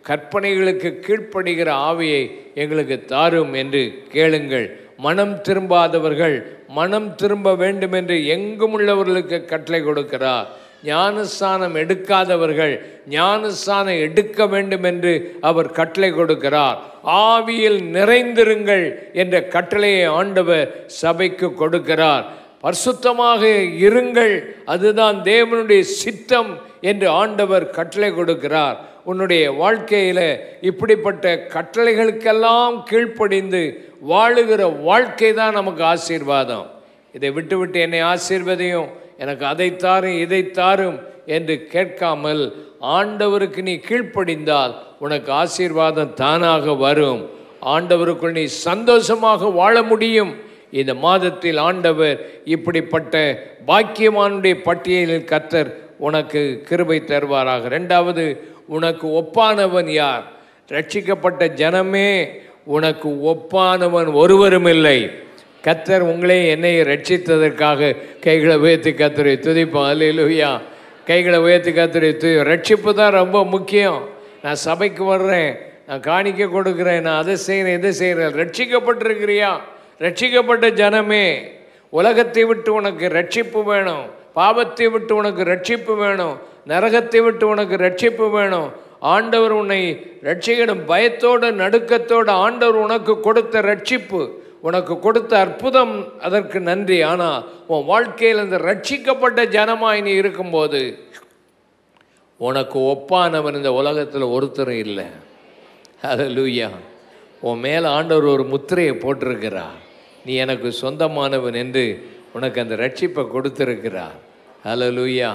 கற்பனைகளுக்கு கீழ்ப்படுகிற ஆவியை எங்களுக்கு தாரும் என்று கேளுங்கள். மனம் திரும்பாதவர்கள் மனம் திரும்ப வேண்டும் என்று எங்கும் உள்ளவர்களுக்கு கட்டளை கொடுக்கிறார். ஞானஸ்தானம் எடுக்காதவர்கள் ஞானஸ்தானம் எடுக்க வேண்டும் என்று அவர் கட்டளை கொடுக்கிறார். ஆவியில் நிறைந்திருங்கள் என்ற கட்டளையை ஆண்டவர் சபைக்கு கொடுக்கிறார். பரிசுத்தமாக இருங்கள், அதுதான் தேவனுடைய சித்தம் என்று ஆண்டவர் கட்டளை கொடுக்கிறார். உன்னுடைய வாழ்க்கையில் இப்படிப்பட்ட கட்டளைகளுக்கெல்லாம் கீழ்ப்படிந்து வாழுகிற வாழ்க்கை தான் நமக்கு ஆசீர்வாதம். இதை விட்டு விட்டு என்னை ஆசீர்வதியும், எனக்கு அதை தாரும் இதை தாரும் என்று கேட்காமல் ஆண்டவருக்கு நீ கீழ்ப்படிந்தால் உனக்கு ஆசீர்வாதம் தானாக வரும். ஆண்டவருக்குள் நீ சந்தோஷமாக வாழ முடியும். இந்த மாதத்தில் ஆண்டவர் இப்படிப்பட்ட பாக்கியமானுடைய பட்டியலில் கர்த்தர் உனக்கு கிருபை தருவாராக. 2வது, உனக்கு ஒப்பானவன் யார்? ரட்சிக்கப்பட்ட ஜனமே, உனக்கு ஒப்பானவன் ஒருவரும் இல்லை. கர்த்தர் உங்களே என்னை ரட்சித்ததற்காக கைகளை உயர்த்தி கர்த்தரை துதிப்போம். அல்லேலூயா. கைகளை உயர்த்தி கர்த்தரை ரட்சிப்பு தான் ரொம்ப முக்கியம். நான் சபைக்கு வர்றேன், நான் காணிக்க கொடுக்குறேன், நான் அதை செய்கிறேன் இதை செய்கிறேன். ரட்சிக்கப்பட்டிருக்கிறியா? ரட்சிக்கப்பட்ட ஜனமே, உலகத்தை விட்டு உனக்கு ரட்சிப்பு வேணும். பாவத்தை விட்டு உனக்கு ரட்சிப்பு வேணும். நரகத்தை விட்டு உனக்கு ரட்சிப்பு வேணும். ஆண்டவர் உன்னை ரட்சிக்கணும். பயத்தோடு நடுக்கத்தோடு ஆண்டவர் உனக்கு கொடுத்த ரட்சிப்பு உனக்கு கொடுத்த அற்புதம் அதற்கு நன்றி. ஆனால் உன் வாழ்க்கையில் அந்த ரட்சிக்கப்பட்ட ஜனமாய் நீ இருக்கும்போது உனக்கு ஒப்பானவன் இந்த உலகத்தில் ஒருத்தரும் இல்லை. ஹல்லேலூயா. உன் மேலே ஆண்டவர் ஒரு முத்திரையை போட்டிருக்கிறார். நீ எனக்கு சொந்தமானவன் என்று உனக்கு அந்த ரட்சிப்பை கொடுத்துருக்கிறார். ஹல்லேலூயா.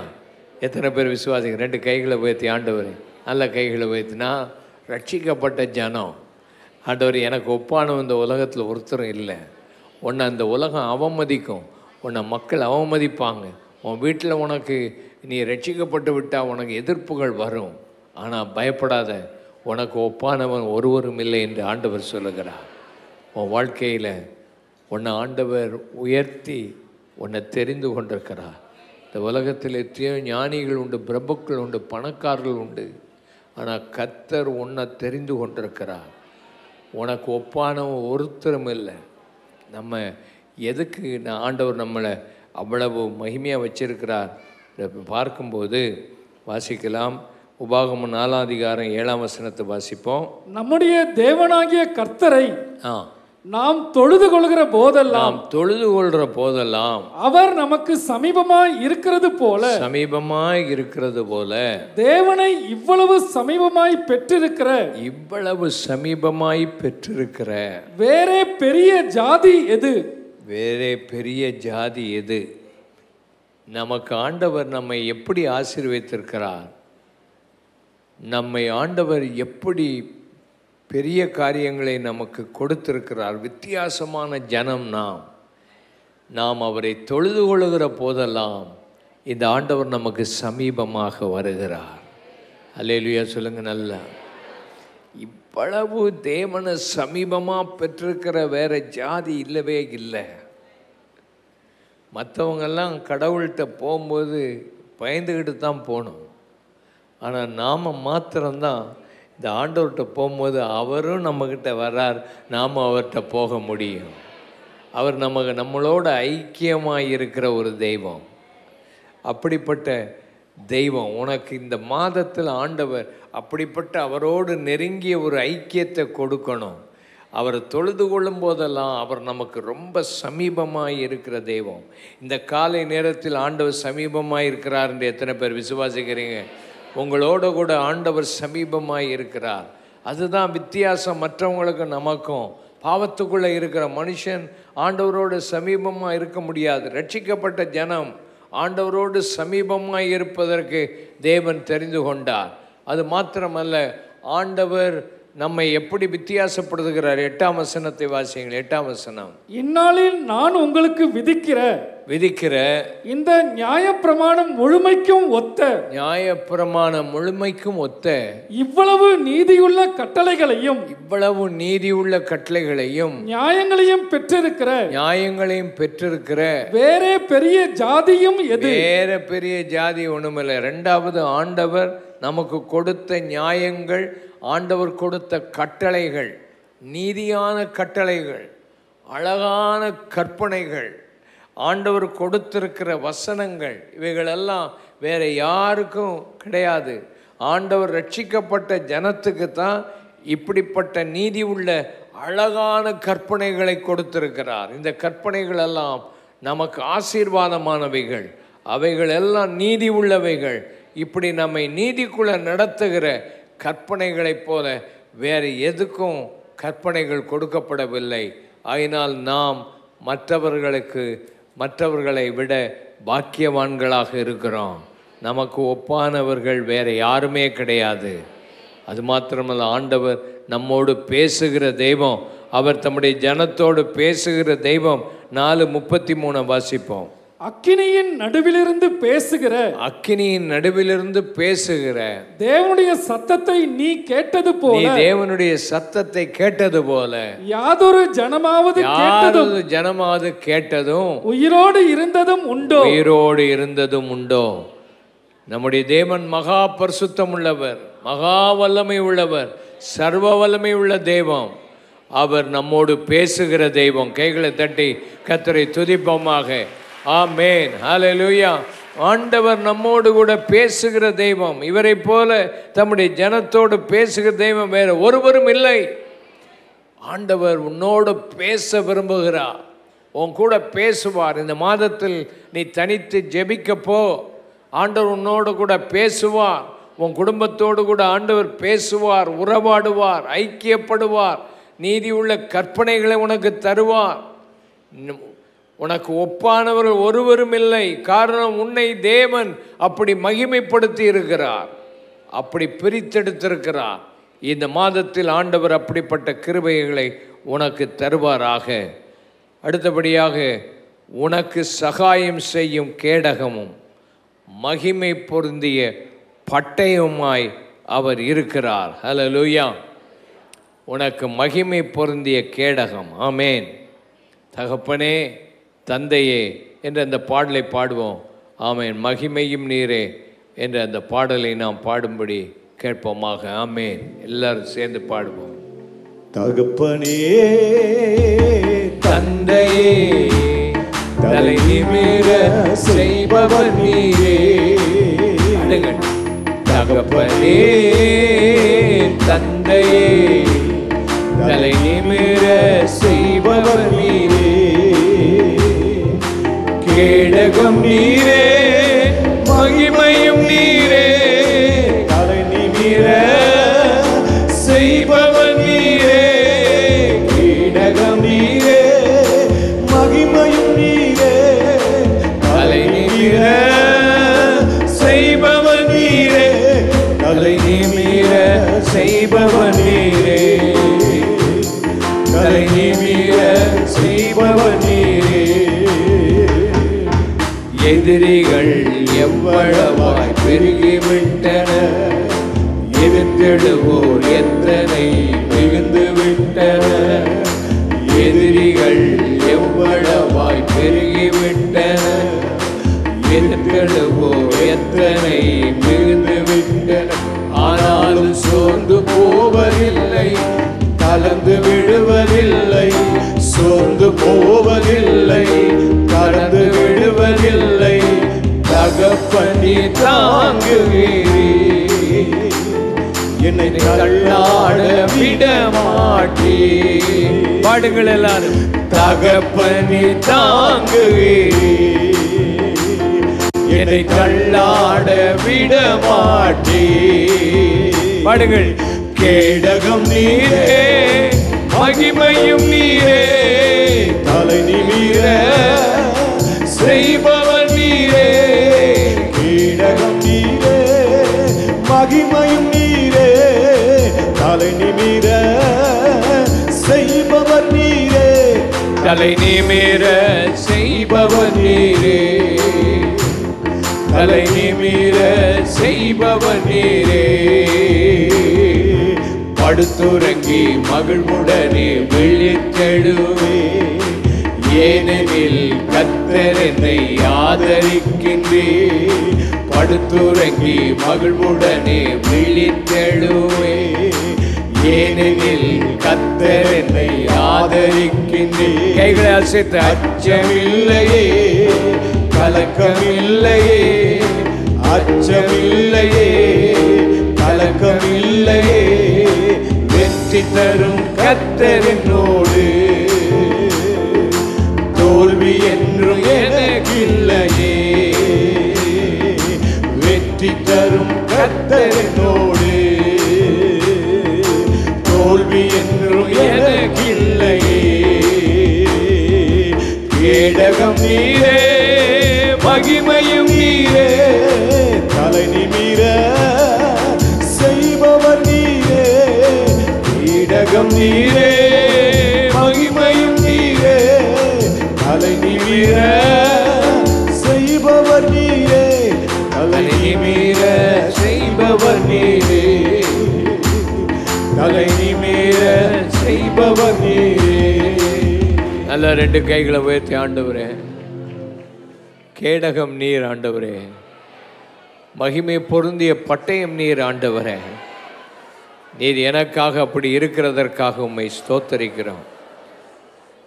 எத்தனை பேர் விசுவாசிங்க? 2 கைகளை உயர்த்தி ஆண்டவர், நல்ல கைகளை உயர்த்தினா ரட்சிக்கப்பட்ட ஜனம். ஆண்டவர், எனக்கு ஒப்பானவன் இந்த உலகத்தில் ஒருத்தரும் இல்லை. உன்னை அந்த உலகம் அவமதிக்கும், உன்னை மக்கள் அவமதிப்பாங்க. உன் வீட்டில் உனக்கு நீ ரட்சிக்கப்பட்டு விட்டால் உனக்கு எதிர்ப்புகள் வரும். ஆனால் பயப்படாத, உனக்கு ஒப்பானவன் ஒருவரும் இல்லை என்று ஆண்டவர் சொல்லுகிறார். உன் வாழ்க்கையில் உன்னை ஆண்டவர் உயர்த்தி உன்னை தெரிந்து கொண்டிருக்கிறார். இந்த உலகத்தில் எத்தனையோ ஞானிகள் உண்டு, பிரபுக்கள் உண்டு, பணக்காரர்கள் உண்டு. ஆனால் கர்த்தர் உன்னை தெரிந்து கொண்டிருக்கிறார். உனக்கு ஒப்பானவன் ஒருத்தரும் இல்லை. நம்ம எதுக்கு ஆண்டவர் நம்மளை அவ்வளவு மகிமையாக வச்சிருக்கிறார் பார்க்கும்போது வாசிக்கலாம். உபாகமம் 4ஆம் அதிகாரம் 7ஆம் வசனத்தை வாசிப்போம். நம்முடைய தேவனாகிய கர்த்தரை நாம் தொழுது கொள்கிற போதெல்லாம் அவர் நமக்கு சமீபமாய் இருக்கிறது போல தேவனை இவ்வளவு சமீபமாய் பெற்றிருக்கிற வேறே பெரிய ஜாதி எது? நமக்கு ஆண்டவர் நம்மை எப்படி ஆசீர்வதித்திருக்கிறார், நம்மை ஆண்டவர் எப்படி பெரிய காரியங்களை நமக்கு கொடுத்திருக்கிறார். வித்தியாசமான ஜனம் நாம் அவரை தொழுது கொள்ளுகிற போதெல்லாம் இந்த ஆண்டவர் நமக்கு சமீபமாக வருகிறார். அல்லேலூயா சொல்லுங்க. நல்லா இவ்வளவு தேவனை சமீபமாக பெற்றிருக்கிற வேற ஜாதி இல்லவே இல்லை. மற்றவங்கெல்லாம் கடவுள்கிட்ட போகும்போது பயந்துக்கிட்டு தான் போகணும். ஆனால் நாம் மாத்திரம்தான் இந்த ஆண்டவர்கிட்ட போகும்போது அவரும் நம்மக்கிட்ட வர்றார், நாம் அவர்கிட்ட போக முடியும். அவர் நம்மளோட ஐக்கியமாக இருக்கிற ஒரு தெய்வம். அப்படிப்பட்ட தெய்வம் உனக்கு இந்த மாதத்தில் ஆண்டவர் அப்படிப்பட்ட அவரோடு நெருங்கிய ஒரு ஐக்கியத்தை கொடுக்கணும். அவரை தொழுது கொள்ளும் போதெல்லாம் அவர் நமக்கு ரொம்ப சமீபமாக இருக்கிற தெய்வம். இந்த காலை நேரத்தில் ஆண்டவர் சமீபமாக இருக்கிறார் என்று எத்தனை பேர் விசுவாசிக்கிறீங்க? உங்களோட கூட ஆண்டவர் சமீபமாக இருக்கிறார். அதுதான் வித்தியாசம் மற்றவங்களுக்கு நமக்கும். பாவத்துக்குள்ளே இருக்கிற மனுஷன் ஆண்டவரோடு சமீபமாக இருக்க முடியாது. ரட்சிக்கப்பட்ட ஜனம் ஆண்டவரோடு சமீபமாக இருப்பதற்கு தேவன் தெரிந்து கொண்டார். அது மாத்திரமல்ல, ஆண்டவர் நம்மை எப்படி வித்தியாசப்படுத்துகிறார்? 8ஆம் வசனத்தை வாசியுங்கள். 8ஆம் வசனம். இந்நாளில் நான் உங்களுக்கு விதிக்கிற இந்த நியாயப்பிரமாணம் முழுமைக்கும் ஒத்த இவ்வளவு நீதியுள்ள கட்டளைகளையும் நியாயங்களையும் பெற்றிருக்கிற வேறே பெரிய ஜாதியும் எது? வேற பெரிய ஜாதி ஒண்ணுமில்லை. 2வது ஆண்டவர் நமக்கு கொடுத்த நியாயங்கள், ஆண்டவர் கொடுத்த கட்டளைகள், நீதியான கட்டளைகள், அழகான கற்பனைகள், ஆண்டவர் கொடுத்திருக்கிற வசனங்கள், இவைகளெல்லாம் வேற யாருக்கும் கிடையாது. ஆண்டவர் ரட்சிக்கப்பட்ட ஜனத்துக்கு தான் இப்படிப்பட்ட நீதி உள்ள அழகான கற்பனைகளை கொடுத்திருக்கிறார். இந்த கற்பனைகள் எல்லாம் நமக்கு ஆசீர்வாதமானவைகள், அவைகள் எல்லாம் நீதி உள்ளவைகள். இப்படி நம்மை நீதிக்குள்ள நடத்துகிற கற்பனைகளைப் போல வேறு எதுக்கும் கற்பனைகள் கொடுக்கப்படவில்லை. ஆயினால் நாம் மற்றவர்களை விட பாக்கியவான்களாக இருக்கிறோம். நமக்கு ஒப்பானவர்கள் வேறு யாருமே கிடையாது. அது மாத்திரமல்ல, ஆண்டவர் நம்மோடு பேசுகிற தெய்வம். அவர் தம்முடைய ஜனத்தோடு பேசுகிற தெய்வம். 4:33 வாசிப்போம். அக்கினியின் நடுவிலிருந்து பேசுகிற தேவனுடைய சத்தத்தை நீ கேட்டது போல யாதொரு ஜனமாவது கேட்டதும் உயிரோடு இருந்ததும் உண்டோ? நம்முடைய தேவன் மகா பரிசுத்தம் உள்ளவர், மகா வல்லமை உள்ளவர், சர்வ வல்லமை உள்ள தெய்வம். அவர் நம்மோடு பேசுகிற தெய்வம். கைகளை தட்டி கர்த்தரை துதிப்போமாக. ஆமென், ஹல்லேலூயா. ஆண்டவர் நம்மோடு கூட பேசுகிற தெய்வம். இவரை போல தம்முடைய ஜனத்தோடு பேசுகிற தெய்வம் வேற ஒருவரும் இல்லை. ஆண்டவர் உன்னோடு பேச விரும்புகிறார். உன் கூட பேசுவார். இந்த மாதத்தில் நீ தனித்து ஜெபிக்கப்போ, ஆண்டவர் உன்னோடு கூட பேசுவார். உன் குடும்பத்தோடு கூட ஆண்டவர் பேசுவார், உறவாடுவார், ஐக்கியப்படுவார், நீதி உள்ள கற்பனைகளை உனக்கு தருவார். உனக்கு ஒப்பானவர்கள் ஒருவரும் இல்லை. காரணம், உன்னை தேவன் அப்படி மகிமைப்படுத்தி இருக்கிறார், அப்படி பிரித்தெடுத்திருக்கிறார். இந்த மாதத்தில் ஆண்டவர் அப்படிப்பட்ட கிருபைகளை உனக்கு தருவாராக. அடுத்தபடியாக, உனக்கு சகாயம் செய்யும் கேடகமும் மகிமை பொருந்திய பட்டயமாய் அவர் இருக்கிறார். ஹல்லேலூயா. உனக்கு மகிமை பொருந்திய கேடகம். ஆமேன். தகப்பனே, தந்தையே என்ற அந்த பாடலை பாடுவோம். ஆமேன். மகிமையும் நீரே என்ற அந்த பாடலை நாம் பாடும்படி கேட்போமாக. ஆமேன். எல்லாரும் சேர்ந்து பாடுவோம். தகப்பனே, தந்தையே, தலை நிமிர செய்பவர் நீரே. தகப்பனே, தந்தையே, தலை நிமிர செய்பவர் நீரே. கேடகம் நீரே, மகிமையும் நீரே, தலை நிமிர செய்பவர் நீரே. கேடகம் நீரே, மகிமையும் நீரே, தலை நிமிர செய்பவர் நீரே. தலை நிமிர செய்பவர் நீரே. தலை நிமிர செய்பவர் நீரே. எதிரிகள் எவ்வளவாய் பெருகிவிட்டனர், எதிர்த்தெழுவோர் எத்தனை மிகுந்து விட்டனர். எதிரிகள் எவ்வளவாய் பெருகிவிட்டனர், எதிர்த்தெழுவோர் எத்தனை மிகுந்து விட்டனர். ஆனாலும் சோர்ந்து போவதில்லை, கலந்து விடுவதில்லை. சோர்ந்து போவதில்லை, கலந்து விடுவதில்லை. தகப்பனே, தாங்குவீரே, என்னை தள்ளாட விட மாட்டே. பாடுங்கள் எல்லாரும். தகப்பனே, தாங்குவீரே, என்னை தள்ளாட விட மாட்டே. பாடுங்கள். கேடகம் நீரே, மகிமையும் நீரே, தலை நிமிர செய்பவர் நீரே. கேடகம் நீரே, மகிமையும் நீரே, தலை நிமிர செய்பவர் நீரே. தலை நிமிர செய்பவர் நீரே. தலை நிமிர செய்பவர் நீரே. படுத்துறங்கி மகிழ்வுடனே விழித்தெழுவே, ஏனெனில் கர்த்தர் என்னை ஆதரிக்கின்றே. படுத்துறங்கி மகிழ்வுடனே விழித்தெழுவே, ஏனெனில் கர்த்தர் என்னை ஆதரிக்கின்றே. கைகளை அசைத்து. அச்சமில்லையே, கலக்கமில்லையே, அச்சமில்லையே, கலக்கமில்லையே. வெற்றி தரும் கர்த்தர் என்னோடு, தோல்வி என்றும் எனக்கில்லையே. வெற்றி தரும் கர்த்தர் என்னோடு, தோல்வி என்றும் எனக்கில்லையே. கேடகம் நீரே, மகிமையும் நீரே, தலை நிமிர செய்பவர் நீரே. கேடகம் நீரே, மகிமையும் நீரே, தலை நிமிர செய்பவர் நீரே. தலை நிமிர செய்பவர் நீரே. தலை நிமிர செய்பவர் நீரே. நல்ல ரெண்டு கைகளை உயர்த்தி. ஆண்டவரே, கேடகம் நீர் ஆண்டவரே, மகிமை பொருந்திய பட்டயம் நீர் ஆண்டவரே. நீர் எனக்காக அப்படி இருக்கிறதற்காக உம்மை ஸ்தோத்தரிக்கிறோம்.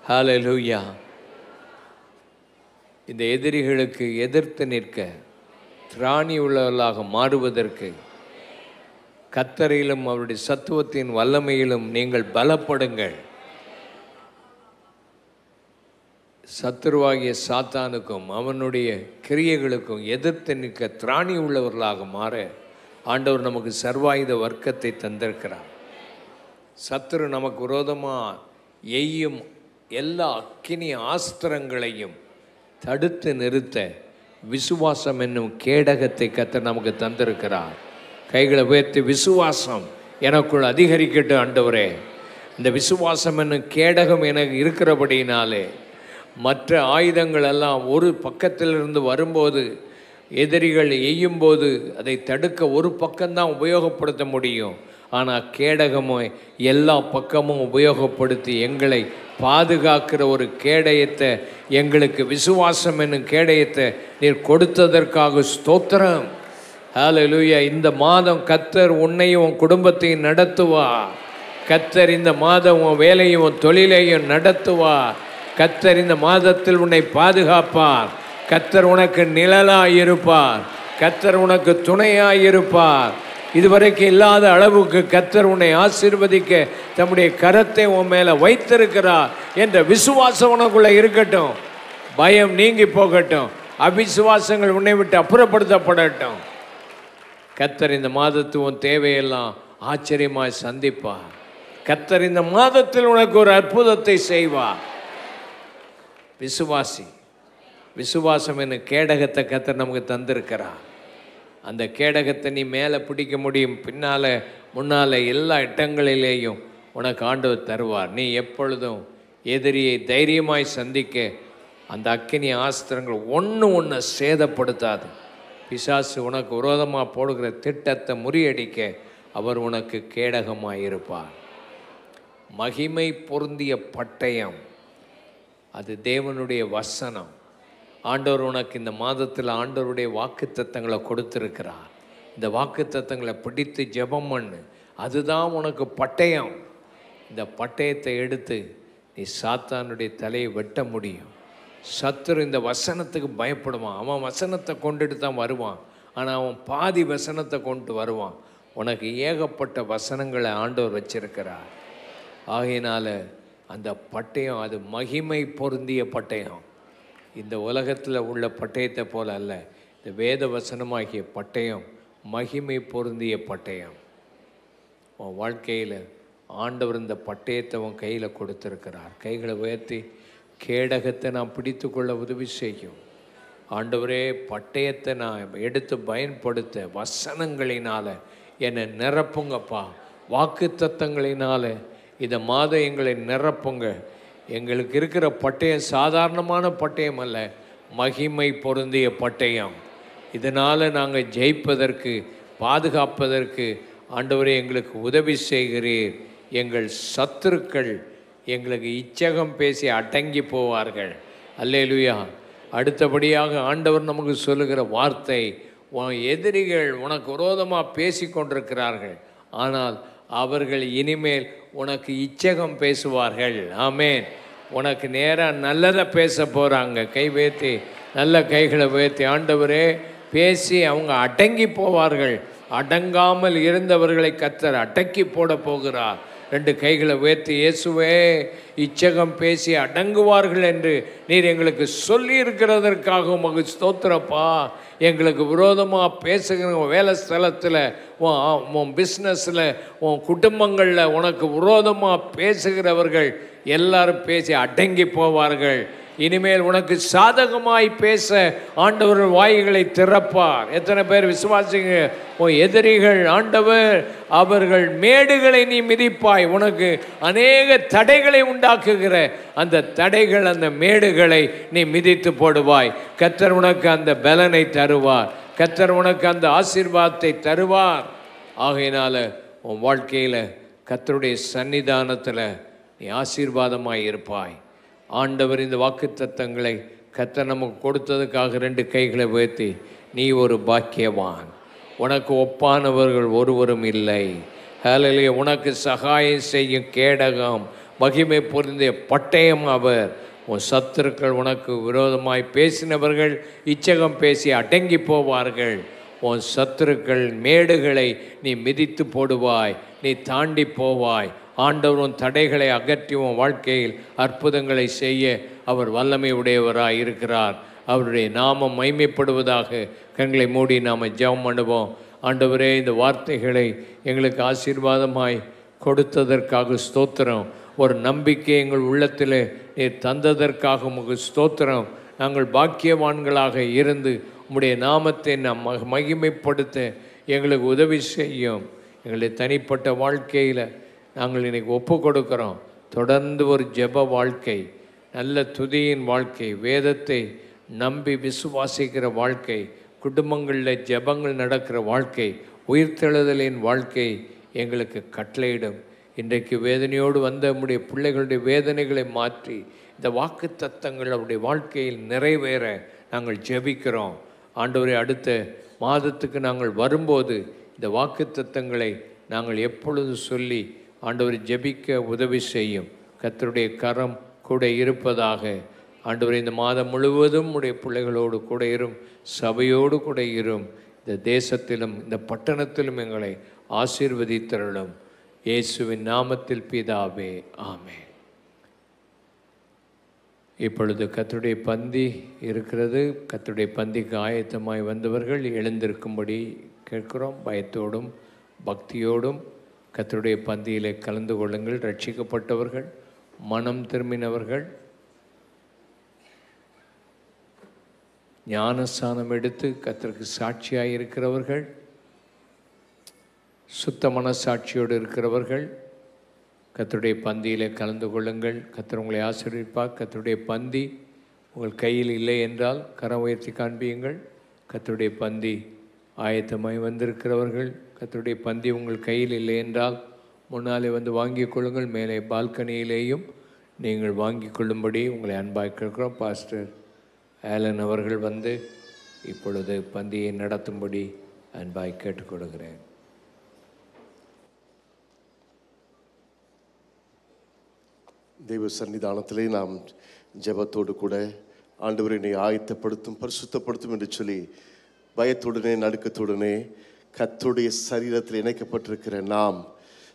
ஹல்லேலூயா. இந்த எதிரிகளுக்கு எதிர்த்து நிற்க திராணி உள்ளவர்களாக மாறுவதற்கு கர்த்தரிலும் அவருடைய சத்துவத்தின் வல்லமையிலும் நீங்கள் பலப்படுங்கள். சத்துருவாகிய சாத்தானுக்கும் அவனுடைய கிரியைகளுக்கும் எதிர்த்து நிற்க திராணி உள்ளவர்களாக மாற ஆண்டவர் நமக்கு சர்வாயுத வர்க்கத்தை தந்திருக்கிறார். சத்துரு நமக்கு விரோதமாக எய்யும் எல்லா அக்கினி ஆஸ்திரங்களையும் தடுத்து நிறுத்த விசுவாசம் என்னும் கேடகத்தை கர்த்தர் நமக்கு தந்திருக்கிறார். கைகளை உயர்த்தி, விசுவாசம் எனக்குள் அதிகரிக்கட்டும் ஆண்டவரே. இந்த விசுவாசம் என்னும் கேடகம் எனக்கு இருக்கிறபடினாலே மற்ற ஆயுதங்கள் எல்லாம் ஒரு பக்கத்திலிருந்து வரும்போது, எதிரிகள் எய்யும்போது அதை தடுக்க ஒரு பக்கம்தான் உபயோகப்படுத்த முடியும். ஆனால் கேடகமும் எல்லா பக்கமும் உபயோகப்படுத்தி எங்களை பாதுகாக்கிற ஒரு கேடயத்தை, எங்களுக்கு விசுவாசம் என்னும் கேடயத்தை நீர் கொடுத்ததற்காக ஸ்தோத்திரம். ஹல்லேலூயா. இந்த மாதம் கர்த்தர் உன்னையும் உன் குடும்பத்தையும் நடத்துவார். கர்த்தர் இந்த மாதம் உன் வேலையும் உன் தொழிலையும் நடத்துவார். கர்த்தர் இந்த மாதத்தில் உன்னை பாதுகாப்பார். கர்த்தர் உனக்கு நிழலாயிருப்பார். கர்த்தர் உனக்கு துணையாயிருப்பார். இதுவரைக்கும் இல்லாத அளவுக்கு கர்த்தர் உன்னை ஆசீர்வதிக்க தம்முடைய கரத்தை உன் மேலே வைத்திருக்கிறார் என்ற விசுவாசம் உனக்குள்ள இருக்கட்டும். பயம் நீங்கி போகட்டும். அவிசுவாசங்கள் உன்னை விட்டு அப்புறப்படுத்தப்படட்டும். கர்த்தர் இந்த மாதத்து உன் தேவையெல்லாம் ஆச்சரியமாய் சந்திப்பார். கர்த்தர் இந்த மாதத்தில் உனக்கு ஒரு அற்புதத்தை செய்வார். விசுவாசி. விசுவாசம் என்ன கேடகத்தை கர்த்தர் நமக்கு தந்திருக்கிறார். அந்த கேடகத்தை நீ மேலே பிடிக்க முடியும். பின்னால் முன்னால் எல்லா இடங்களிலேயும் உனக்கு ஆண்டவர் தருவார். நீ எப்பொழுதும் எதிரியை தைரியமாய் சந்திக்க அந்த அக்கினி ஆஸ்திரங்கள் ஒன்று சேதப்படுத்தாது. பிசாசு உனக்கு விரோதமாக போடுகிற திட்டத்தை முறியடிக்க அவர் உனக்கு கேடகமாக இருப்பார். மகிமை பொருந்திய பட்டயம், அது தேவனுடைய வசனம். ஆண்டவர் உனக்கு இந்த மாதத்தில் ஆண்டவருடைய வாக்குத்தத்தங்களை கொடுத்திருக்கிறார். இந்த வாக்குத்தத்தங்களை பிடித்து ஜெபம் பண்ணு. அதுதான் உனக்கு பட்டயம். இந்த பட்டயத்தை எடுத்து நீ சாத்தானுடைய தலையை வெட்ட முடியும். சத்துரு இந்த வசனத்துக்கு பயப்படுவான். அவன் வசனத்தை கொண்டுட்டு தான் வருவான். ஆனால் அவன் பாதி வசனத்தை கொண்டு வருவான். உனக்கு ஏகப்பட்ட வசனங்களை ஆண்டவர் வச்சிருக்கிறார். ஆகையினால அந்த பட்டயம் அது மகிமை பொருந்திய பட்டயம். இந்த உலகத்தில் உள்ள பட்டயத்தை போல அல்ல. இந்த வேத வசனமாகிய பட்டயம் மகிமை பொருந்திய பட்டயம். உன் வாழ்க்கையில் ஆண்டவர் இந்த பட்டயத்தை உன் கையில் கொடுத்துருக்கிறார். கைகளை உயர்த்தி, கேடகத்தை நான் பிடித்து கொள்ள உதவி செய்யும் ஆண்டவரே. பட்டயத்தை நான் எடுத்து பயன்படுத்த வசனங்களினால் என்னை நிரப்புங்கப்பா. வாக்கு தத்தங்களினால் இந்த மாதம் எங்களை நிரப்புங்க. எங்களுக்கு இருக்கிற பட்டயம் சாதாரணமான பட்டயம் அல்ல, மகிமை பொருந்திய பட்டயம். இதனால் நாங்கள் ஜெயிப்பதற்கு, பாதுகாப்பதற்கு ஆண்டவரே எங்களுக்கு உதவி செய்கிறீர். எங்கள் சத்துருக்கள் எங்களுக்கு இச்சகம் பேசி அடங்கி போவார்கள். அல்லேலூயா. அடுத்தபடியாக ஆண்டவர் நமக்கு சொல்லுகிற வார்த்தை, உன் எதிரிகள் உனக்கு விரோதமாக பேசி கொண்டிருக்கிறார்கள், ஆனால் அவர்கள் இனிமேல் உனக்கு இச்சகம் பேசுவார்கள். ஆமேன். உனக்கு நேராக நல்லதை பேச போகிறாங்க. கை வேத்தி, நல்ல கைகளை வேத்தி, ஆண்டவரே பேசி அவங்க அடங்கி போவார்கள். அடங்காமல் இருந்தவர்களை கர்த்தர் அடக்கி போட போகிறார். 2 கைகளை உயர்த்தி, இயேசுவே இச்சகம் பேசி அடங்குவார்கள் என்று நீர் எங்களுக்கு சொல்லி இருக்கிறதற்காக உமக்கு ஸ்தோத்திரப்பா. எங்களுக்கு விரோதமாக பேசுகிற வேலை ஸ்தலத்தில், உன் பிஸ்னஸில், உன் குடும்பங்களில் உனக்கு விரோதமாக பேசுகிறவர்கள் எல்லாரும் பேசி அடங்கி போவார்கள். இனிமேல் உனக்கு சாதகமாய் பேச ஆண்டவர் வாய்களை திறப்பார். எத்தனை பேர் விசுவாசிங்க? உன் எதிரிகள் ஆண்டவர் அவர்கள் மேடுகளை நீ மிதிப்பாய். உனக்கு அநேக தடைகளை உண்டாக்குகிற அந்த தடைகள், அந்த மேடுகளை நீ மிதித்து போடுவாய். கர்த்தர் உனக்கு அந்த பலனை தருவார். கர்த்தர் உனக்கு அந்த ஆசீர்வாதத்தை தருவார். ஆகையினால உன் வாழ்க்கையில் கர்த்தருடைய சன்னிதானத்தில் நீ ஆசீர்வாதமாய் இருப்பாய். ஆண்டவர் இந்த வாக்குத்தத்தங்களை கர்த்தர் நமக்கு கொடுத்ததுக்காக 2 கைகளை உயர்த்தி, நீ ஒரு பாக்கியவான். உனக்கு ஒப்பானவர்கள் ஒருவரும் இல்லை. ஹல்லேலூயா. உனக்கு சகாயம் செய்யும் கேடகம், மகிமை பொருந்திய பட்டயம் அவர். உன் சத்துருக்கள் உனக்கு விரோதமாய் பேசினவர்கள் இச்சகம் பேசி அடங்கி போவார்கள். உன் சத்துருக்கள் மேடுகளை நீ மிதித்து போடுவாய். நீ தாண்டி போவாய். ஆண்டவர் உன் தடைகளை அகற்றி உன் வாழ்க்கையில் அற்புதங்களை செய்ய அவர் வல்லமை உடையவராக இருக்கிறார். அவருடைய நாமம் மைமைப்படுவதாக. கண்களை மூடி நாம் ஜெபம் பண்ணுவோம். ஆண்டவரே, இந்த வார்த்தைகளை எங்களுக்கு ஆசீர்வாதமாய் கொடுத்ததற்காக ஸ்தோத்திரம். ஒரு நம்பிக்கை எங்கள் உள்ளத்தில் நீர் தந்ததற்காக உமக்கு ஸ்தோத்திரம். நாங்கள் பாக்கியவான்களாக இருந்து உம்முடைய நாமத்தை நாம் மகிமைப்படுத்த எங்களுக்கு உதவி செய்யும். எங்களுடைய தனிப்பட்ட வாழ்க்கையில் நாங்கள் இன்றைக்கி ஒப்பு கொடுக்குறோம். தொடர்ந்து ஒரு ஜெப வாழ்க்கை, நல்ல துதியின் வாழ்க்கை, வேதத்தை நம்பி விசுவாசிக்கிற வாழ்க்கை, குடும்பங்களில் ஜெபங்கள் நடக்கிற வாழ்க்கை, உயிர்த்தெழுதலின் வாழ்க்கை எங்களுக்கு கட்டளையிடும். இன்றைக்கு வேதனையோடு வந்த நம்முடைய பிள்ளைகளுடைய வேதனைகளை மாற்றி இந்த வாக்கு தத்தங்கள் அவருடைய வாழ்க்கையில் நிறைவேற நாங்கள் ஜெபிக்கிறோம். ஆண்டவரே, அடுத்த மாதத்துக்கு நாங்கள் வரும்போது இந்த வாக்கு தத்தங்களை நாங்கள் எப்பொழுது சொல்லி ஆண்டவரை ஜெபிக்க உதவி செய்யும். கர்த்தருடைய கரம் கூட இருப்பதாக. ஆண்டவரே, இந்த மாதம் முழுவதும் உடைய பிள்ளைகளோடு கூட இரும், சபையோடு கூட இரும். இந்த தேசத்திலும் இந்த பட்டணத்திலும் எங்களை ஆசீர்வதித்தருளும். இயேசுவின் நாமத்தில் பிதாவே, ஆமென். இப்பொழுது கர்த்தருடைய பந்தி இருக்கிறது. கர்த்தருடைய பந்திக்கு ஆயத்தமாய் வந்தவர்கள் எழுந்திருக்கும்படி கேட்கிறோம். பயத்தோடும் பக்தியோடும் கர்த்தருடைய பந்தியிலே கலந்து கொள்ளுங்கள். ரட்சிக்கப்பட்டவர்கள், மனம் திரும்பினவர்கள், ஞானஸ்நானம் எடுத்து கர்த்தருக்கு சாட்சியாக இருக்கிறவர்கள், சுத்த மனசாட்சியோடு இருக்கிறவர்கள் கர்த்தருடைய பந்தியிலே கலந்து கொள்ளுங்கள். கர்த்தர் உங்களை ஆசீர்வதிப்பார். கர்த்தருடைய பந்தி உங்கள் கையில் இல்லை என்றால் கரம் உயர்த்தி காண்பியுங்கள். கர்த்தருடைய பந்தி ஆயத்தமாய் வந்திருக்கிறவர்கள், கர்த்தருடைய பந்தி உங்கள் கையில் இல்லை என்றால் முன்னாலே வந்து வாங்கிக் கொள்ளுங்கள். மேலே பால்கனியிலேயும் நீங்கள் வாங்கிக் கொள்ளும்படி உங்களை அன்பாய் கேட்கிறோம். பாஸ்டர் ஆலன் அவர்கள் வந்து இப்பொழுது பந்தியை நடத்தும்படி அன்பாய் கேட்டுக்கொள்கிறேன். தெய்வ சன்னிதானத்திலே நாம் ஜெபத்தோடு கூட ஆண்டவரை என்னை ஆயத்தப்படுத்தும், பரிசுத்தப்படுத்தும் என்று சொல்லி பயத்துடனே நடுக்கத்துடனே கர்த்தருடைய சரீரத்தில் இணைக்கப்பட்டிருக்கிற நாம்,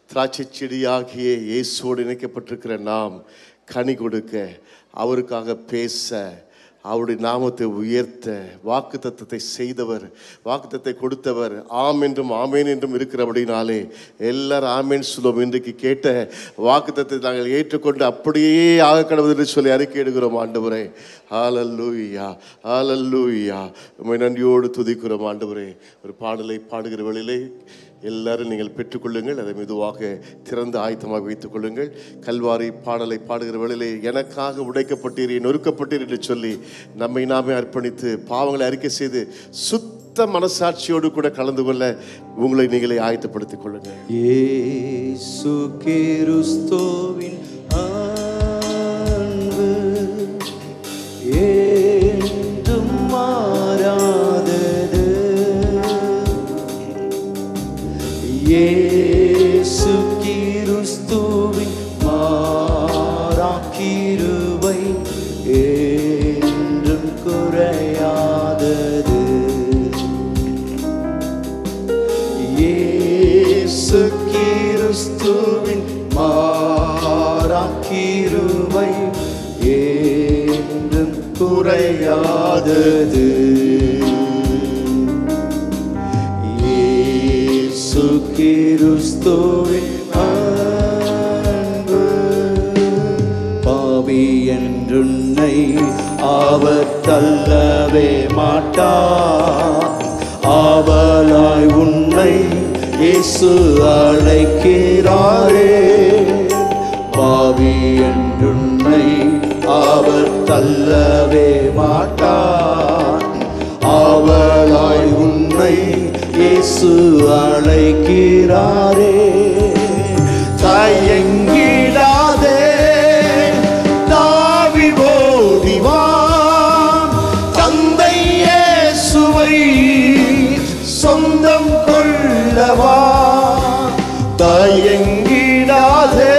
திராட்சை செடியாகிய இயேசுவோடு இணைக்கப்பட்டிருக்கிற நாம் கனி கொடுக்க, அவருக்காக பேச, அவருடைய நாமத்தை உயர்த்த, வாக்கு தத்தத்தை செய்தவர், வாக்கு தத்தை கொடுத்தவர், ஆம் என்றும் ஆமேன் என்றும் இருக்கிறபடினாலே எல்லாரும் ஆமேன் சொல்லுவோம். இன்றைக்கு கேட்ட வாக்கு தத்தை நாங்கள் ஏற்றுக்கொண்டு அப்படியே ஆக கடவுள் என்று சொல்லி அறிக்கை எடுக்கிறோம். ஆண்டவரே, ஹல்லேலூயா, ஹல்லேலூயா, உம்மை நன்றியோடு துதிக்கிறோம். ஆண்டவரே, ஒரு பாடலை பாடுகிற வேளையிலே எல்லாரும் நீங்கள் பெற்றுக்கொள்ளுங்கள். அதை மெதுவாக திறந்து ஆயத்தமாக வைத்துக் கொள்ளுங்கள். கல்வாரி பாடலை பாடுகிற வேளையிலே எனக்காக உடைக்கப்பட்டீர், நொறுக்கப்பட்டீர் என்று சொல்லி நம்மை நாமே அர்ப்பணித்து பாவங்களை அறிக்கை செய்து சுத்த மனசாட்சியோடு கூட கலந்து கொள்ள உங்களை நீங்களே ஆயத்தப்படுத்திக் கொள்ளுங்கள். இயேசு கிறிஸ்துவின் அன்பு என்றும் மாறாதது. இயேசு கிறிஸ்துவின் மாறா கிருபை என்றும் குறையாதது. இயேசு கிறிஸ்துவின் மாறா கிருபை என்றும் குறையாதது. இயேசு கிறிஸ்துவின் அன்பு பாவி என்றுன்னை அவர் தள்ளவே மாட்டார். ஆவலாய் உன்னை இயேசு அழைக்கிறாரே. பாவி என்றுன்னை அவர் தள்ளவே மாட்டார். ஆவலாய் உன்னை இயேசு அழைக்கிறாரே. தயங்கிடாதே, தாவி ஓடிவா, தந்தை இயேசுவை சொந்தம் கொள்ளவா. தயங்கிடாதே,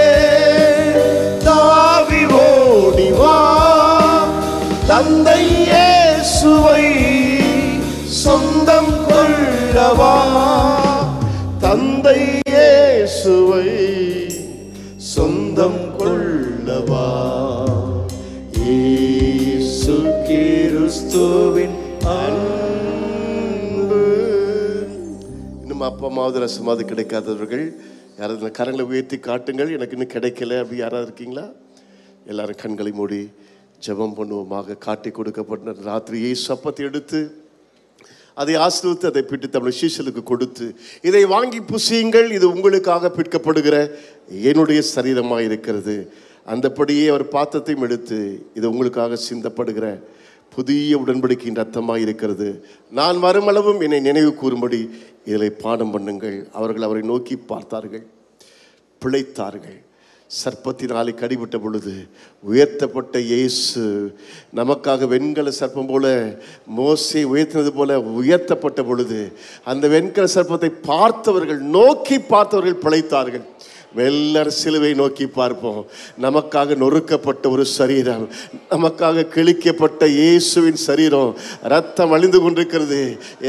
தாவி ஓடிவா, தந்தை இயேசுவை சொந்தம் கொள்ளவா. தந்தை இயேசுவை சொந்தம் கொள்ளவா. அப்பமாவது ரசமாவது கிடைக்காதவர்கள் யாராவது கரங்களை உயர்த்தி காட்டுங்கள். எனக்கு இன்னும் கிடைக்கல அப்படி யாராவது இருக்கீங்களா? எல்லாரும் கண்களை மூடி ஜெபம் பண்ணுவோமாக. காட்டி கொடுக்கப்பட்ட ராத்திரியை சப்பத்தை எடுத்து அதை ஆசீர்வதித்து அதை பிட்டு தமிழ் சீஷலுக்கு கொடுத்து, இதை வாங்கி புசியுங்கள், இது உங்களுக்காக பிற்கப்படுகிற என்னுடைய சரீரமாக இருக்கிறது. அந்தபடியே அவர் பாத்திரத்தையும் எடுத்து, இது உங்களுக்காக சிந்தப்படுகிற புதிய உடன்படிக்கையின் ரத்தமாக இருக்கிறது. நான் வருமளவும் என்னை நினைவு கூறும்படி இதில் பானம் பண்ணுங்கள். அவர்கள் அவரை நோக்கி பார்த்தார்கள், பிழைத்தார்கள். சர்ப்பத்தினாலே கடிபட்ட பொழுது உயர்த்தப்பட்ட இயேசு நமக்காக வெண்கல சர்ப்பம் போல மோசே உயர்த்தினது போல உயர்த்தப்பட்ட பொழுது அந்த வெண்கல சர்ப்பத்தை பார்த்தவர்கள், நோக்கி பார்த்தவர்கள் பிழைத்தார்கள். எல்லாரும் சிலுவை நோக்கி பார்ப்போம். நமக்காக நொறுக்கப்பட்ட ஒரு சரீரம், நமக்காக கிழிக்கப்பட்ட இயேசுவின் சரீரம், ரத்தம் அழிந்து கொண்டிருக்கிறது.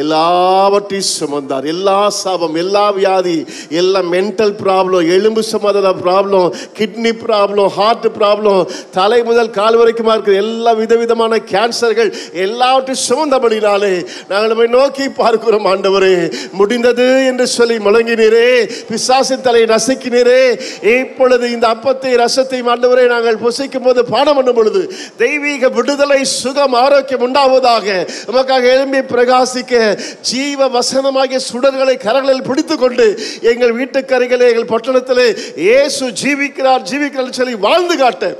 எல்லாவற்றையும் சுமந்தார். எல்லா சாபம், எல்லா வியாதி, எல்லா மென்டல் ப்ராப்ளம், எலும்பு சம்பந்த problem, kidney problem, heart problem, தலை முதல் கால் வரைக்குமா இருக்கிற எல்லா விதவிதமான கேன்சர்கள் எல்லாவற்றையும் சுமந்தபடினாலே நாங்கள் நம்மை நோக்கி பார்க்கிறோம். ஆண்டவரே, முடிந்தது என்று சொல்லி முழங்கினீரே, பிசாசின் தலையை நசுக்கினீரே. இப்பொழுது இந்த அப்பத்தை ரசத்தை ஆண்டவரே நாங்கள் புசிக்கும் போது பானம் பண்ணும் பொழுது தெய்வீக விடுதலை, சுகம், ஆரோக்கியம் உண்டாவதாக. நமக்காக எழும்பி பிரகாசிக்க ஜீவ வசனமாகிய சுடர்களை கரங்களில் பிடித்துக் கொண்டு எங்கள் வீட்டுக்கரைகளே, எங்கள் பட்டணத்திலே இயேசு ஜீவிக்கிறார் ஜீவிக்கிறார் சொல்லி வாழ்ந்து காட்ட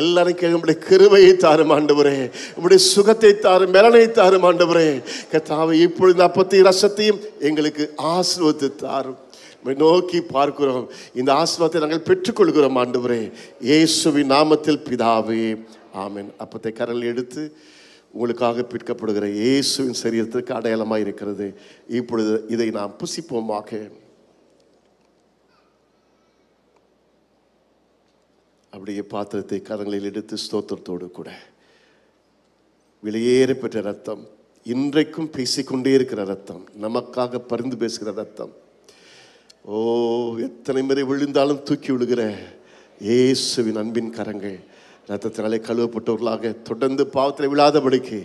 எல்லாரும் கேட்கும்படி கிருபையை தாரும் ஆண்டவரே, உங்களுடைய சுகத்தை தாரும், பலனை தாரும் ஆண்டவரே. கர்த்தாவே, இப்பொழுது அப்பத்தையும் ரசத்தையும் எங்களுக்கு ஆசீர்வதித்து தாரும். நோக்கி பார்க்கிறோம். இந்த ஆசீர்வாதத்தை நாங்கள் பெற்றுக்கொள்கிறோம் ஆண்டவரே, இயேசுவின் நாமத்தில் பிதாவே, ஆமென். அப்பத்தை கரல் எடுத்து உங்களுக்காக பிற்கப்படுகிற இயேசுவின் சரீரத்திற்கு அடையாளமாக இருக்கிறது. இப்பொழுது இதை நாம் புசிப்போமாக. அப்படியே பாத்திரத்தை கரங்களில் எடுத்து ஸ்தோத்திரத்தோடு கூட வெளியேற பெற்ற ரத்தம், இன்றைக்கும் பேசிக்கொண்டே இருக்கிற ரத்தம், நமக்காக பரிந்து பேசுகிற ரத்தம். ஓ, எத்தனை முறை விழுந்தாலும் தூக்கி விழுகிற இயேசுவின் அன்பின் கரங்கள் ரத்தத்தினாலே கழுவப்பட்டவர்களாக தொடர்ந்து பாவத்தில் விழாதபடிக்கு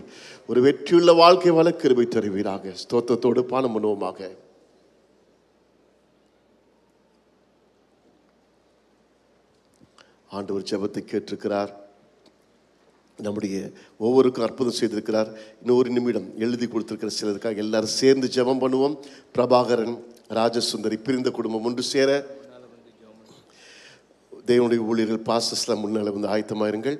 ஒரு வெற்றியுள்ள வாழ்க்கை வாழ கிருபை தருவீராக. ஸ்தோத்திரத்தோடு பானம் பண்ணுவோமாக. ஆண்டவர் ஜெபத்தை கேட்டிருக்கிறார். நம்முடைய ஒவ்வொருக்கும் அற்புதம் செய்திருக்கிறார். இன்னொரு நிமிடம் எழுதி கொடுத்திருக்கிற சிலருக்காக எல்லாரும் சேர்ந்து ஜெபம் பண்ணுவோம். பிரபாகரன், ராஜசுந்தரி பிரிந்த குடும்பம் ஒன்று சேர தேவனுடைய ஊழியர்கள் பாஸ்டர்ஸ்லாம் முன்னால் வந்து ஆயத்தமாயிருங்கள்.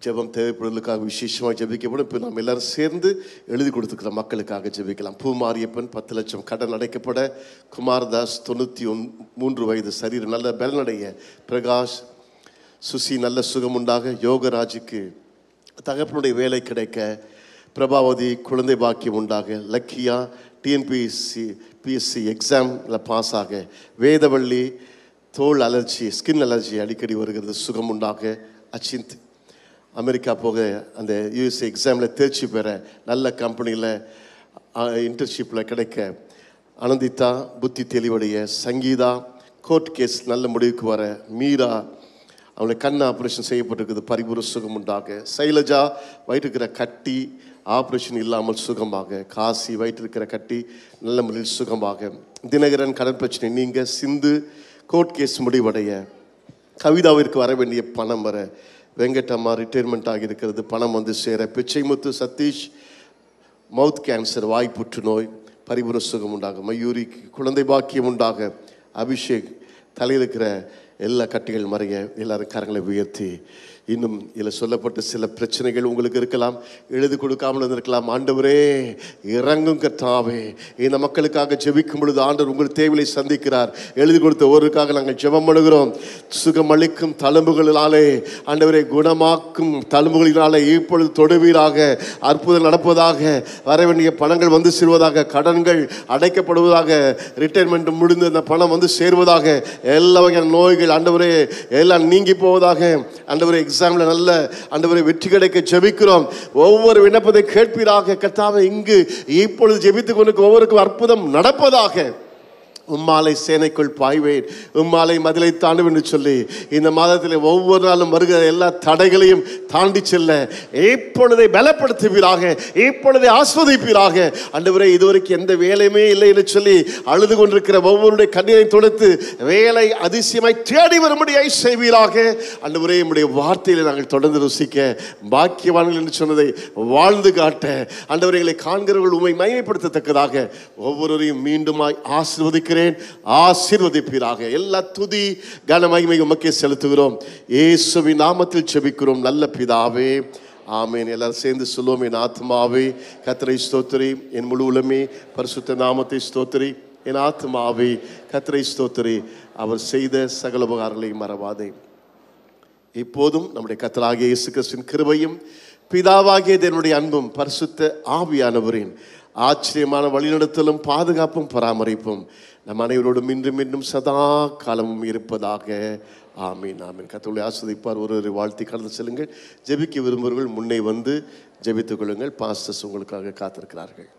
ஜெபம் தேவைப்படுவதற்காக விசேஷமாக ஜெபிக்கப்படும். இப்போ நாம் எல்லாரும் சேர்ந்து எழுதி கொடுத்துக்கிற மக்களுக்காக ஜெபிக்கலாம். பூமாரியப்பன் 10 லட்சம் கடன் அடைக்கப்பட, குமாரதாஸ் 93 வயது சரீரம் நல்ல பலனடைய, பிரகாஷ் சுசி நல்ல சுகம் உண்டாக, யோகராஜுக்கு தகப்பனுடைய வேலை கிடைக்க, பிரபாவதி குழந்தை பாக்கியம் உண்டாக, லக்கியா டிஎன்பிஎஸ்சி எக்ஸாமில் பாஸ் ஆக, வேதவள்ளி தோல் அலர்ஜி ஸ்கின் அலர்ஜி அடிக்கடி வருகிறது சுகம் உண்டாக, அச்சிந்த் அமெரிக்கா போக அந்த யூஎஸ்ஏ எக்ஸாமில் தேர்ச்சி பெற, நல்ல கம்பெனியில் இன்டர்ன்ஷிப்பில் கிடைக்க, அனந்திதா புத்தி தெளிவடைய, சங்கீதா கோர்ட் கேஸ் நல்ல முடிவுக்கு வர, மீரா அவளுடைய கண் ஆப்ரேஷன் செய்யப்பட்டிருக்குது பரிபூர்ண சுகம் உண்டாக, சைலஜா வயிற்றுக்கிற கட்டி ஆப்ரேஷன் இல்லாமல் சுகமாக, காசி வயிற்றிருக்கிற கட்டி நல்ல முறையில் சுகமாக, தினகரன் கடன் பிரச்சனை நீங்க, சிந்து கோர்ட் கேஸ் முடிவடைய, கவிதாவிற்கு வர வேண்டிய பணம் வர, வெங்கடம்மா ரிட்டையர்மெண்ட் ஆகியிருக்கிறது பணம் வந்து சேர, பிச்சைமுத்து சதீஷ் மவுத் கேன்சர் வாய் புற்றுநோய் பரிபூர்ண சுகம் உண்டாக, மயூரிக்கு குழந்தை பாக்கியம் உண்டாக, அபிஷேக் தலையில் இருக்கிற எல்லா கட்டிகள் மறைய. எல்லாரும் கரங்களை உயர்த்தி இன்னும் இதில் சொல்லப்பட்ட சில பிரச்சனைகள் உங்களுக்கு இருக்கலாம், எழுதி கொடுக்காமல் இருந்திருக்கலாம். ஆண்டவரே இறங்கும் கர்த்தாவே, இந்த மக்களுக்காக ஜெபிக்கும் பொழுது ஆண்டவர் உங்கள் தேவையை சந்திக்கிறார். எழுதி கொடுத்த ஒருவருக்காக நாங்கள் ஜெபம் பண்ணுகிறோம். சுகமளிக்கும் தழும்புகளினாலே ஆண்டவரை குணமாக்கும் தழும்புகளினாலே இப்பொழுது தொடுவீராக. அற்புதம் நடப்பதாக, வர வேண்டிய பணங்கள் வந்து சேருவதாக, கடன்கள் அடைக்கப்படுவதாக, ரிட்டைர்மெண்ட் முடிந்து அந்த பணம் வந்து சேருவதாக, எல்லா வகையான நோய்கள் ஆண்டவரே எல்லாம் நீங்கி போவதாக. ஆண்டவரே எக்ஸாமில் நல்ல ஆண்டவரை வெற்றி கிடைக்க ஜெபிக்கிறோம். ஒவ்வொரு விண்ணப்பத்தை கேட்பீராக கர்த்தாவே. இங்கு இப்பொழுது ஜெபித்துக் கொண்டு ஒவ்வொருக்கும் அற்புதம் நடப்பதாக. உம்மாலை சேனைக்குள் பாய்வேன், உம்மாலை மதிலை தாண்டுவேன் என்று சொல்லி இந்த மாதத்தில் ஒவ்வொரு நாளும் வருகிற எல்லா தடைகளையும் தாண்டி செல்ல இப்பொழுதை பலப்படுத்துவீராக, இப்பொழுதை ஆஸ்வதிப்பீராக. ஆண்டவரே, இதுவரைக்கும் எந்த வேலையுமே இல்லை என்று சொல்லி அழுது கொண்டிருக்கிற ஒவ்வொருடைய கண்ணீரை துடைத்து வேலை அதிசயமாய் தேடி வரும்படியாய் செய்வீராக. ஆண்டவரே, நம்முடைய வார்த்தையில நாங்கள் தொடர்ந்து ருசிக்க பாக்கியவான்கள் என்று சொன்னதை வாழ்ந்து காட்ட ஆண்டவரை எங்களை காண்கிறவர்கள் உம்மை மகிமைப்படுத்தத்தக்கதாக ஒவ்வொருவரையும் மீண்டுமாய் ஆசீர்வதிக்கிறேன். ஆசீர்வதிப்பீராக. எல்லா துதி கன மகிமை உமக்கே செலுத்துகிறோம். இயேசுவின் நாமத்தில் ஜெபிக்கிறோம் நல்ல பிதாவே, ஆமென். எல்லாரும் சேர்ந்து சொல்லுவோம். என் ஆத்மாவே கர்த்தரை ஸ்தோத்திரி, என் முழு உலமே பரிசுத்த நாமத்தை ஸ்தோத்திரி. என் ஆத்மாவே கர்த்தரை ஸ்தோத்திரி, அவர் செய்த சகல உபகாரங்களை மறவாதே. இப்போதும் நம்முடைய கர்த்தராகிய இயேசு கிறிஸ்துவின் கிருபையும் பிதாவாகிய தேவனுடைய அன்பும் பரிசுத்த ஆவியானவரின் ஆச்சரியமான வழிநடத்தலும் பாதுகாப்பும் பராமரிப்பும் நம் அனைவரோடும் இன்றும் இன்னும் சதா காலமும் இருப்பதாக. ஆமீன், ஆமீன். கர்த்தருடைய ஆசீர்வதிப்பார். ஒரு வாழ்த்தி கடந்து செல்லுங்கள். ஜெபிக்க விரும்புவர்கள் முன்னே வந்து ஜெபித்துக் கொள்ளுங்கள். பாஸ்டர்ஸ் உங்களுக்காக காத்திருக்கிறார்கள்.